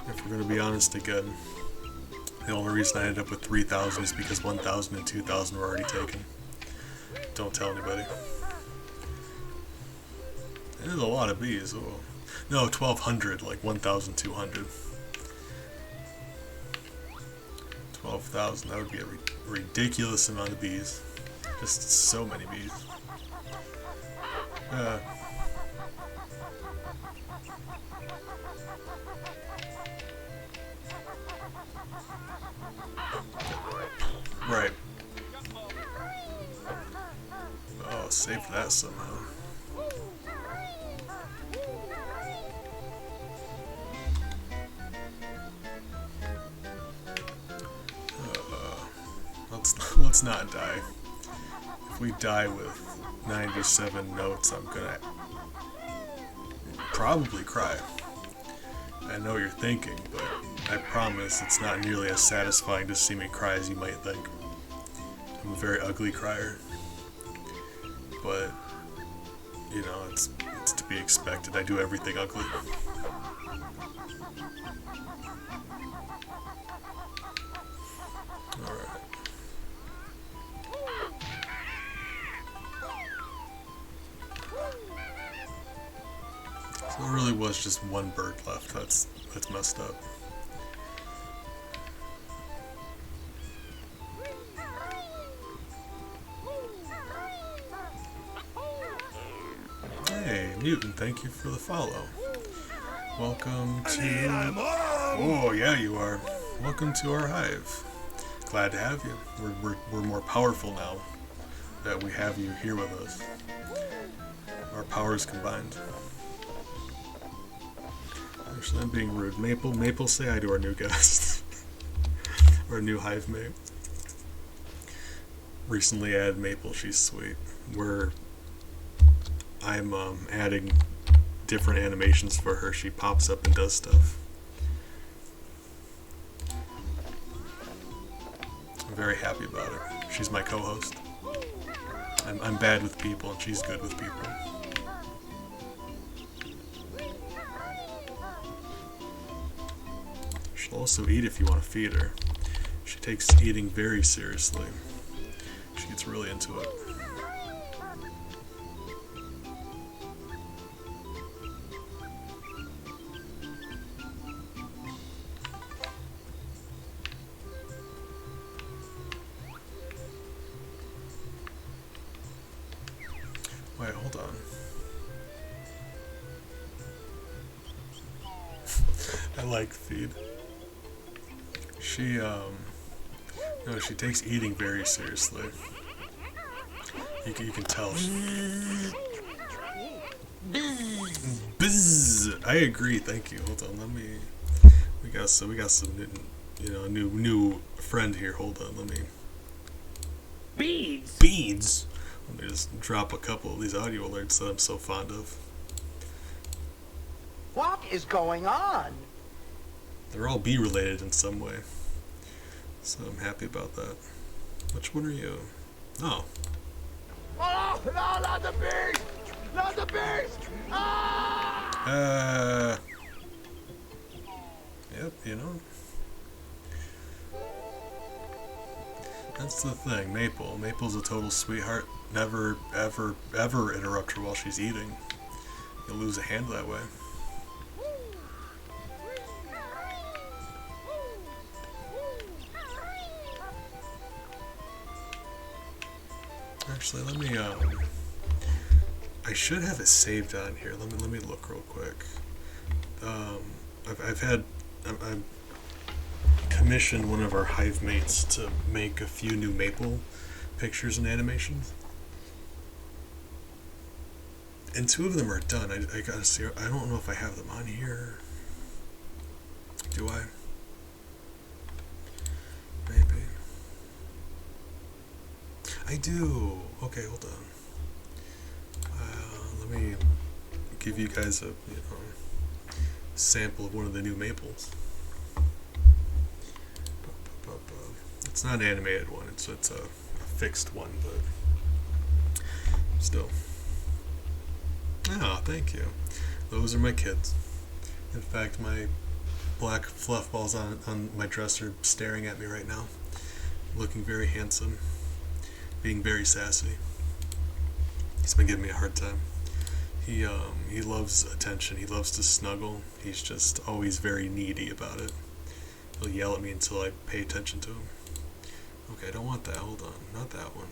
If we're gonna be honest again, the only reason I ended up with 3,000 is because 1,000 and 2,000 were already taken. Don't tell anybody. It is a lot of bees. Oh. No, 1,200, like 1,200. 12,000, that would be a ridiculous amount of bees. Just so many bees. Right. Oh, save that somehow. Let's not die. If we die with 97 notes, I'm gonna probably cry. I know you're thinking, but I promise it's not nearly as satisfying to see me cry as you might think. I'm a very ugly crier, but you know, it's to be expected. I do everything ugly. Alright. So there really was just one bird left. That's messed up. Hey, Mutant, thank you for the follow. Welcome to... Oh, yeah, you are. Welcome to our hive. Glad to have you. We're more powerful now that we have you here with us. Our powers combined. Actually, I'm being rude. Maple, say hi to our new guest. Our new hive mate. Recently added Maple, she's sweet. I'm adding different animations for her. She pops up and does stuff. I'm very happy about her. She's my co-host. I'm bad with people and she's good with people. She'll also eat if you want to feed her. She takes eating very seriously. She gets really into it. Wait, hold on. I like feed. No, she takes eating very seriously. You can tell. Buzz. I agree. Thank you. Hold on. Let me. We got some new friend here. Hold on. Let me. Beads. Let me just drop a couple of these audio alerts that I'm so fond of. What is going on? They're all bee related in some way. So I'm happy about that. Which one are you? Oh. Oh, no, not the beast! Not the beast! Ah! Yep, you know. That's the thing, Maple. Maple's a total sweetheart. Never, ever, ever interrupt her while she's eating. You'll lose a hand that way. Actually, let me, I should have it saved on here. Let me look real quick. I've commissioned one of our hive mates to make a few new Maple pictures and animations. And 2 of them are done. I gotta see. I don't know if I have them on here. Do I? Maybe. I do. Okay, hold on. Let me give you guys a sample of one of the new Maples. It's not an animated one. It's a fixed one, but still. Oh, thank you. Those are my kids. In fact, my black fluff balls on my dresser staring at me right now, looking very handsome, being very sassy. He's been giving me a hard time. He loves attention. He loves to snuggle. He's just always very needy about it. He'll yell at me until I pay attention to him. Okay, I don't want that. Hold on. Not that one.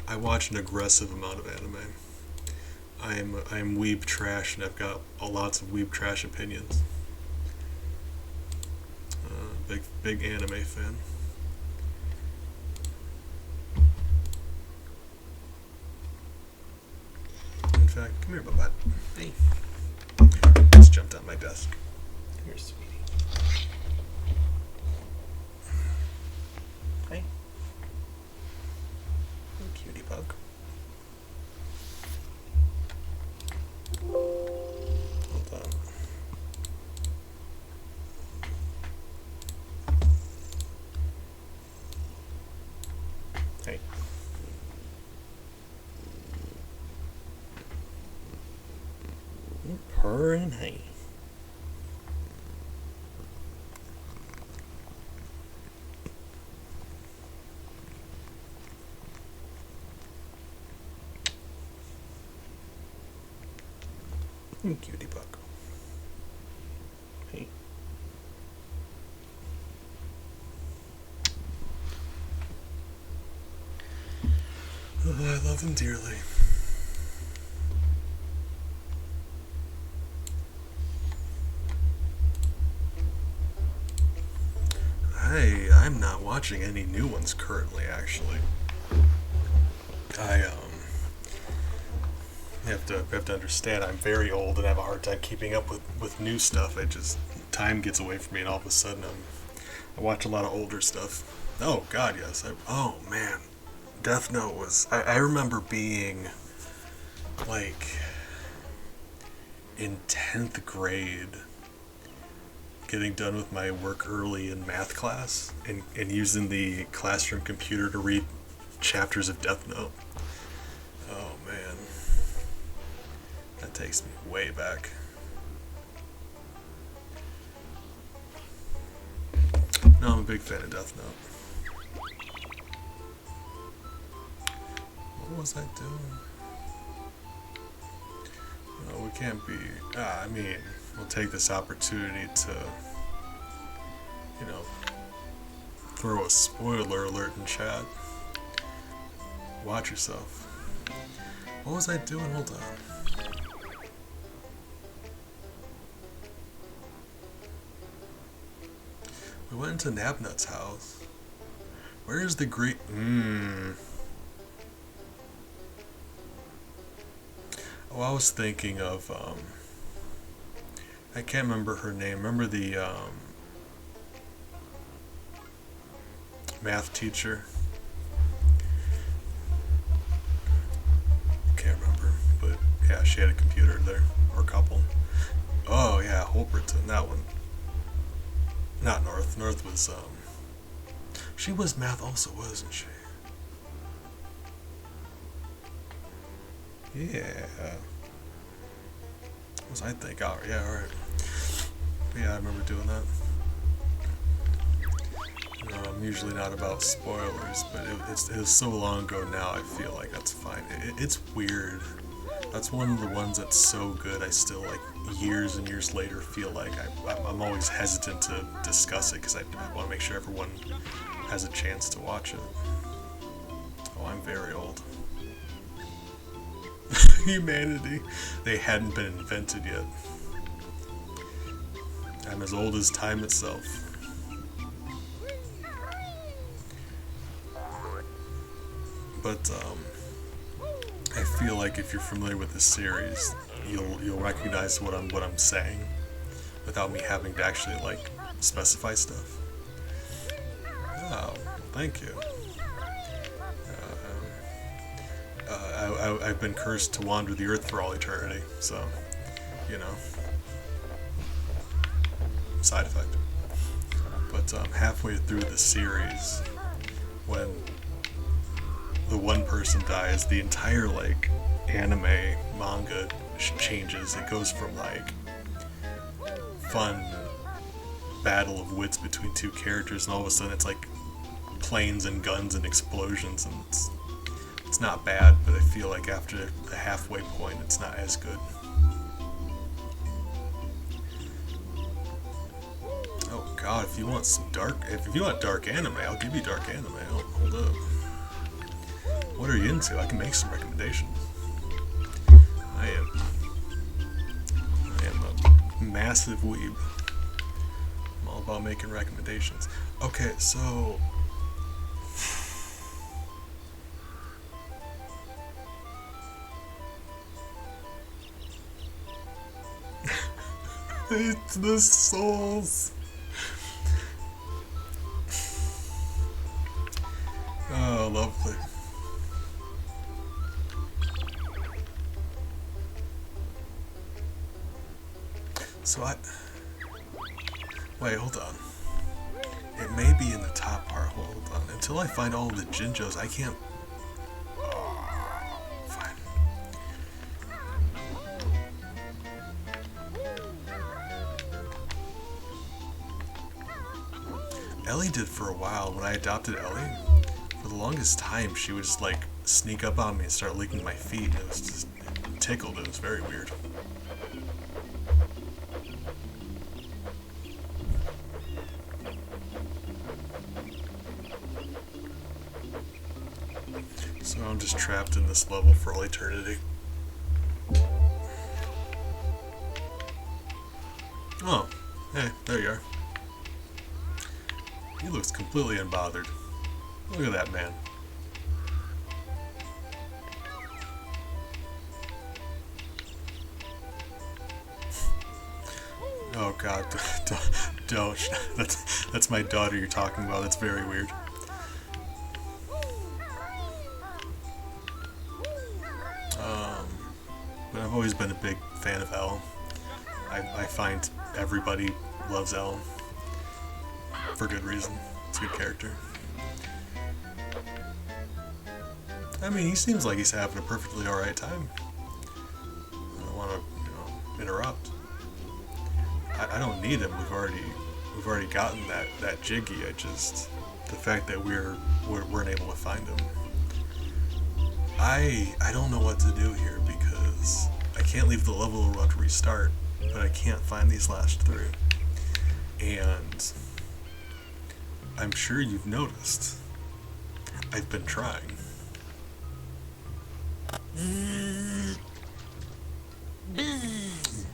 I watch an aggressive amount of anime. I'm weeb trash, and I've got lots of weeb trash opinions. Big anime fan. In fact, come here, Bubba. Hey. Just jumped on my desk. Here, sweetie. Hey. Little cutie bug. Hold on. Hey. Purr and hey. Cutie bug. Hey. Oh, I love him dearly. I'm not watching any new ones currently, actually. You have to understand, I'm very old and have a hard time keeping up with new stuff. Time gets away from me, and all of a sudden I watch a lot of older stuff. Oh God, yes. Oh man, Death Note was. I remember being like in 10th grade, getting done with my work early in math class, and using the classroom computer to read chapters of Death Note. Oh man. That takes me way back. No, I'm a big fan of Death Note. What was I doing? No, we can't be... we'll take this opportunity to, throw a spoiler alert in chat. Watch yourself. What was I doing? Hold on. We went into Nabnut's house. Where is the great... Oh, I was thinking of, I can't remember her name. Remember the, math teacher? Can't remember, but yeah, she had a computer there, or a couple. Oh yeah, Holberton, that one. Not North. North was, she was math also, wasn't she? Yeah. What was I think? Oh, yeah, alright. Yeah, I remember doing that. I'm usually not about spoilers, but it was so long ago now, I feel like that's fine. It's weird. That's one of the ones that's so good, I still, like, years and years later feel like I'm always hesitant to discuss it because I want to make sure everyone has a chance to watch it. Oh, I'm very old. Humanity. They hadn't been invented yet. I'm as old as time itself. But I feel like if you're familiar with this series, you'll recognize what I'm saying without me having to actually like specify stuff. Oh, thank you. I've been cursed to wander the earth for all eternity, so you know, side effect. But halfway through the series, when the one person dies, the entire like anime manga changes. It goes from like fun battle of wits between two characters, and all of a sudden it's like planes and guns and explosions, and it's not bad, but I feel like after the halfway point it's not as good. Oh god, if you want dark anime, I'll give you dark anime. Hold up. What are you into? I can make some recommendations. I am a massive weeb. I'm all about making recommendations. Okay, so it's the souls. Oh, lovely. So wait, hold on. It may be in the top part. Hold on. Until I find all of the Jinjos, I can't. Fine. Ellie did for a while. When I adopted Ellie, for the longest time, she would just like sneak up on me and start licking my feet. It was just tickled. It was very weird. So I'm just trapped in this level for all eternity. Oh, hey, there you are. He looks completely unbothered. Look at that man. Oh god, don't. That's my daughter you're talking about. That's very weird. But I've always been a big fan of Elle. I find everybody loves Elle. For good reason. It's a good character. I mean, he seems like he's having a perfectly alright time. I don't want to, interrupt. I don't need him. We've already gotten that jiggy. The fact that we weren't able to find him. I don't know what to do here because I can't leave the level or to restart, but I can't find these last three. And I'm sure you've noticed I've been trying.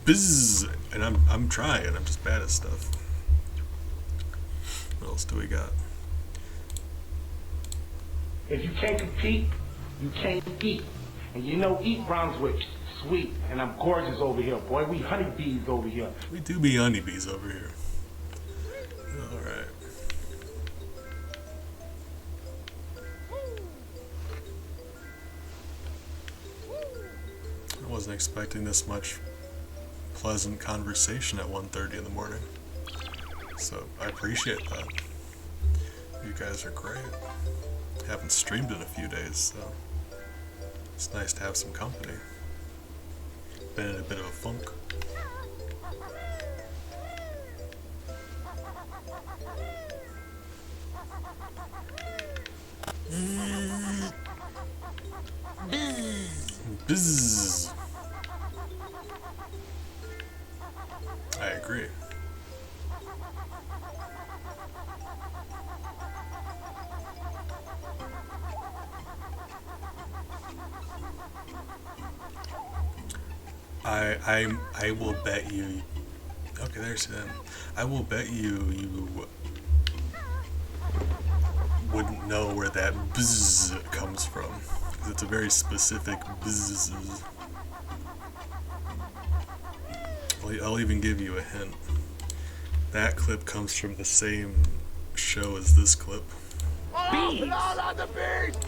Buzz! And I'm trying, I'm just bad at stuff. What else do we got? If you can't compete, you can't eat. And you know eat rhymes with sweet. And I'm gorgeous over here, boy. We honeybees over here. We do be honeybees over here. Alright. I wasn't expecting this much pleasant conversation at 1:30 in the morning. So I appreciate that. You guys are great. Haven't streamed in a few days, so it's nice to have some company. Been in a bit of a funk. Bzzz. I agree. I will bet you. Okay, there's him. I will bet you wouldn't know where that bzzz comes from. 'Cause it's a very specific bzzz. I'll even give you a hint. That clip comes from the same show as this clip. Oh, no, not the beast!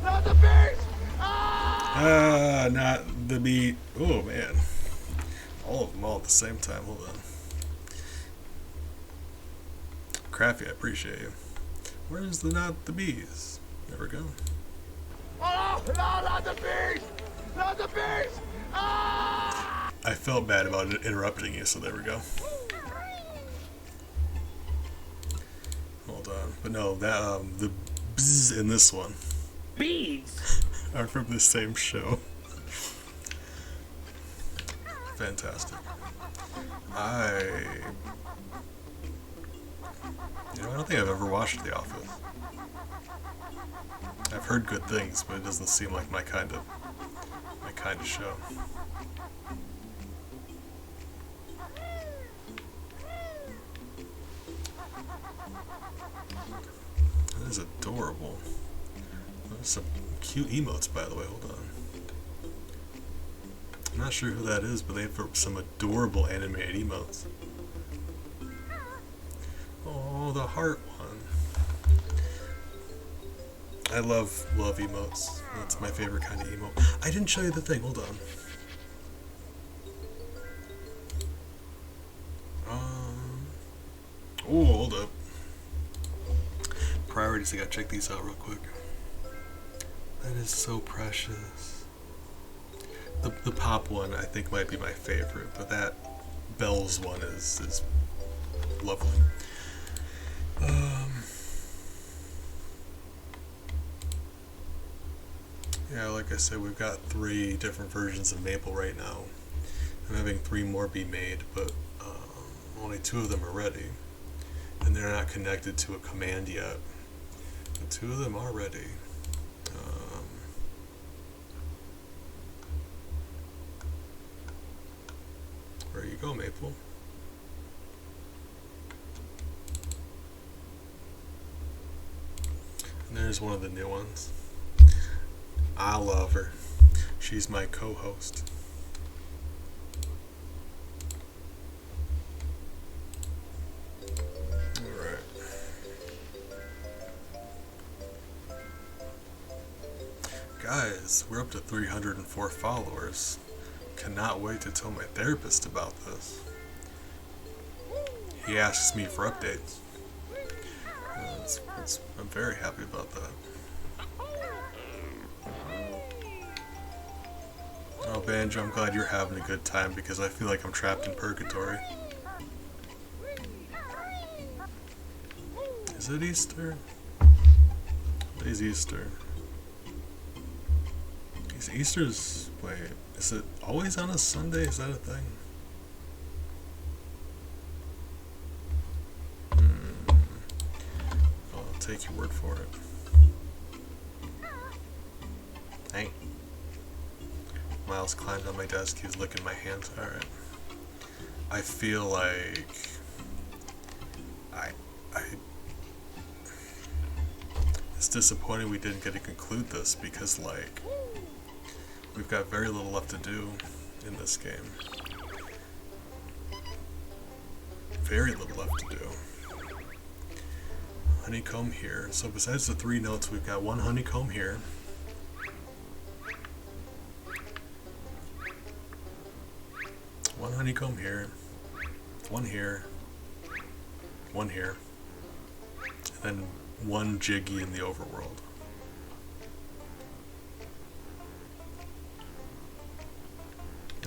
Not the beast! Ah, not the beat. Oh man. All of them all at the same time. Hold on. Crappy, I appreciate you. Where's the not the bees? There we go. Oh, no, not the beast! Not the beast! Ah! I felt bad about interrupting you, so there we go. Hold on. But no, that the bzzz in this one Bees! are from the same show. Fantastic. I don't think I've ever watched The Office. I've heard good things, but it doesn't seem like my kind of show. That is adorable. There's some cute emotes, by the way. Hold on. I'm not sure who that is, but they have some adorable animated emotes. Oh, the heart one. I love emotes. That's my favorite kind of emote. I didn't show you the thing. Hold on. Oh, hold up. Priorities. I gotta check these out real quick. That is so precious. The pop one I think might be my favorite, but that Bells one is lovely. Yeah, like I said, we've got 3 different versions of Maple right now. I'm having 3 more be made, but only 2 of them are ready, and they're not connected to a command yet. But 2 of them are ready. Where you go, Maple? And there's one of the new ones. I love her. She's my co-host. Alright. Guys, we're up to 304 followers. Cannot wait to tell my therapist about this. He asks me for updates. I'm very happy about that. Oh, Banjo, I'm glad you're having a good time because I feel like I'm trapped in purgatory. Is it Easter? What is Easter? Easter's... Wait, is it always on a Sunday? Is that a thing? I'll take your word for it. Hey. Miles climbed on my desk. He was licking my hands. Alright. I feel like... It's disappointing we didn't get to conclude this because, like... We've got very little left to do in this game. Very little left to do. Honeycomb here. So besides the 3 notes, we've got 1 honeycomb here. One honeycomb here. 1 here. 1 here. And then 1 Jiggy in the overworld.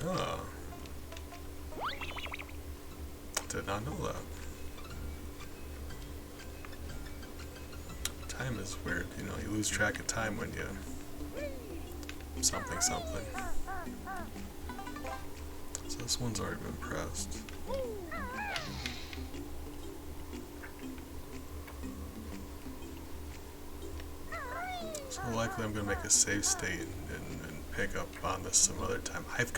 Ah. Did not know that. Time is weird, you know, you lose track of time when you something. So this one's already been pressed. So likely I'm going to make a save state and pick up on this some other time. I've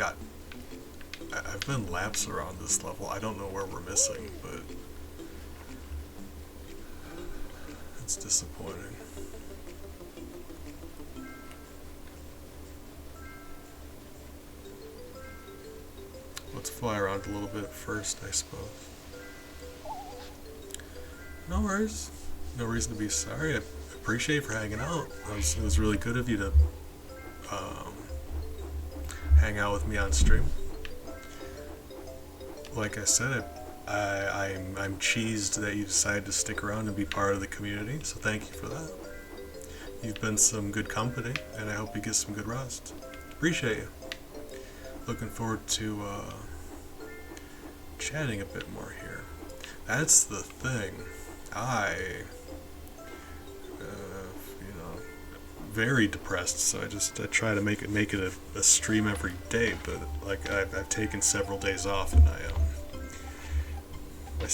been laps around this level. I don't know where we're missing, but it's disappointing. Let's fly around a little bit first, I suppose. No worries. No reason to be sorry. I appreciate you for hanging out. It was really good of you to hang out with me on stream. Like I said, I'm cheesed that you decided to stick around and be part of the community, so thank you for that. You've been some good company, and I hope you get some good rest. Appreciate you. Looking forward to chatting a bit more here. That's the thing. Very depressed, so I try to make it a stream every day, but like I've taken several days off, and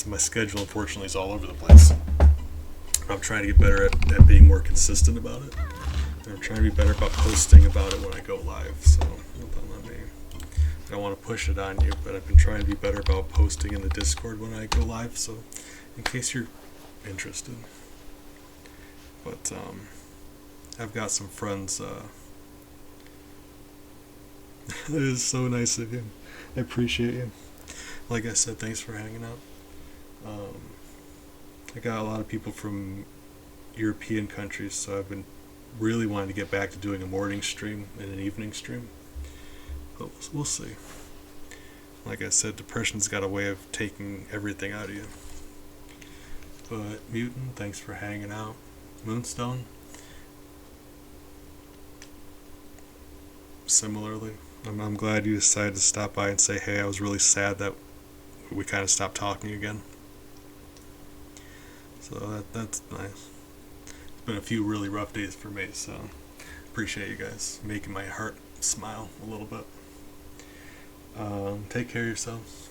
my schedule unfortunately is all over the place. I'm trying to get better at being more consistent about it. And I'm trying to be better about posting about it when I go live, so I don't want to push it on you, but I've been trying to be better about posting in the Discord when I go live, so in case you're interested. But I've got some friends. It is so nice of you. I appreciate you. Like I said, thanks for hanging out. I got a lot of people from European countries, so I've been really wanting to get back to doing a morning stream and an evening stream. But we'll see. Like I said, depression's got a way of taking everything out of you. But Mutant, thanks for hanging out. Moonstone, similarly, I'm glad you decided to stop by and say hey. I was really sad that we kind of stopped talking again. So that's nice. It's been a few really rough days for me, so appreciate you guys making my heart smile a little bit. Take care of yourselves.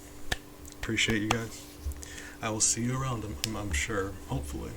Appreciate you guys. I will see you around, I'm sure, hopefully.